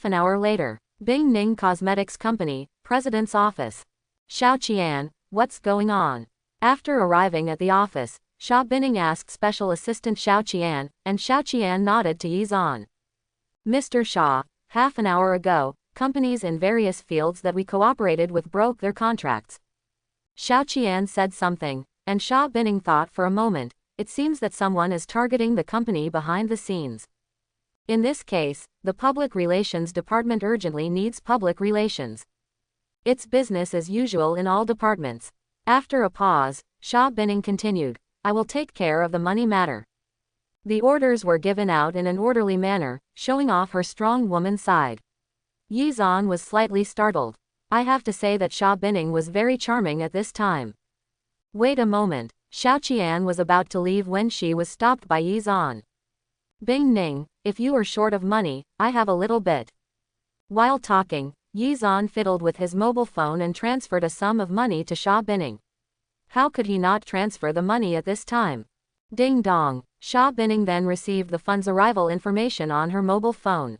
an hour later, Binning Cosmetics Company, President's office. Xiao Qian, what's going on? After arriving at the office, Sha Binning asked Special Assistant Xiao Qian, and Xiao Qian nodded to Yi Zan. Mr. Sha, half an hour ago, companies in various fields that we cooperated with broke their contracts. Xiao Qian said something, and Sha Binning thought for a moment. It seems that someone is targeting the company behind the scenes. In this case, the Public Relations Department urgently needs public relations. It's business as usual in all departments. After a pause, Sha Binning continued, I will take care of the money matter. The orders were given out in an orderly manner, showing off her strong woman side. Yi Zan was slightly startled. I have to say that Sha Binning was very charming at this time. Wait a moment. Xiao Qian was about to leave when she was stopped by Yi Zan. Binning, if you are short of money, I have a little bit. While talking, Yi Zan fiddled with his mobile phone and transferred a sum of money to Sha Binning. How could he not transfer the money at this time? Ding dong. Sha Binning then received the fund's arrival information on her mobile phone.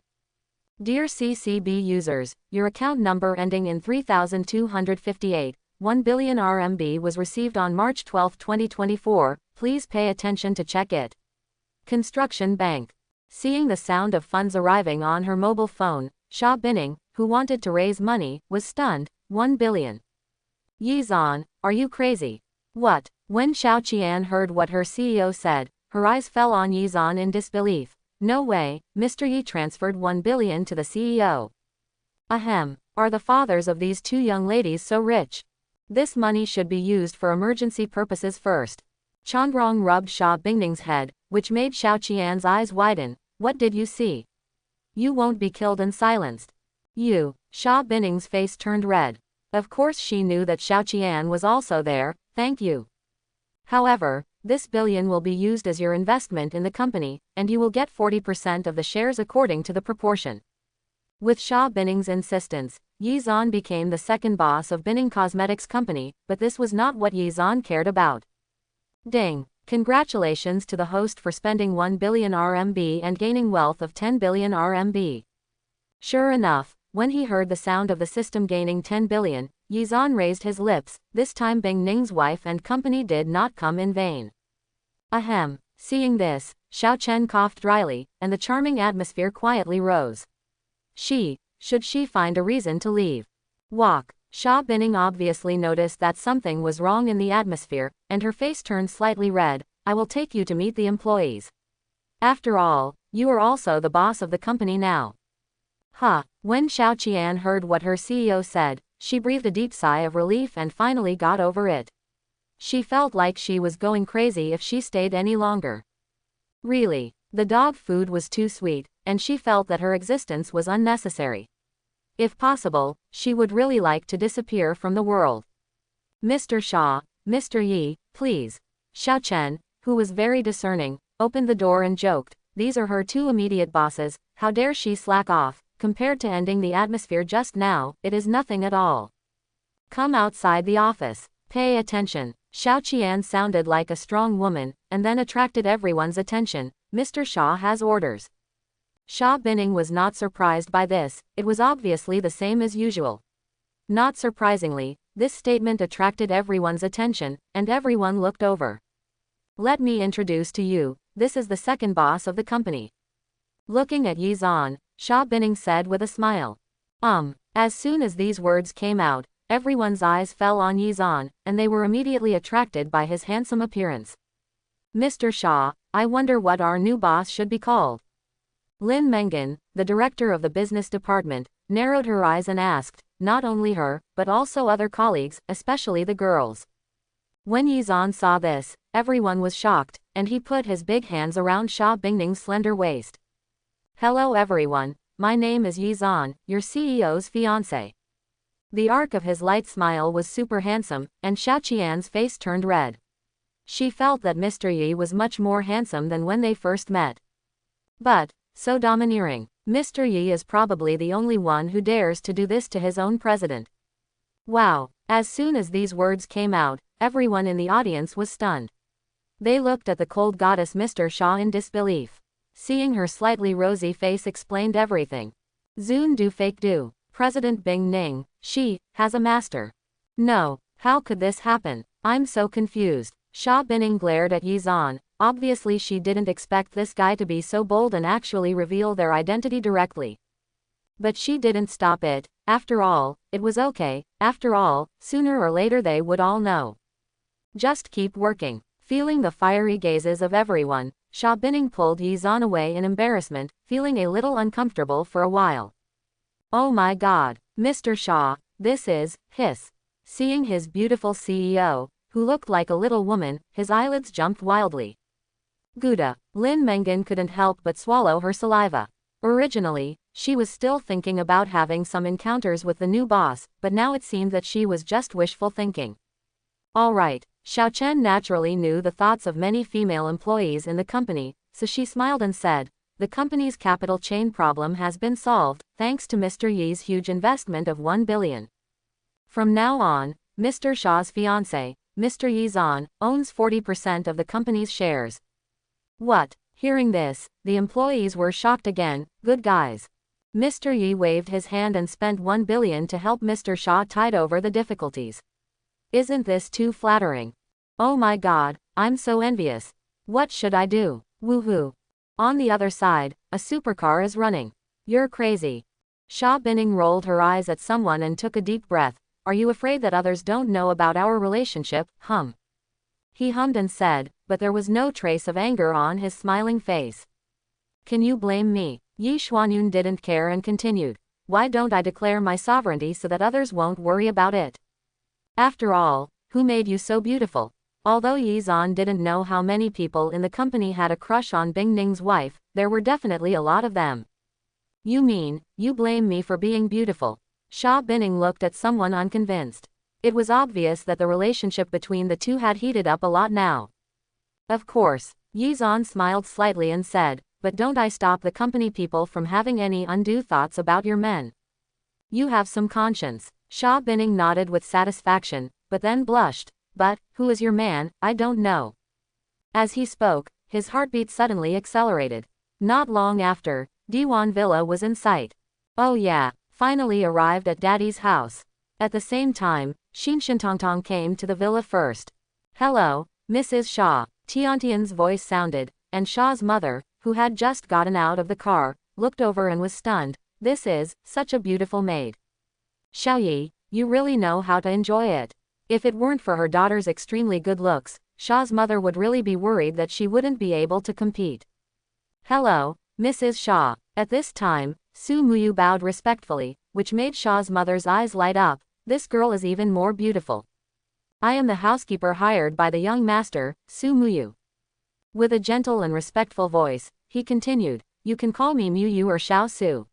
Dear CCB users, your account number ending in 3258, 1 billion RMB was received on March 12, 2024, please pay attention to check it. Construction Bank. Seeing the sound of funds arriving on her mobile phone, Sha Binning, who wanted to raise money, was stunned. 1 billion. Yi Zan, are you crazy? What? When Xiao Qian heard what her CEO said, her eyes fell on Yi Zan in disbelief. No way, Mr. Yi transferred 1 billion to the CEO. Ahem, are the fathers of these two young ladies so rich? This money should be used for emergency purposes first. Chandrong rubbed Sha Binning's head, which made Xiao Qian's eyes widen. What did you see? You won't be killed and silenced. You. Sha Binning's face turned red. Of course she knew that Xiao Qian was also there, thank you. However, this billion will be used as your investment in the company, and you will get 40% of the shares according to the proportion. With Sha Binning's insistence, Yi Zan became the second boss of Binning Cosmetics Company, but this was not what Yi Zan cared about. Ding! Congratulations to the host for spending 1 billion RMB and gaining wealth of 10 billion RMB. Sure enough, when he heard the sound of the system gaining 10 billion, Yi Zan raised his lips. This time Bingning's wife and company did not come in vain. Ahem. Seeing this, Xiao Chen coughed dryly, and the charming atmosphere quietly rose. Should she find a reason to leave? Walk. Sha Binning obviously noticed that something was wrong in the atmosphere, and her face turned slightly red. I will take you to meet the employees. After all, you are also the boss of the company now. When Xiao Qian heard what her CEO said, she breathed a deep sigh of relief and finally got over it. She felt like she was going crazy if she stayed any longer. Really, the dog food was too sweet, and she felt that her existence was unnecessary. If possible, she would really like to disappear from the world. Mr. Sha, Mr. Yi, please. Xiao Chen, who was very discerning, opened the door and joked, these are her two immediate bosses, how dare she slack off, compared to ending the atmosphere just now, it is nothing at all. Come outside the office. Pay attention. Xiao Qian sounded like a strong woman, and then attracted everyone's attention. Mr. Sha has orders. Sha Binning was not surprised by this, it was obviously the same as usual. Not surprisingly, this statement attracted everyone's attention, and everyone looked over. Let me introduce to you, this is the second boss of the company. Looking at Yi Zan, Sha Binning said with a smile. As soon as these words came out, everyone's eyes fell on Yizan, and they were immediately attracted by his handsome appearance. Mr. Sha, I wonder what our new boss should be called. Lin Mengan, the director of the business department, narrowed her eyes and asked, not only her, but also other colleagues, especially the girls. When Yizan saw this, everyone was shocked, and he put his big hands around Sha Binning's slender waist. Hello everyone, my name is Yizan, your CEO's fiancé. The arc of his light smile was super handsome, and Xiaoqian's face turned red. She felt that Mr. Yi was much more handsome than when they first met. But, so domineering, Mr. Yi is probably the only one who dares to do this to his own president. Wow, as soon as these words came out, everyone in the audience was stunned. They looked at the cold goddess Mr. Sha in disbelief. Seeing her slightly rosy face explained everything. Zun du fake du. President Bing Ning, she has a master. No, how could this happen? I'm so confused. Sha Binning glared at Yizan. Obviously she didn't expect this guy to be so bold and actually reveal their identity directly. But she didn't stop it. After all, it was okay. After all, sooner or later they would all know. Just keep working. Feeling the fiery gazes of everyone, Sha Binning pulled Yizan away in embarrassment, feeling a little uncomfortable for a while. Oh my god, Mr. Sha, this is, hiss. Seeing his beautiful CEO, who looked like a little woman, his eyelids jumped wildly. Gouda, Lin Mengan couldn't help but swallow her saliva. Originally, she was still thinking about having some encounters with the new boss, but now it seemed that she was just wishful thinking. Alright, Xiao Chen naturally knew the thoughts of many female employees in the company, so she smiled and said, the company's capital chain problem has been solved, thanks to Mr. Yi's huge investment of 1 billion. From now on, Mr. Sha's fiancé, Mr. Yizan, owns 40% of the company's shares. What? Hearing this, the employees were shocked again. Good guys. Mr. Yi waved his hand and spent 1 billion to help Mr. Sha tide over the difficulties. Isn't this too flattering? Oh my god, I'm so envious. What should I do? Woohoo. On the other side, a supercar is running. You're crazy. Sha Binning rolled her eyes at someone and took a deep breath. Are you afraid that others don't know about our relationship? He hummed and said, but there was no trace of anger on his smiling face. Can you blame me? Yi Xuanyun didn't care and continued. Why don't I declare my sovereignty so that others won't worry about it? After all, who made you so beautiful? Although Yizan didn't know how many people in the company had a crush on Bing Ning's wife, there were definitely a lot of them. You mean, you blame me for being beautiful? Sha Binning looked at someone unconvinced. It was obvious that the relationship between the two had heated up a lot now. Of course, Yizan smiled slightly and said, but don't I stop the company people from having any undue thoughts about your men? You have some conscience. Sha Binning nodded with satisfaction, but then blushed. But, who is your man? I don't know. As he spoke, his heartbeat suddenly accelerated. Not long after, Diwan Villa was in sight. Oh yeah, finally arrived at Daddy's house. At the same time, Xinshinhtongtong came to the villa first. Hello, Mrs. Sha. Tiantian's voice sounded, and Sha's mother, who had just gotten out of the car, looked over and was stunned. This is such a beautiful maid. Xiaoyi, you really know how to enjoy it. If it weren't for her daughter's extremely good looks, Sha's mother would really be worried that she wouldn't be able to compete. Hello, Mrs. Sha. At this time, Su Muyu bowed respectfully, which made Sha's mother's eyes light up. This girl is even more beautiful. I am the housekeeper hired by the young master, Su Muyu. With a gentle and respectful voice, he continued, you can call me Muyu or Xiao Su.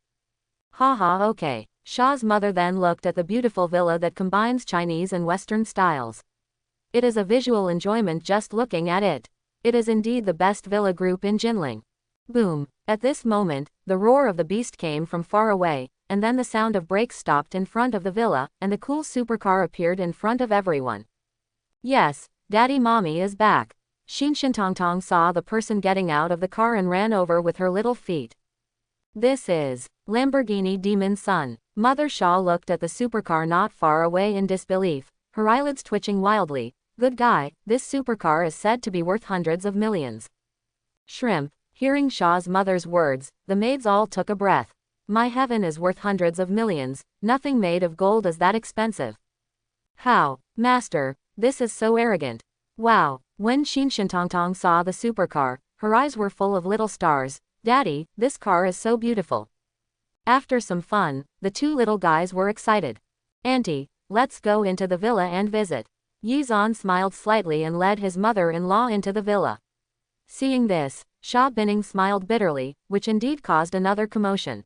Haha, okay. Sha's mother then looked at the beautiful villa that combines Chinese and Western styles. It is a visual enjoyment just looking at it. It is indeed the best villa group in Jinling. Boom. At this moment, the roar of the beast came from far away, and then the sound of brakes stopped in front of the villa, and the cool supercar appeared in front of everyone. Yes, Daddy Mommy is back. Xinshinhtongtong saw the person getting out of the car and ran over with her little feet. This is Lamborghini Demon Son. Mother Sha looked at the supercar not far away in disbelief, her eyelids twitching wildly. Good guy, this supercar is said to be worth hundreds of millions. Shrimp. Hearing Sha's mother's words, the maids all took a breath. My heaven is worth hundreds of millions, nothing made of gold is that expensive. How, master, this is so arrogant. Wow. When Tong saw the supercar, her eyes were full of little stars. Daddy, this car is so beautiful. After some fun, the two little guys were excited. Auntie, let's go into the villa and visit. Yizan smiled slightly and led his mother-in-law into the villa. Seeing this, Sha Binning smiled bitterly, which indeed caused another commotion.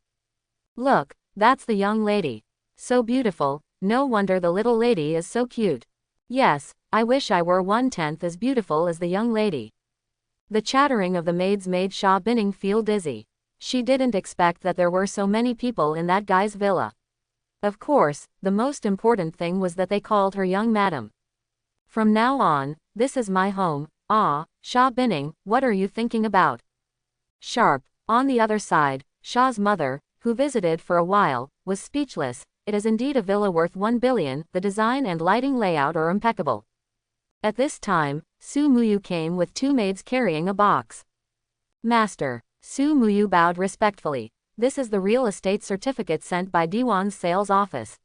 Look, that's the young lady. So beautiful, no wonder the little lady is so cute. Yes, I wish I were 1/10 as beautiful as the young lady. The chattering of the maids made Sha Binning feel dizzy. She didn't expect that there were so many people in that guy's villa. Of course, the most important thing was that they called her young madam. From now on, this is my home. Ah, Sha Binning, what are you thinking about? Sharp. On the other side, Sha's mother, who visited for a while, was speechless. It is indeed a villa worth 1 billion, the design and lighting layout are impeccable. At this time, Su Muyu came with two maids carrying a box. Master. Su Muyu bowed respectfully. This is the real estate certificate sent by Diwan's sales office.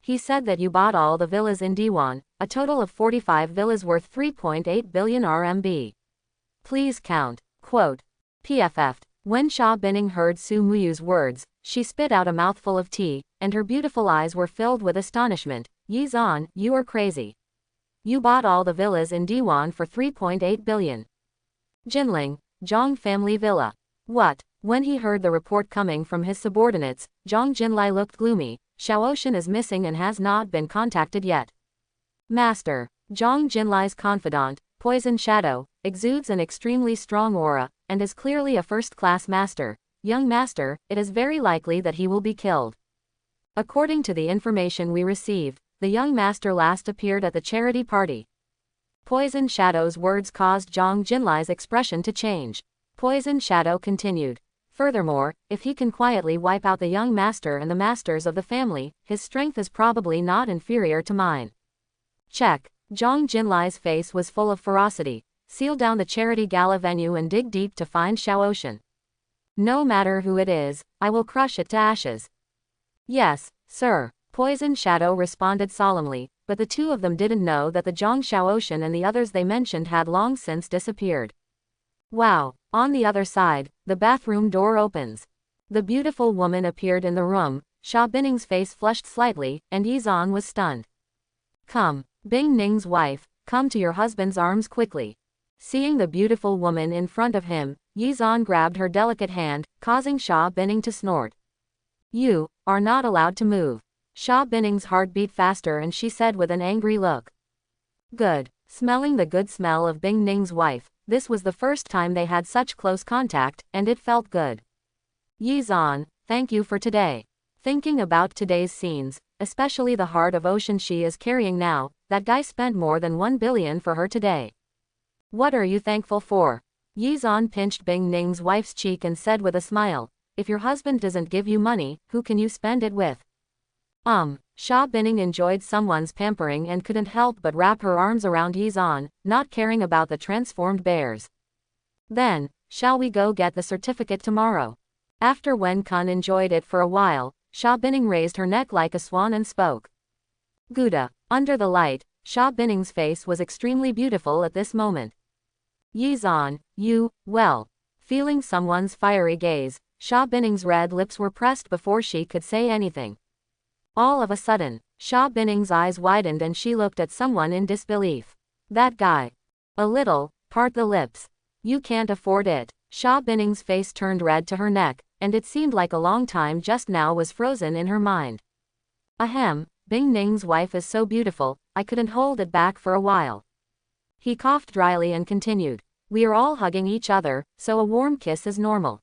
He said that you bought all the villas in Diwan, a total of 45 villas worth 3.8 billion RMB. Please count. Quote. PFF. When Sha Binning heard Su Muyu's words, she spit out a mouthful of tea, and her beautiful eyes were filled with astonishment. Yizan, you are crazy. You bought all the villas in Diwan for 3.8 billion. Jinling, Jong family villa. What? When he heard the report coming from his subordinates, Zhang Jinlai looked gloomy. Xiaoshan is missing and has not been contacted yet. Master. Zhang Jinlai's confidant, Poison Shadow, exudes an extremely strong aura, and is clearly a first-class master. Young master, it is very likely that he will be killed. According to the information we received, the young master last appeared at the charity party. Poison Shadow's words caused Zhang Jinlai's expression to change. Poison Shadow continued. Furthermore, if he can quietly wipe out the young master and the masters of the family, his strength is probably not inferior to mine. Check. Zhang Jinlai's face was full of ferocity. Seal down the charity gala venue and dig deep to find Xiaoshan. No matter who it is, I will crush it to ashes. Yes, sir. Poison Shadow responded solemnly, but the two of them didn't know that the Zhang Xiaoshan and the others they mentioned had long since disappeared. Wow. On the other side, the bathroom door opens. The beautiful woman appeared in the room. Sha Binning's face flushed slightly, and Yizan was stunned. Come, Bing Ning's wife, come to your husband's arms quickly. Seeing the beautiful woman in front of him, Yizan grabbed her delicate hand, causing Sha Binning to snort. You are not allowed to move. Sha Binning's heart beat faster and she said with an angry look. Good. Smelling the good smell of Bing Ning's wife, this was the first time they had such close contact, and it felt good. Yizan, thank you for today. Thinking about today's scenes, especially the heart of ocean she is carrying now, that guy spent more than 1 billion for her today. What are you thankful for? Yizan pinched Bing Ning's wife's cheek and said with a smile, if your husband doesn't give you money, who can you spend it with? Sha Binning enjoyed someone's pampering and couldn't help but wrap her arms around Yizan, not caring about the transformed bears. Then, shall we go get the certificate tomorrow? After Wen Kun enjoyed it for a while, Sha Binning raised her neck like a swan and spoke. Gouda. Under the light, Sha Binning's face was extremely beautiful at this moment. Yizan, you, well. Feeling someone's fiery gaze, Sha Binning's red lips were pressed before she could say anything. All of a sudden, Sha Binning's eyes widened and she looked at someone in disbelief. That guy. A little, part the lips. You can't afford it. Sha Binning's face turned red to her neck, and it seemed like a long time just now was frozen in her mind. Ahem, Bing Ning's wife is so beautiful, I couldn't hold it back for a while. He coughed dryly and continued. We are all hugging each other, so a warm kiss is normal.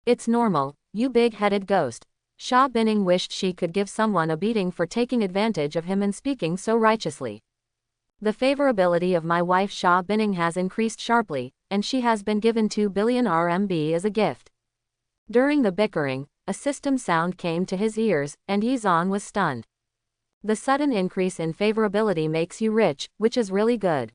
It's normal, you big-headed ghost. Sha Binning wished she could give someone a beating for taking advantage of him and speaking so righteously. The favorability of my wife Sha Binning has increased sharply, and she has been given 2 billion RMB as a gift. During the bickering, a system sound came to his ears, and Yizan was stunned. The sudden increase in favorability makes you rich, which is really good.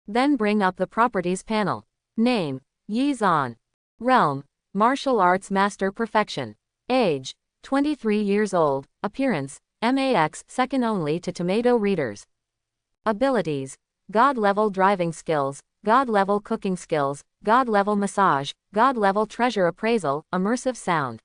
Then bring up the properties panel. Name, Yizan. Realm, martial arts master perfection. Age, 23 years old. Appearance, max, second only to tomato readers. Abilities: God-level driving skills, God-level cooking skills, God-level massage, God-level treasure appraisal, immersive sound.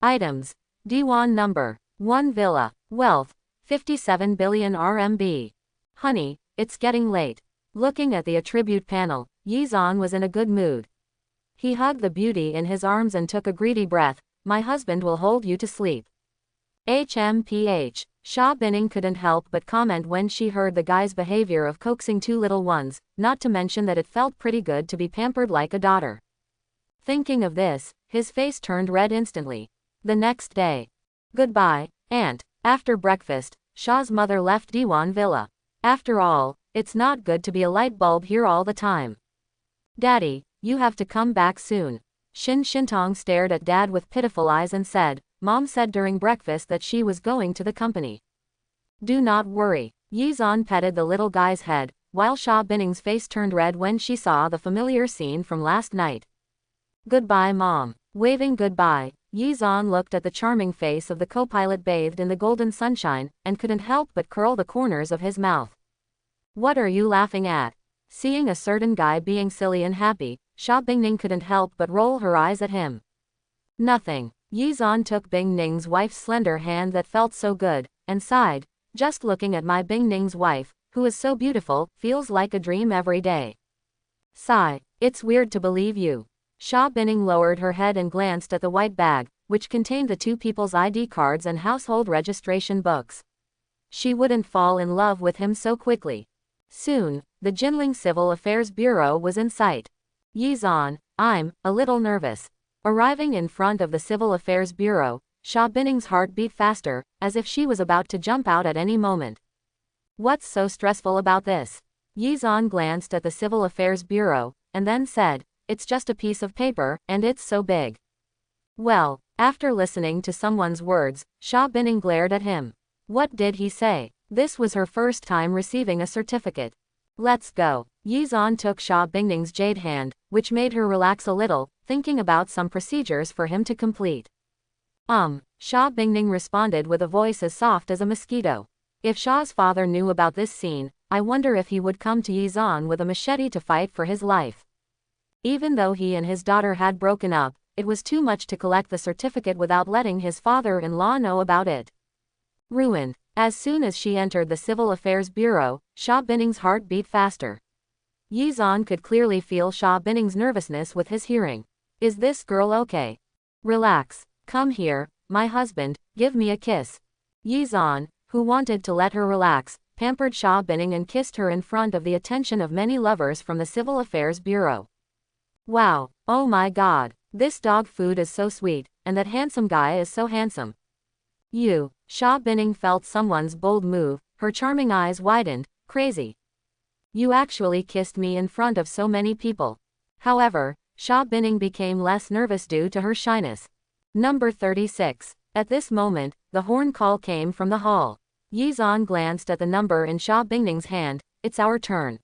Items: D1 number 1 villa, wealth, 57 billion RMB. Honey, it's getting late. Looking at the attribute panel, Yizan was in a good mood. He hugged the beauty in his arms and took a greedy breath. My husband will hold you to sleep. HMPH. Sha Binning couldn't help but comment when she heard the guy's behavior of coaxing two little ones, not to mention that it felt pretty good to be pampered like a daughter. Thinking of this, his face turned red instantly. The next day. Goodbye, Aunt. After breakfast, Sha's mother left Diwan Villa. After all, it's not good to be a light bulb here all the time. Daddy, you have to come back soon. Shintong stared at Dad with pitiful eyes and said, Mom said during breakfast that she was going to the company. Do not worry. Yizan petted the little guy's head, while Sha Binning's face turned red when she saw the familiar scene from last night. Goodbye, Mom. Waving goodbye, Yizan looked at the charming face of the co-pilot bathed in the golden sunshine, and couldn't help but curl the corners of his mouth. What are you laughing at? Seeing a certain guy being silly and happy, Sha Binning couldn't help but roll her eyes at him. Nothing. Yizan took Bing Ning's wife's slender hand that felt so good, and sighed, just looking at my Bing Ning's wife, who is so beautiful, feels like a dream every day. Sigh, it's weird to believe you. Sha Binning lowered her head and glanced at the white bag, which contained the two people's ID cards and household registration books. She wouldn't fall in love with him so quickly. Soon, the Jinling Civil Affairs Bureau was in sight. Yizan, I'm a little nervous. Arriving in front of the Civil Affairs Bureau, Sha Binning's heart beat faster, as if she was about to jump out at any moment. What's so stressful about this? Yizan glanced at the Civil Affairs Bureau, and then said, it's just a piece of paper, and it's so big. Well, after listening to someone's words, Sha Binning glared at him. What did he say? This was her first time receiving a certificate. Let's go. Yizan took Sha Binning's jade hand, which made her relax a little, thinking about some procedures for him to complete. Sha Binning responded with a voice as soft as a mosquito. If Sha's father knew about this scene, I wonder if he would come to Yizan with a machete to fight for his life. Even though he and his daughter had broken up, it was too much to collect the certificate without letting his father-in-law know about it. Ruined. As soon as she entered the Civil Affairs Bureau, Sha Binning's heart beat faster. Yizan could clearly feel Sha Binning's nervousness with his hearing. Is this girl okay? Relax. Come here, my husband, give me a kiss. Yizan, who wanted to let her relax, pampered Sha Binning and kissed her in front of the attention of many lovers from the Civil Affairs Bureau. Wow, oh my god, this dog food is so sweet, and that handsome guy is so handsome. Sha Binning felt someone's bold move, her charming eyes widened, crazy. You actually kissed me in front of so many people. However, Sha Binning became less nervous due to her shyness. Number 36. At this moment, the horn call came from the hall. Yizan glanced at the number in Sha Binning's hand. It's our turn.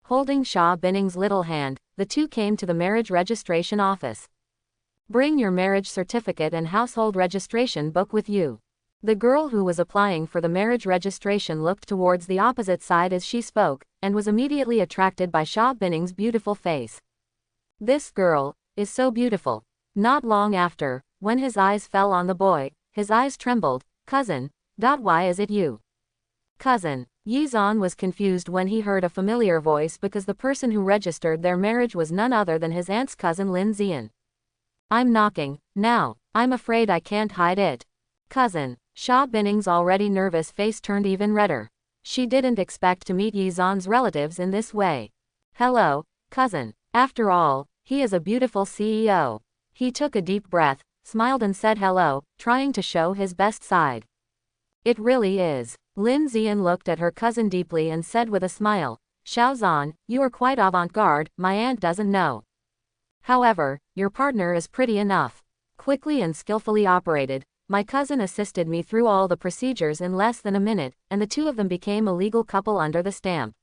Holding Sha Binning's little hand, the two came to the marriage registration office. Bring your marriage certificate and household registration book with you. The girl who was applying for the marriage registration looked towards the opposite side as she spoke, and was immediately attracted by Sha Binning's beautiful face. This girl is so beautiful. Not long after, when his eyes fell on the boy, his eyes trembled. Cousin, why is it you? Cousin. Yizan was confused when he heard a familiar voice because the person who registered their marriage was none other than his aunt's cousin Lin Zian. I'm knocking, now, I'm afraid I can't hide it. Cousin. Sha Binning's already nervous face turned even redder. She didn't expect to meet Yizan's relatives in this way. Hello, cousin. After all, he is a beautiful CEO. He took a deep breath, smiled and said hello, trying to show his best side. It really is. Lin Zian looked at her cousin deeply and said with a smile, Xiaozan, you are quite avant-garde, my aunt doesn't know. However, your partner is pretty enough. Quickly and skillfully operated, my cousin assisted me through all the procedures in less than a minute, and the two of them became a legal couple under the stamp.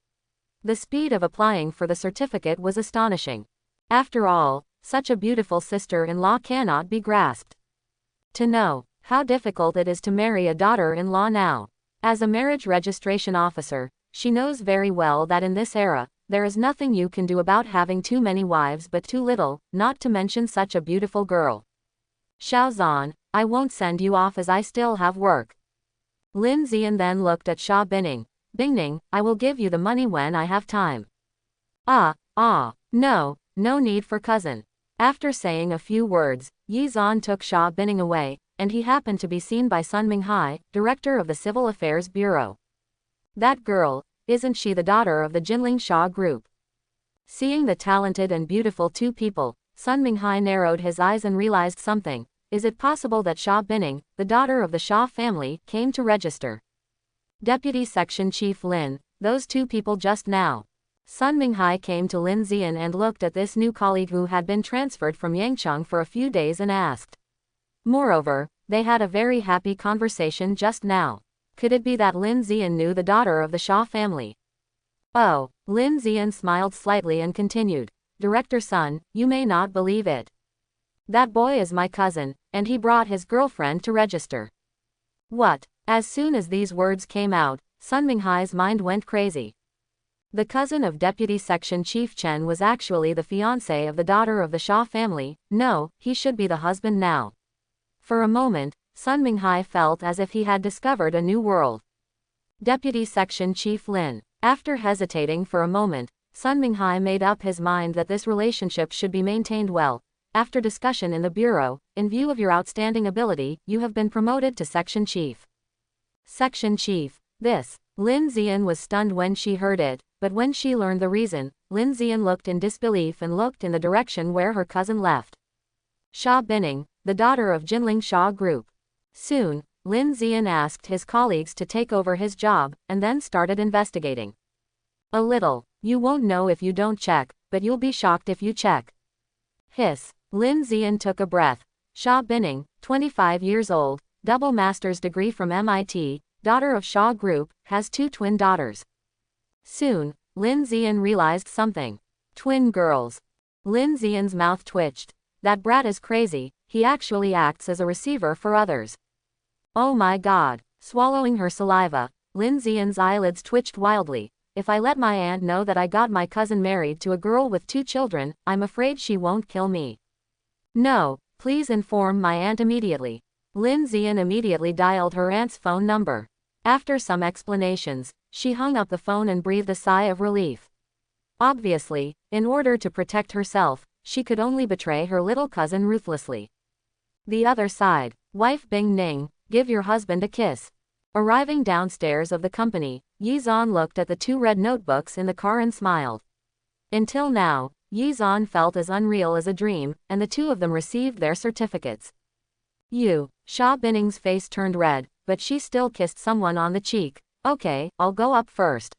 The speed of applying for the certificate was astonishing. After all, such a beautiful sister-in-law cannot be grasped. To know, How difficult it is to marry a daughter-in-law now. As a marriage registration officer, she knows very well that in this era, there is nothing you can do about having too many wives but too little, not to mention such a beautiful girl. Xiaozan, I won't send you off as I still have work. Lin Zian then looked at Sha Binning. Binning, I will give you the money when I have time. No need for cousin. After saying a few words, Yi Zan took Sha Binning away, and he happened to be seen by Sun Minghai, director of the Civil Affairs Bureau. That girl, isn't she the daughter of the Jinling Sha group? Seeing the talented and beautiful two people, Sun Minghai narrowed his eyes and realized something. Is it possible that Sha Binning, the daughter of the Sha family, came to register? Deputy Section Chief Lin, those two people just now. Sun Minghai came to Lin Zian and looked at this new colleague who had been transferred from Yangcheng for a few days and asked. Moreover, they had a very happy conversation just now. Could it be that Lin Zian knew the daughter of the Sha family? Oh, Lin Zian smiled slightly and continued. Director Sun, you may not believe it. That boy is my cousin, and he brought his girlfriend to register. What? As soon as these words came out, Sun Minghai's mind went crazy. The cousin of Deputy Section Chief Chen was actually the fiancé of the daughter of the Sha family. No, he should be the husband now. For a moment, Sun Minghai felt as if he had discovered a new world. Deputy Section Chief Lin. After hesitating for a moment, Sun Minghai made up his mind that this relationship should be maintained well. After discussion in the bureau, in view of your outstanding ability, you have been promoted to Section Chief. Section Chief. This. Lin Zian was stunned when she heard it, but when she learned the reason, Lin Zian looked in disbelief and looked in the direction where her cousin left. Sha Binning, the daughter of Jinling Sha Group. Soon, Lin Zian asked his colleagues to take over his job, and then started investigating. A little. You won't know if you don't check, but you'll be shocked if you check. Hiss. Lin Zian took a breath. Sha Binning, 25 years old, double master's degree from MIT, daughter of Sha Group, has two twin daughters. Soon, Lin Zian realized something. Twin girls. Lin Zian's mouth twitched. That brat is crazy, he actually acts as a receiver for others. Oh my god. Swallowing her saliva, Lin Zian's eyelids twitched wildly. If I let my aunt know that I got my cousin married to a girl with two children, I'm afraid she won't kill me. No, please inform my aunt immediately. Lin Zian immediately dialed her aunt's phone number. After some explanations, she hung up the phone and breathed a sigh of relief. Obviously, in order to protect herself, she could only betray her little cousin ruthlessly. The other side. Wife Bing Ning, give your husband a kiss. Arriving downstairs of the company, Yi Zan looked at the two red notebooks in the car and smiled. Until now, Yi Zan felt as unreal as a dream, and the two of them received their certificates. Sha Binning's face turned red, but she still kissed someone on the cheek. Okay, I'll go up first.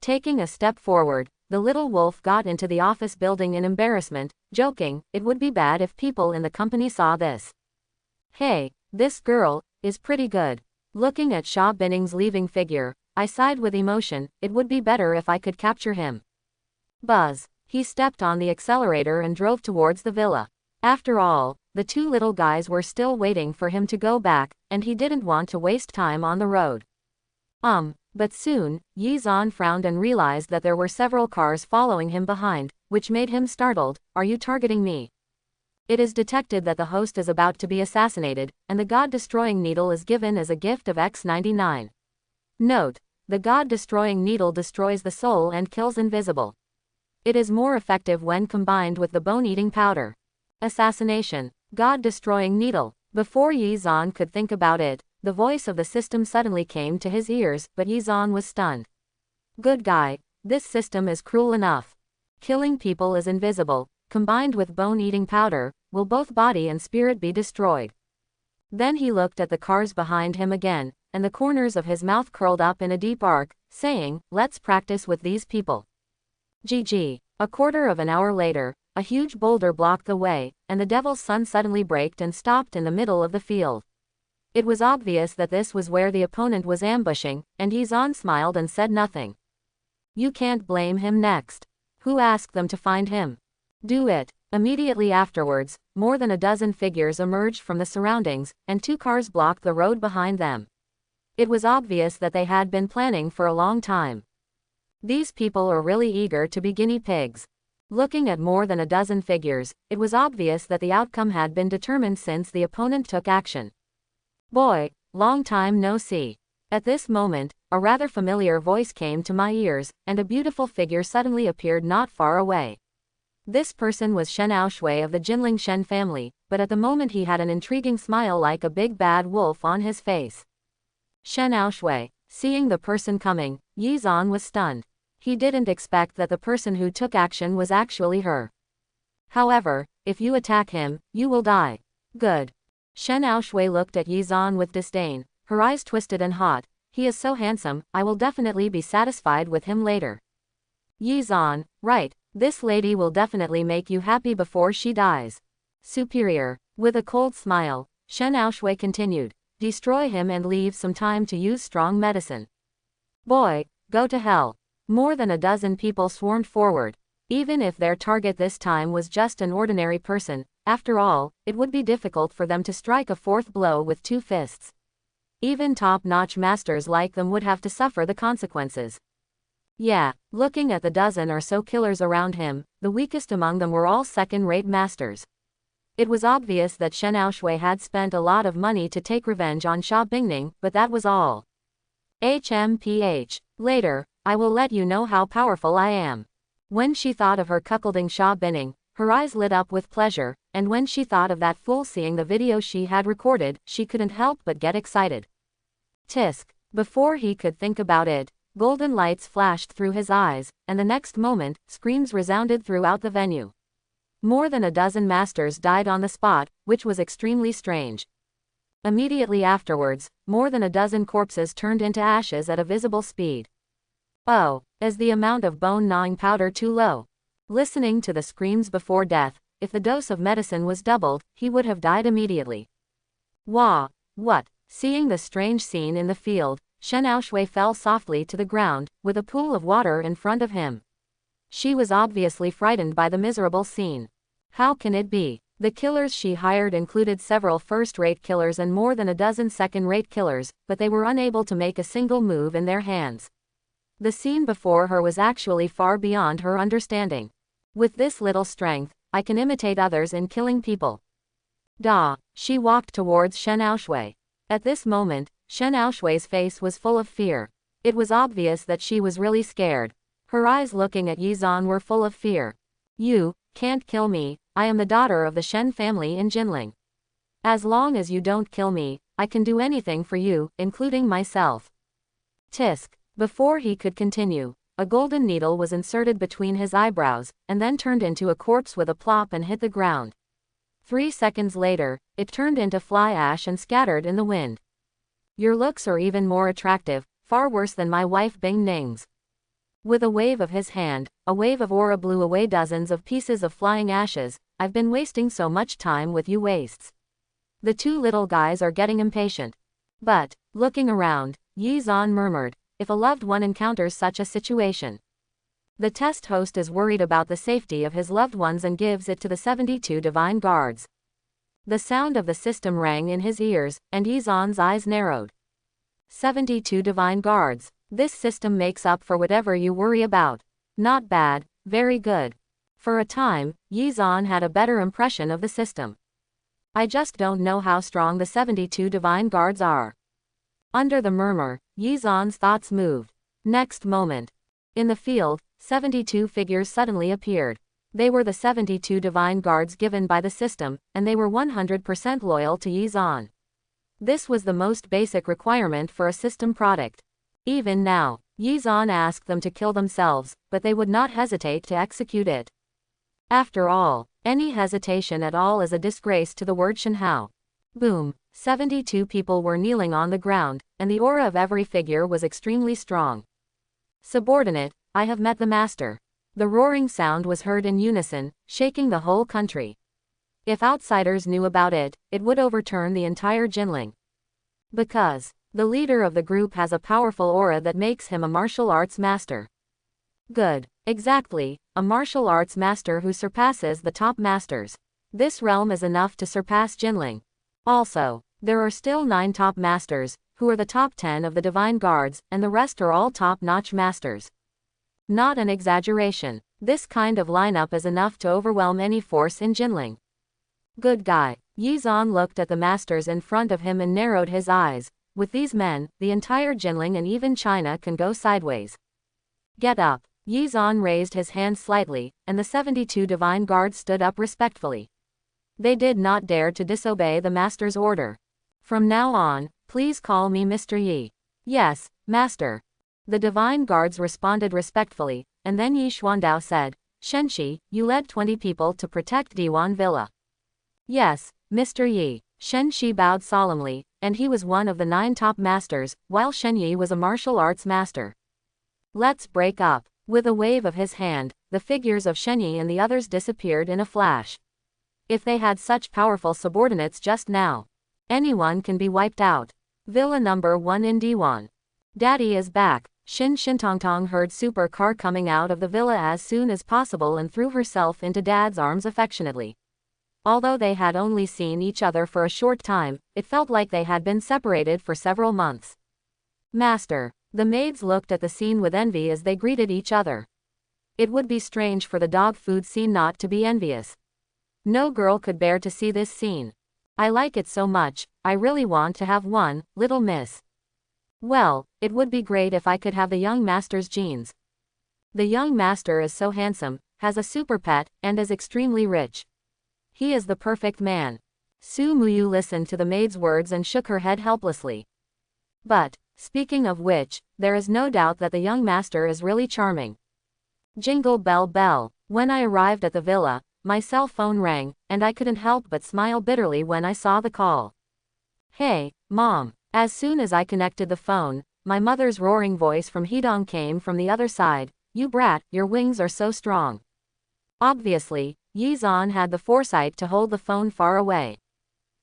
Taking a step forward, the little wolf got into the office building in embarrassment, joking, it would be bad if people in the company saw this. Hey, this girl is pretty good. Looking at Sha Binning's leaving figure, I sighed with emotion, it would be better if I could capture him. Buzz. He stepped on the accelerator and drove towards the villa. After all, the two little guys were still waiting for him to go back, and he didn't want to waste time on the road. But soon, Yi Zan frowned and realized that there were several cars following him behind, which made him startled. Are you targeting me? It is detected that the host is about to be assassinated, and the God-destroying needle is given as a gift of X99. Note: the God-destroying needle destroys the soul and kills invisible. It is more effective when combined with the bone-eating powder. Assassination. God-destroying needle. Before Yi Zan could think about it, the voice of the system suddenly came to his ears, but Yi Zan was stunned. Good guy, this system is cruel enough. Killing people is invisible, combined with bone-eating powder, will both body and spirit be destroyed. Then he looked at the cars behind him again, and the corners of his mouth curled up in a deep arc, saying, let's practice with these people. GG. A quarter of an hour later, a huge boulder blocked the way, and the devil's son suddenly braked and stopped in the middle of the field. It was obvious that this was where the opponent was ambushing, and Yi Zan smiled and said nothing. You can't blame him next. Who asked them to find him? Do it. Immediately afterwards, more than a dozen figures emerged from the surroundings, and 2 cars blocked the road behind them. It was obvious that they had been planning for a long time. These people are really eager to be guinea pigs. Looking at more than a dozen figures, it was obvious that the outcome had been determined since the opponent took action. Boy, long time no see. At this moment, a rather familiar voice came to my ears, and a beautiful figure suddenly appeared not far away. This person was Shenhao of the Jinling Shen family, but at the moment he had an intriguing smile like a big bad wolf on his face. Shenhao, seeing the person coming, Yi Zan was stunned. He didn't expect that the person who took action was actually her. However, if you attack him, you will die. Good. Shenhao looked at Yi Zan with disdain, her eyes twisted and hot. He is so handsome, I will definitely be satisfied with him later. Yi Zan, right, this lady will definitely make you happy before she dies. Superior. With a cold smile, Shenhao continued, destroy him and leave some time to use strong medicine. Boy, go to hell. More than a dozen people swarmed forward. Even if their target this time was just an ordinary person, after all, it would be difficult for them to strike a 4th blow with 2 fists. Even top-notch masters like them would have to suffer the consequences. Yeah, looking at the dozen or so killers around him, the weakest among them were all second-rate masters. It was obvious that Shenhao had spent a lot of money to take revenge on Sha Binning, but that was all. HMPH. Later, I will let you know how powerful I am. When she thought of her cuckolding Sha Binning, her eyes lit up with pleasure, and when she thought of that fool seeing the video she had recorded, she couldn't help but get excited. Tisk. Before he could think about it, golden lights flashed through his eyes, and the next moment, screams resounded throughout the venue. More than a dozen masters died on the spot, which was extremely strange. Immediately afterwards, more than a dozen corpses turned into ashes at a visible speed. Oh, is the amount of bone-gnawing powder too low? Listening to the screams before death, if the dose of medicine was doubled, he would have died immediately. Wah! What? Seeing the strange scene in the field, Shenhao fell softly to the ground, with a pool of water in front of him. She was obviously frightened by the miserable scene. How can it be? The killers she hired included several first-rate killers and more than a dozen second-rate killers, but they were unable to make a single move in their hands. The scene before her was actually far beyond her understanding. With this little strength, I can imitate others in killing people. Da! She walked towards Shenhao. At this moment, Shenhao's face was full of fear. It was obvious that she was really scared. Her eyes looking at Yi Zan were full of fear. You can't kill me, I am the daughter of the Shen family in Jinling. As long as you don't kill me, I can do anything for you, including myself. Tisk. Before he could continue, a golden needle was inserted between his eyebrows, and then turned into a corpse with a plop and hit the ground. 3 seconds later, it turned into fly ash and scattered in the wind. Your looks are even more attractive, far worse than my wife Bingning's. With a wave of his hand, a wave of aura blew away dozens of pieces of flying ashes. I've been wasting so much time with you wastes. The 2 little guys are getting impatient. But, looking around, Yi Zan murmured, if a loved one encounters such a situation. The test host is worried about the safety of his loved ones and gives it to the 72 divine guards. The sound of the system rang in his ears, and Yi Zan's eyes narrowed. 72 divine guards. This system makes up for whatever you worry about. Not bad, very good. For a time, Yi Zan had a better impression of the system. I just don't know how strong the 72 divine guards are. Under the murmur, Yi Zan's thoughts moved. Next moment. In the field, 72 figures suddenly appeared. They were the 72 divine guards given by the system, and they were 100% loyal to Yi Zan. This was the most basic requirement for a system product. Even now, Yi Zan asked them to kill themselves, but they would not hesitate to execute it. After all, any hesitation at all is a disgrace to the word Shenhao. Boom! 72 people were kneeling on the ground, and the aura of every figure was extremely strong. Subordinate, I have met the master. The roaring sound was heard in unison, shaking the whole country. If outsiders knew about it, it would overturn the entire Jinling. Because the leader of the group has a powerful aura that makes him a martial arts master. Good. Exactly, a martial arts master who surpasses the top masters. This realm is enough to surpass Jinling. Also, there are still 9 top masters, who are the top 10 of the divine guards, and the rest are all top-notch masters. Not an exaggeration. This kind of lineup is enough to overwhelm any force in Jinling. Good guy. Yi Zan looked at the masters in front of him and narrowed his eyes. With these men, the entire Jinling and even China can go sideways. Get up. Yi Zan raised his hand slightly, and the 72 divine guards stood up respectfully. They did not dare to disobey the master's order. From now on, please call me Mr. Yi. Yes, master. The divine guards responded respectfully, and then Yi Xuandao said, Shenshi, you led 20 people to protect Diwan Villa. Yes, Mr. Yi. Shenshi bowed solemnly, and he was one of the 9 top masters, while Shen Yi was a martial arts master. Let's break up. With a wave of his hand, the figures of Shen Yi and the others disappeared in a flash. If they had such powerful subordinates just now, anyone can be wiped out. Villa number 1 in Diwan. Daddy is back. Shin Shintongtong heard Super Car coming out of the villa as soon as possible and threw herself into Dad's arms affectionately. Although they had only seen each other for a short time, it felt like they had been separated for several months. Master. The maids looked at the scene with envy as they greeted each other. It would be strange for the dog food scene not to be envious. No girl could bear to see this scene. I like it so much, I really want to have one, little miss. Well, it would be great if I could have the young master's genes. The young master is so handsome, has a super pet, and is extremely rich. He is the perfect man. Su Muyu listened to the maid's words and shook her head helplessly. But, speaking of which, there is no doubt that the young master is really charming. Jingle bell bell. When I arrived at the villa, my cell phone rang, and I couldn't help but smile bitterly when I saw the call. Hey, Mom. As soon as I connected the phone, my mother's roaring voice from Hedong came from the other side. You brat, your wings are so strong. Obviously, Yi Zan had the foresight to hold the phone far away.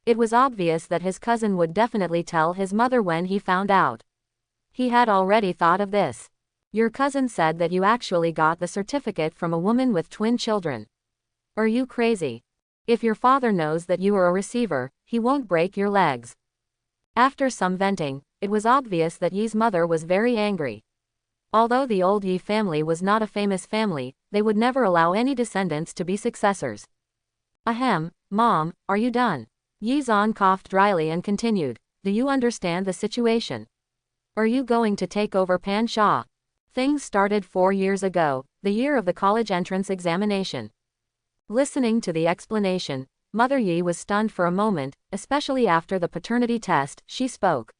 It was obvious that his cousin would definitely tell his mother when he found out. He had already thought of this. Your cousin said that you actually got the certificate from a woman with twin children. Are you crazy? If your father knows that you are a receiver, he won't break your legs. After some venting, it was obvious that Yi's mother was very angry. Although the old Yi family was not a famous family, they would never allow any descendants to be successors. Ahem, Mom, are you done? Yi Zan coughed dryly and continued. Do you understand the situation? Are you going to take over Pan Sha? Things started 4 years ago, the year of the college entrance examination. Listening to the explanation, Mother Yi was stunned for a moment, especially after the paternity test. She spoke.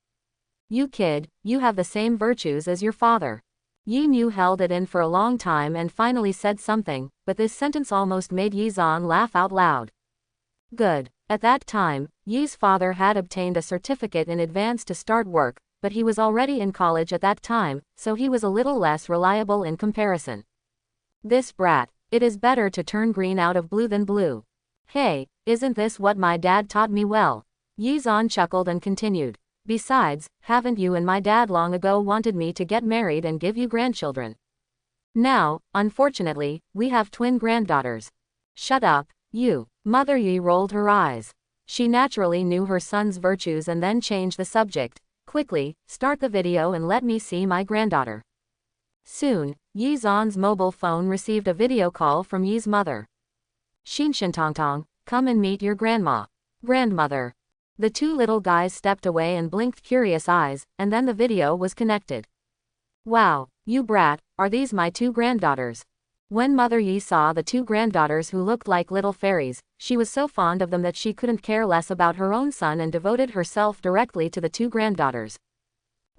You kid, you have the same virtues as your father. Yi Mu held it in for a long time and finally said something, but this sentence almost made Yi Zan laugh out loud. Good. At that time, Yi's father had obtained a certificate in advance to start work, but he was already in college at that time, so he was a little less reliable in comparison. This brat. It is better to turn green out of blue than blue. Hey, isn't this what my dad taught me well? Yi Zan chuckled and continued. Besides, haven't you and my dad long ago wanted me to get married and give you grandchildren? Now, unfortunately, we have twin granddaughters. Shut up, you. Mother Yi rolled her eyes. She naturally knew her son's virtues and then changed the subject. Quickly, start the video and let me see my granddaughter. Soon, Yi Zan's mobile phone received a video call from Yi's mother. Xinshintongtong, come and meet your grandma. Grandmother. The 2 little guys stepped away and blinked curious eyes, and then the video was connected. Wow, you brat, are these my 2 granddaughters? When Mother Yi saw the 2 granddaughters who looked like little fairies, she was so fond of them that she couldn't care less about her own son and devoted herself directly to the 2 granddaughters.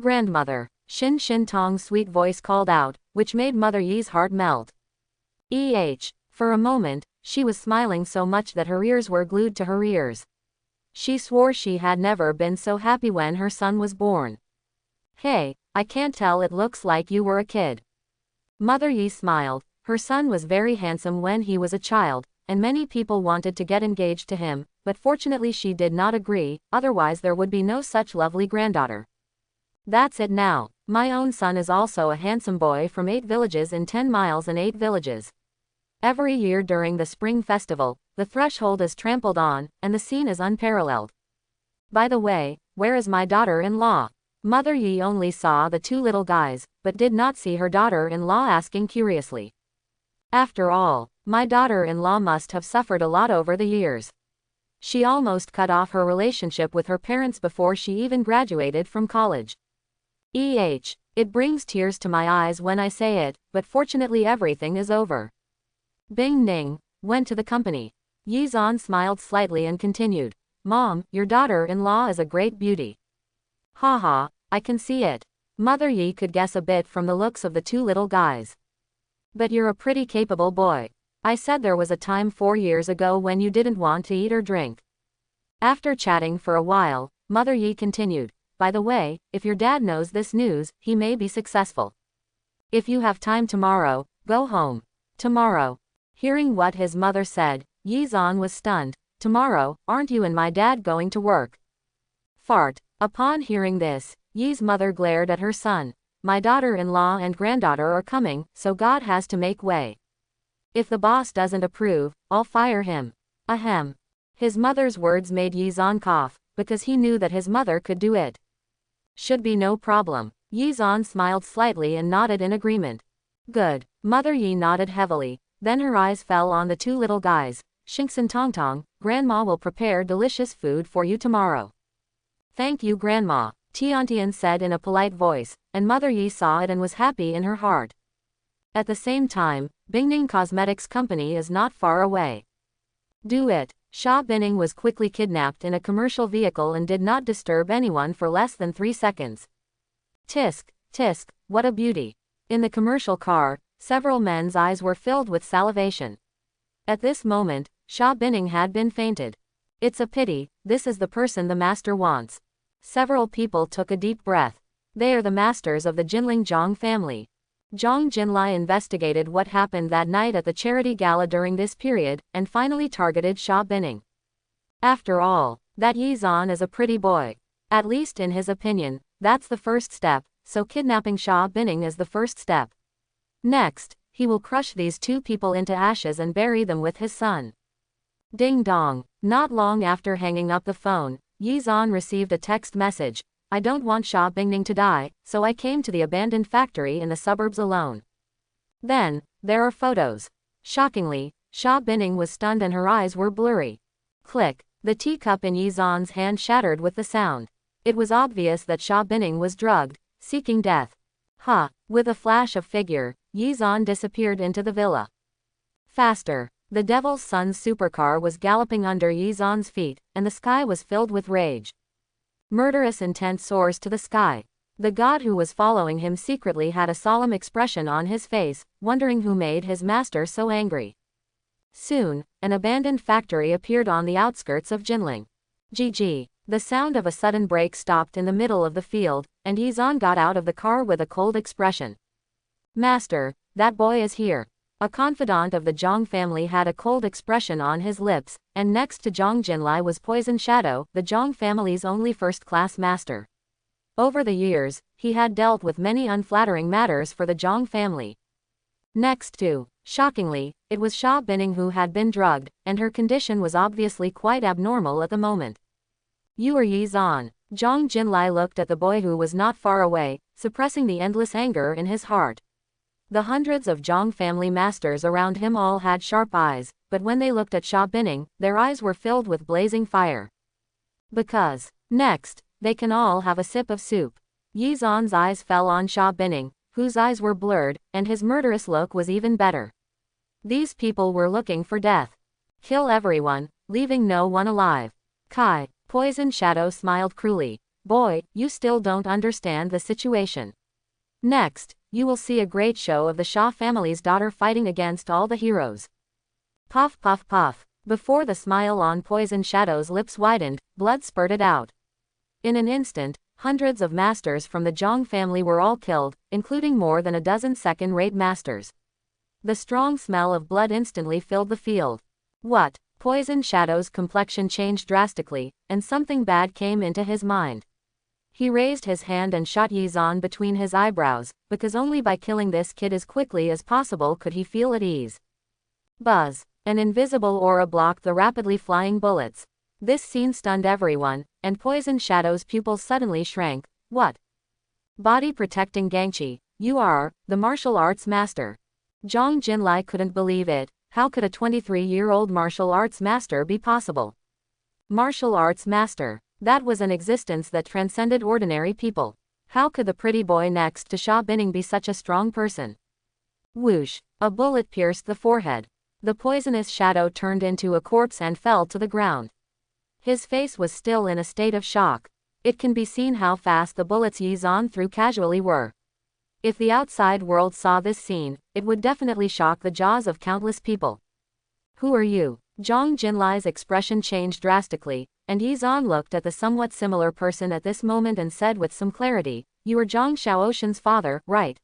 Grandmother. Shin Tong's sweet voice called out, which made Mother Yi's heart melt. For a moment, she was smiling so much that her ears were glued to her ears. She swore she had never been so happy when her son was born. Hey, I can't tell, it looks like you were a kid. Mother Yi smiled. Her son was very handsome when he was a child, and many people wanted to get engaged to him, but fortunately she did not agree, otherwise there would be no such lovely granddaughter. That's it now. My own son is also a handsome boy from 8 villages in 10 miles and 8 villages. Every year during the spring festival, the threshold is trampled on, and the scene is unparalleled. By the way, where is my daughter-in-law? Mother Yi only saw the 2 little guys, but did not see her daughter-in-law, asking curiously. After all, my daughter-in-law must have suffered a lot over the years. She almost cut off her relationship with her parents before she even graduated from college. It brings tears to my eyes when I say it, but fortunately everything is over. Binning went to the company. Yizan smiled slightly and continued. Mom, your daughter-in-law is a great beauty. Haha, I can see it. Mother Yi could guess a bit from the looks of the 2 little guys. But you're a pretty capable boy. I said there was a time 4 years ago when you didn't want to eat or drink. After chatting for a while, Mother Yi continued. By the way, if your dad knows this news, he may be successful. If you have time tomorrow, go home. Tomorrow. Hearing what his mother said, Yizan was stunned. Tomorrow, aren't you and my dad going to work? Fart. Upon hearing this, Yi's mother glared at her son. My daughter-in-law and granddaughter are coming, so God has to make way. If the boss doesn't approve, I'll fire him. Ahem. His mother's words made Yizan cough, because he knew that his mother could do it. Should be no problem. Yizan smiled slightly and nodded in agreement. Good. Mother Yi nodded heavily. Then her eyes fell on the 2 little guys. Shinksan Tongtong, Grandma will prepare delicious food for you tomorrow. Thank you, Grandma, Tiantian said in a polite voice, and Mother Yi saw it and was happy in her heart. At the same time, Binning Cosmetics Company is not far away. Do it. Sha Binning was quickly kidnapped in a commercial vehicle and did not disturb anyone for less than 3 seconds. Tisk, tisk, what a beauty. In the commercial car, several men's eyes were filled with salivation. At this moment, Sha Binning had been fainted. It's a pity, this is the person the master wants. Several people took a deep breath. They are the masters of the Jinling Jong family. Zhang Jinlai investigated what happened that night at the charity gala during this period, and finally targeted Sha Binning. After all, that Yizan is a pretty boy. At least in his opinion, that's the first step, so kidnapping Sha Binning is the first step. Next, he will crush these 2 people into ashes and bury them with his son. Ding dong. Not long after hanging up the phone, Yizan received a text message. I don't want Sha Binning to die, so I came to the abandoned factory in the suburbs alone. Then, there are photos. Shockingly, Sha Binning was stunned and her eyes were blurry. Click. The teacup in Yizan's hand shattered with the sound. It was obvious that Sha Binning was drugged, seeking death. With a flash of figure, Yizan disappeared into the villa. Faster. The Devil's Son's supercar was galloping under Yizan's feet, and the sky was filled with rage. Murderous intent soars to the sky. The god who was following him secretly had a solemn expression on his face, wondering who made his master so angry. Soon, an abandoned factory appeared on the outskirts of Jinling. GG. The sound of a sudden brake stopped in the middle of the field, and Yizan got out of the car with a cold expression. Master, that boy is here. A confidant of the Jong family had a cold expression on his lips, and next to Zhang Jinlai was Poison Shadow, the Jong family's only first-class master. Over the years, he had dealt with many unflattering matters for the Jong family. Next to, shockingly, it was Sha Binning who had been drugged, and her condition was obviously quite abnormal at the moment. You are Yizan. Zhang Jinlai looked at the boy who was not far away, suppressing the endless anger in his heart. The hundreds of Jong family masters around him all had sharp eyes, but when they looked at Sha Binning, their eyes were filled with blazing fire. Because, next, they can all have a sip of soup. Yizan's eyes fell on Sha Binning, whose eyes were blurred, and his murderous look was even better. These people were looking for death. Kill everyone, leaving no one alive. Kai, Poison Shadow smiled cruelly. Boy, you still don't understand the situation. Next, you will see a great show of the Sha family's daughter fighting against all the heroes. Puff puff puff. Before the smile on Poison Shadow's lips widened, blood spurted out. In an instant, hundreds of masters from the Jong family were all killed, including more than a dozen second-rate masters. The strong smell of blood instantly filled the field. What? Poison Shadow's complexion changed drastically, and something bad came into his mind. He raised his hand and shot Yizan between his eyebrows, because only by killing this kid as quickly as possible could he feel at ease. Buzz. An invisible aura blocked the rapidly flying bullets. This scene stunned everyone, and Poison Shadow's pupils suddenly shrank. What? Body protecting Gangchi, you are the martial arts master. Zhang Jinlai couldn't believe it. How could a 23-year-old martial arts master be possible? Martial arts master. That was an existence that transcended ordinary people. How could the pretty boy next to Sha Binning be such a strong person? Whoosh. A bullet pierced the forehead. The poisonous shadow turned into a corpse and fell to the ground. His face was still in a state of shock. It can be seen how fast the bullets Yizan threw casually were. If the outside world saw this scene, it would definitely shock the jaws of countless people. Who are you? Zhang Jinlai's expression changed drastically, and Yizan looked at the somewhat similar person at this moment and said with some clarity, you are Zhang Xiaoshan's father, right?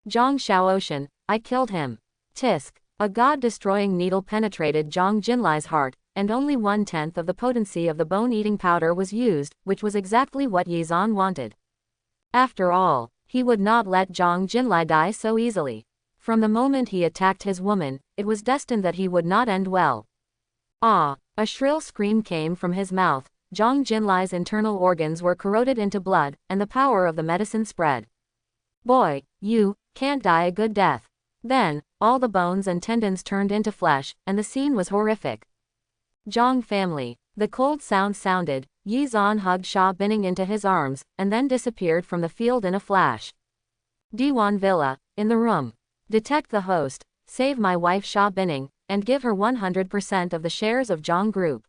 Zhang Xiaoshan, I killed him. Tisk. A god-destroying needle penetrated Zhang Jinlai's heart, and only 1/10 of the potency of the bone-eating powder was used, which was exactly what Yizan wanted. After all, he would not let Zhang Jinlai die so easily. From the moment he attacked his woman, it was destined that he would not end well. Ah! A shrill scream came from his mouth. Zhang Jinlai's internal organs were corroded into blood, and the power of the medicine spread. Boy, you can't die a good death. Then, all the bones and tendons turned into flesh, and the scene was horrific. Zhang family. The cold sound sounded. Yizan hugged Sha Binning into his arms, and then disappeared from the field in a flash. Diwan Villa. In the room. Detect the host, save my wife Sha Binning, and give her 100% of the shares of Zhang Group.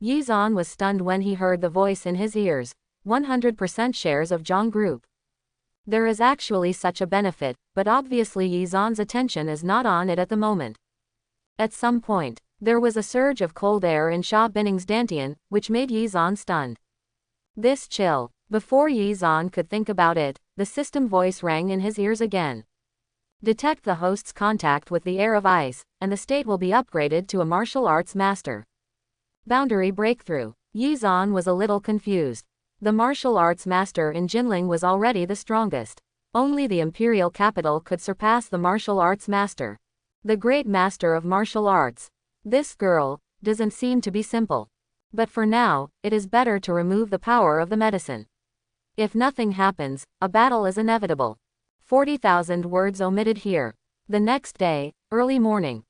Yizan was stunned when he heard the voice in his ears. 100% shares of Zhang Group. There is actually such a benefit, but obviously Yizan's attention is not on it at the moment. At some point, there was a surge of cold air in Sha Binning's dantian, which made Yizan stunned. This chill. Before Yizan could think about it, the system voice rang in his ears again. Detect the host's contact with the air of ice, and the state will be upgraded to a martial arts master. Boundary breakthrough. Yizan was a little confused. The martial arts master in Jinling was already the strongest. Only the imperial capital could surpass the martial arts master. The great master of martial arts. This girl doesn't seem to be simple. But for now, it is better to remove the power of the medicine. If nothing happens, a battle is inevitable. 40,000 words omitted here. The next day, early morning.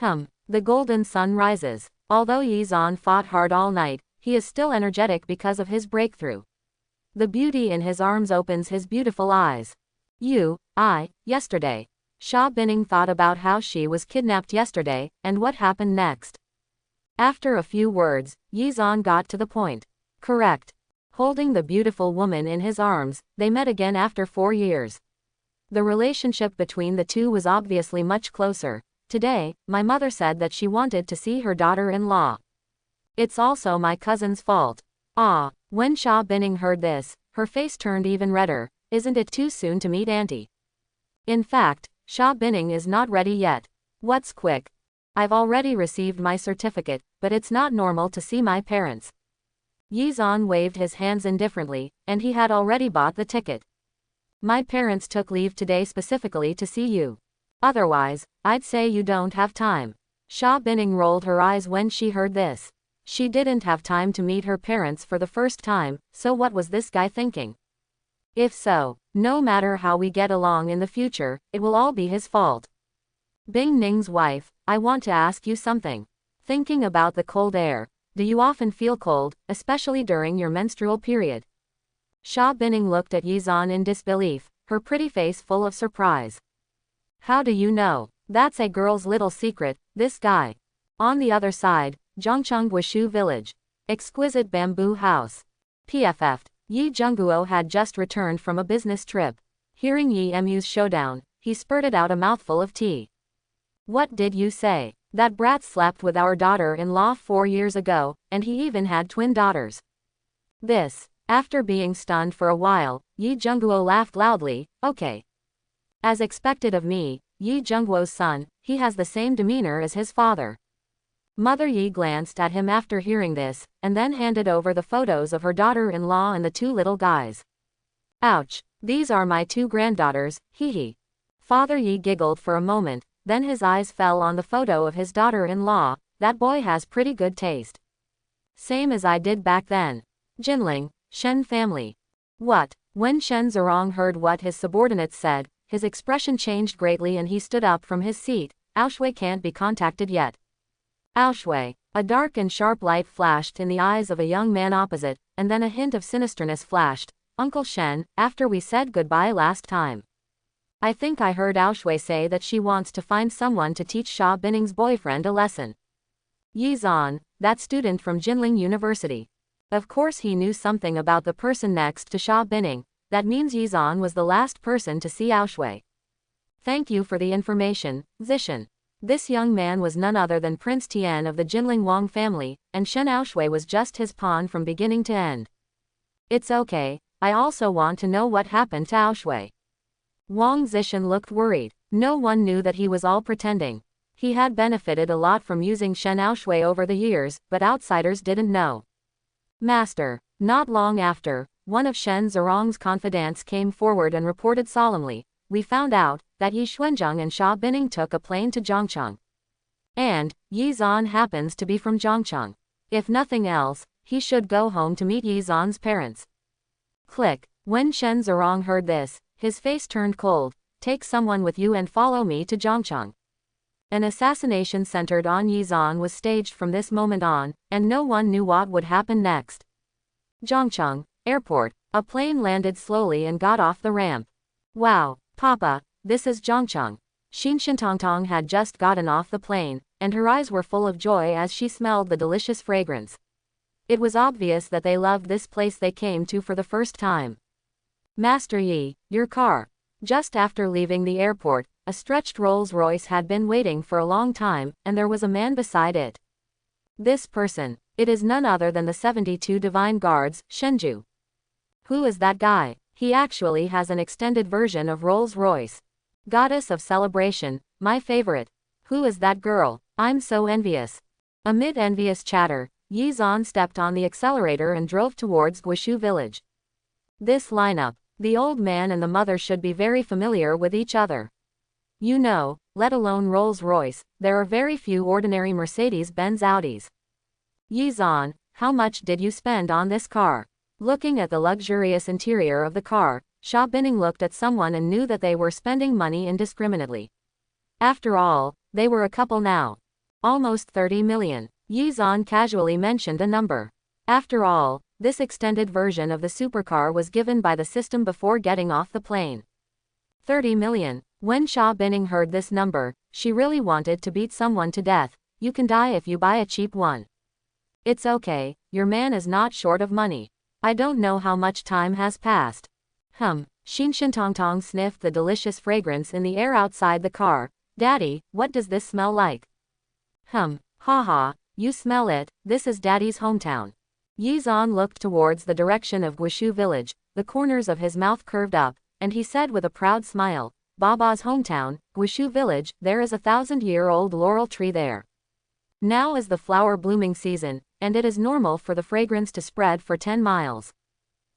The golden sun rises. Although Yizan fought hard all night, he is still energetic because of his breakthrough. The beauty in his arms opens his beautiful eyes. Yesterday. Sha Binning thought about how she was kidnapped yesterday, and what happened next. After a few words, Yizan got to the point. Correct. Holding the beautiful woman in his arms, they met again after 4 years. The relationship between the two was obviously much closer. Today, my mother said that she wanted to see her daughter-in-law. It's also my cousin's fault. When Sha Binning heard this, her face turned even redder. Isn't it too soon to meet auntie? In fact, Sha Binning is not ready yet. What's quick? I've already received my certificate, but it's not normal to see my parents. Yizan waved his hands indifferently, and he had already bought the ticket. My parents took leave today specifically to see you. Otherwise, I'd say you don't have time. Sha Binning rolled her eyes when she heard this. She didn't have time to meet her parents for the first time, so what was this guy thinking? If so, no matter how we get along in the future, it will all be his fault. Bing Ning's wife, I want to ask you something. Thinking about the cold air, do you often feel cold, especially during your menstrual period? Sha Binning looked at Yizan in disbelief, her pretty face full of surprise. How do you know? That's a girl's little secret, this guy. On the other side, Zhongcheng Guishu Village. Exquisite bamboo house. PFF. Yi Zhengguo had just returned from a business trip. Hearing Yi Mu's showdown, he spurted out a mouthful of tea. What did you say? That brat slept with our daughter-in-law 4 years ago, and he even had twin daughters. This. After being stunned for a while, Yi Zhengguo laughed loudly. Okay. As expected of me, Yi Zhengguo's son, he has the same demeanor as his father. Mother Yi glanced at him after hearing this, and then handed over the photos of her daughter-in-law and the two little guys. Ouch, these are my two granddaughters, hee hee. Father Yi giggled for a moment, then his eyes fell on the photo of his daughter-in-law. That boy has pretty good taste. Same as I did back then. Jinling, Shen family. What? When Shen Zerong heard what his subordinates said, his expression changed greatly and he stood up from his seat. Aoshui can't be contacted yet. Aoshui. A dark and sharp light flashed in the eyes of a young man opposite, and then a hint of sinisterness flashed. Uncle Shen, after we said goodbye last time. I think I heard Aoshui say that she wants to find someone to teach Sha Binning's boyfriend a lesson. Yi Zan, that student from Jinling University. Of course he knew something about the person next to Sha Binning. That means Yi Zan was the last person to see Aoshui. Thank you for the information, Zishan. This young man was none other than Prince Tian of the Jinling Wang family, and Shen Aoshui was just his pawn from beginning to end. It's okay, I also want to know what happened to Aoshui. Wang Zishan looked worried. No one knew that he was all pretending. He had benefited a lot from using Shen Aoshui over the years, but outsiders didn't know. Master. Not long after, one of Shen Zerong's confidants came forward and reported solemnly, we found out that Yi Xuanzheng and Sha Binning took a plane to Zhongcheng. And Yi Zan happens to be from Zhongcheng. If nothing else, he should go home to meet Yi Zan's parents. Click. When Shen Zerong heard this, his face turned cold. Take someone with you and follow me to Zhongcheng. An assassination centered on Yi Zan was staged from this moment on, and no one knew what would happen next. Zhongcheng Airport. A plane landed slowly and got off the ramp. Wow, Papa, this is Zhongcheng. Xin Shintongtong had just gotten off the plane, and her eyes were full of joy as she smelled the delicious fragrance. It was obvious that they loved this place they came to for the first time. Master Yi, your car. Just after leaving the airport, a stretched Rolls-Royce had been waiting for a long time, and there was a man beside it. This person, it is none other than the 72 Divine Guards, Shenju. Who is that guy? He actually has an extended version of Rolls-Royce. Goddess of celebration, my favorite. Who is that girl? I'm so envious. Amid envious chatter, Yi Zan stepped on the accelerator and drove towards Guishu village. This lineup, the old man and the mother should be very familiar with each other. You know, let alone Rolls-Royce, there are very few ordinary Mercedes-Benz Audis. Yi Zan, how much did you spend on this car? Looking at the luxurious interior of the car, Sha Binning looked at someone and knew that they were spending money indiscriminately. After all, they were a couple now. Almost 30 million. Yi Zan casually mentioned a number. After all, this extended version of the supercar was given by the system before getting off the plane. 30 million. When Sha Binning heard this number, she really wanted to beat someone to death. You can die if you buy a cheap one. It's okay, your man is not short of money. I don't know how much time has passed. Xin Shintongtong sniffed the delicious fragrance in the air outside the car. Daddy, what does this smell like? Haha, you smell it, this is Daddy's hometown. Yi Zan looked towards the direction of Guishu village, the corners of his mouth curved up, and he said with a proud smile, Baba's hometown, Guishu village, there is a 1,000-year-old laurel tree there. Now is the flower blooming season, and it is normal for the fragrance to spread for 10 miles.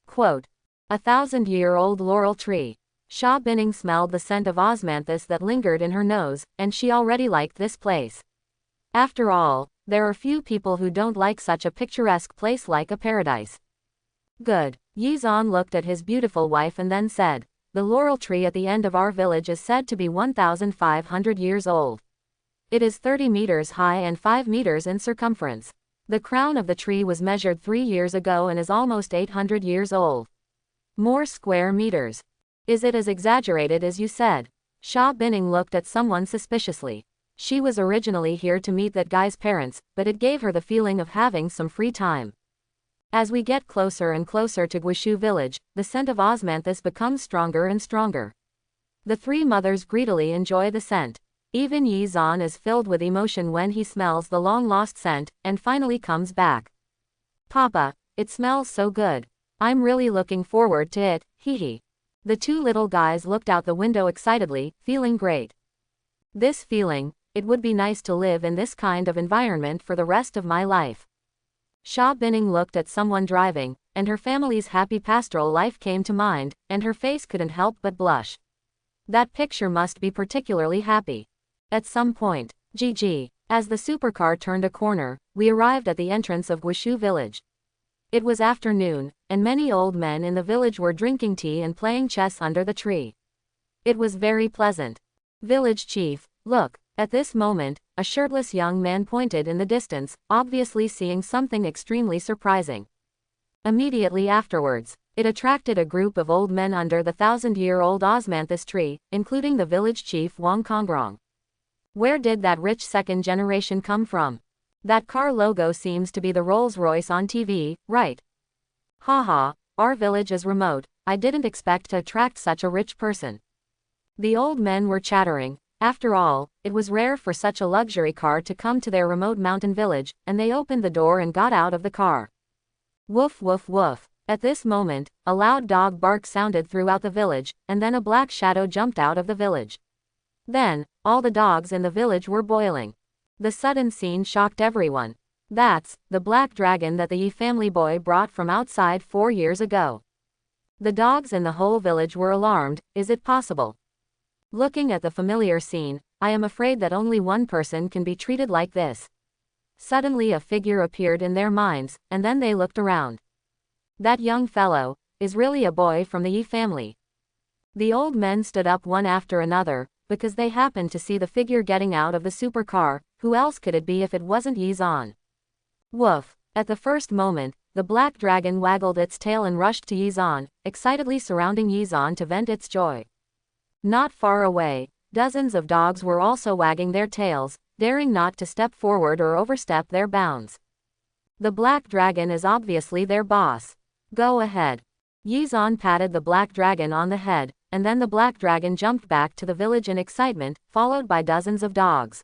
Quote. 1,000-year-old laurel tree. Sha Binning smelled the scent of osmanthus that lingered in her nose, and she already liked this place. After all, there are few people who don't like such a picturesque place like a paradise. Good. Yi Zan looked at his beautiful wife and then said, the laurel tree at the end of our village is said to be 1,500 years old. It is 30 meters high and 5 meters in circumference. The crown of the tree was measured 3 years ago and is almost 800 years old. More square meters. Is it as exaggerated as you said? Sha Binning looked at someone suspiciously. She was originally here to meet that guy's parents, but it gave her the feeling of having some free time. As we get closer and closer to Guishu village, the scent of osmanthus becomes stronger and stronger. The three mothers greedily enjoy the scent. Even Yi Zan is filled with emotion when he smells the long-lost scent, and finally comes back. Papa, it smells so good. I'm really looking forward to it, hee hee. The two little guys looked out the window excitedly, feeling great. This feeling, it would be nice to live in this kind of environment for the rest of my life. Sha Binning looked at someone driving, and her family's happy pastoral life came to mind, and her face couldn't help but blush. That picture must be particularly happy. At some point, GG, as the supercar turned a corner, we arrived at the entrance of Wushu village. It was afternoon, and many old men in the village were drinking tea and playing chess under the tree. It was very pleasant. Village chief, look. At this moment, a shirtless young man pointed in the distance, obviously seeing something extremely surprising. Immediately afterwards, it attracted a group of old men under the 1,000-year-old osmanthus tree, including the village chief Wang Kongrong. Where did that rich second generation come from? That car logo seems to be the Rolls-Royce on TV, right? Haha, our village is remote, I didn't expect to attract such a rich person. The old men were chattering. After all, it was rare for such a luxury car to come to their remote mountain village, and they opened the door and got out of the car. Woof woof woof. At this moment, a loud dog bark sounded throughout the village, and then a black shadow jumped out of the village. Then, all the dogs in the village were boiling. The sudden scene shocked everyone. That's the black dragon that the Yi family boy brought from outside 4 years ago. The dogs in the whole village were alarmed. Is it possible? Looking at the familiar scene, I am afraid that only one person can be treated like this. Suddenly a figure appeared in their minds, and then they looked around. That young fellow is really a boy from the Yi family. The old men stood up one after another, because they happened to see the figure getting out of the supercar. Who else could it be if it wasn't Yi Zhan? Woof. At the first moment, the black dragon waggled its tail and rushed to Yi Zhan, excitedly surrounding Yi Zhan to vent its joy. Not far away, dozens of dogs were also wagging their tails, daring not to step forward or overstep their bounds. The black dragon is obviously their boss. Go ahead. Yi Zhan patted the black dragon on the head, and then the black dragon jumped back to the village in excitement, followed by dozens of dogs.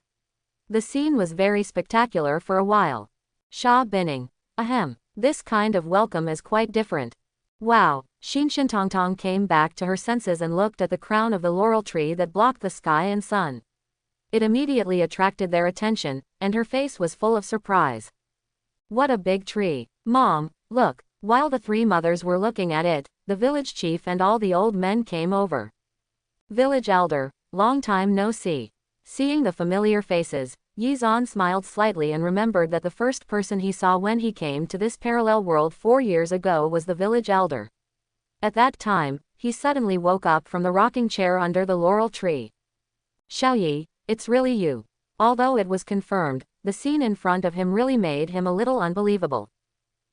The scene was very spectacular for a while. Sha Binning. Ahem. This kind of welcome is quite different. Wow. Tongtong came back to her senses and looked at the crown of the laurel tree that blocked the sky and sun. It immediately attracted their attention, and her face was full of surprise. What a big tree. Mom, look. While the three mothers were looking at it, the village chief and all the old men came over. Village elder, long time no see. Seeing the familiar faces, Yi Zhan smiled slightly and remembered that the first person he saw when he came to this parallel world 4 years ago was the village elder. At that time, he suddenly woke up from the rocking chair under the laurel tree. Xiaoyi, it's really you. Although it was confirmed, the scene in front of him really made him a little unbelievable.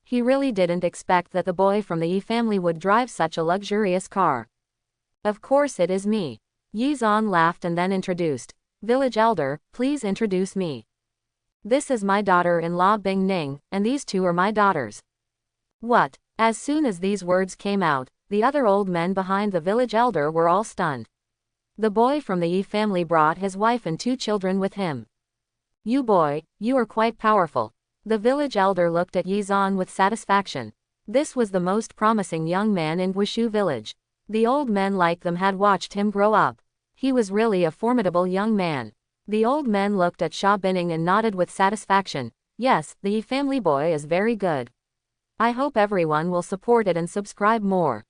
He really didn't expect that the boy from the Yi family would drive such a luxurious car. Of course it is me. Yi Zhan laughed and then introduced. Village elder, please introduce me. This is my daughter-in-law Bing-Ning, and these two are my daughters. What? As soon as these words came out, the other old men behind the village elder were all stunned. The boy from the Yi family brought his wife and 2 children with him. You boy, you are quite powerful. The village elder looked at Yi Zhan with satisfaction. This was the most promising young man in Wushu village. The old men like them had watched him grow up. He was really a formidable young man. The old men looked at Sha Binning and nodded with satisfaction. Yes, the Yi family boy is very good. I hope everyone will support it and subscribe more.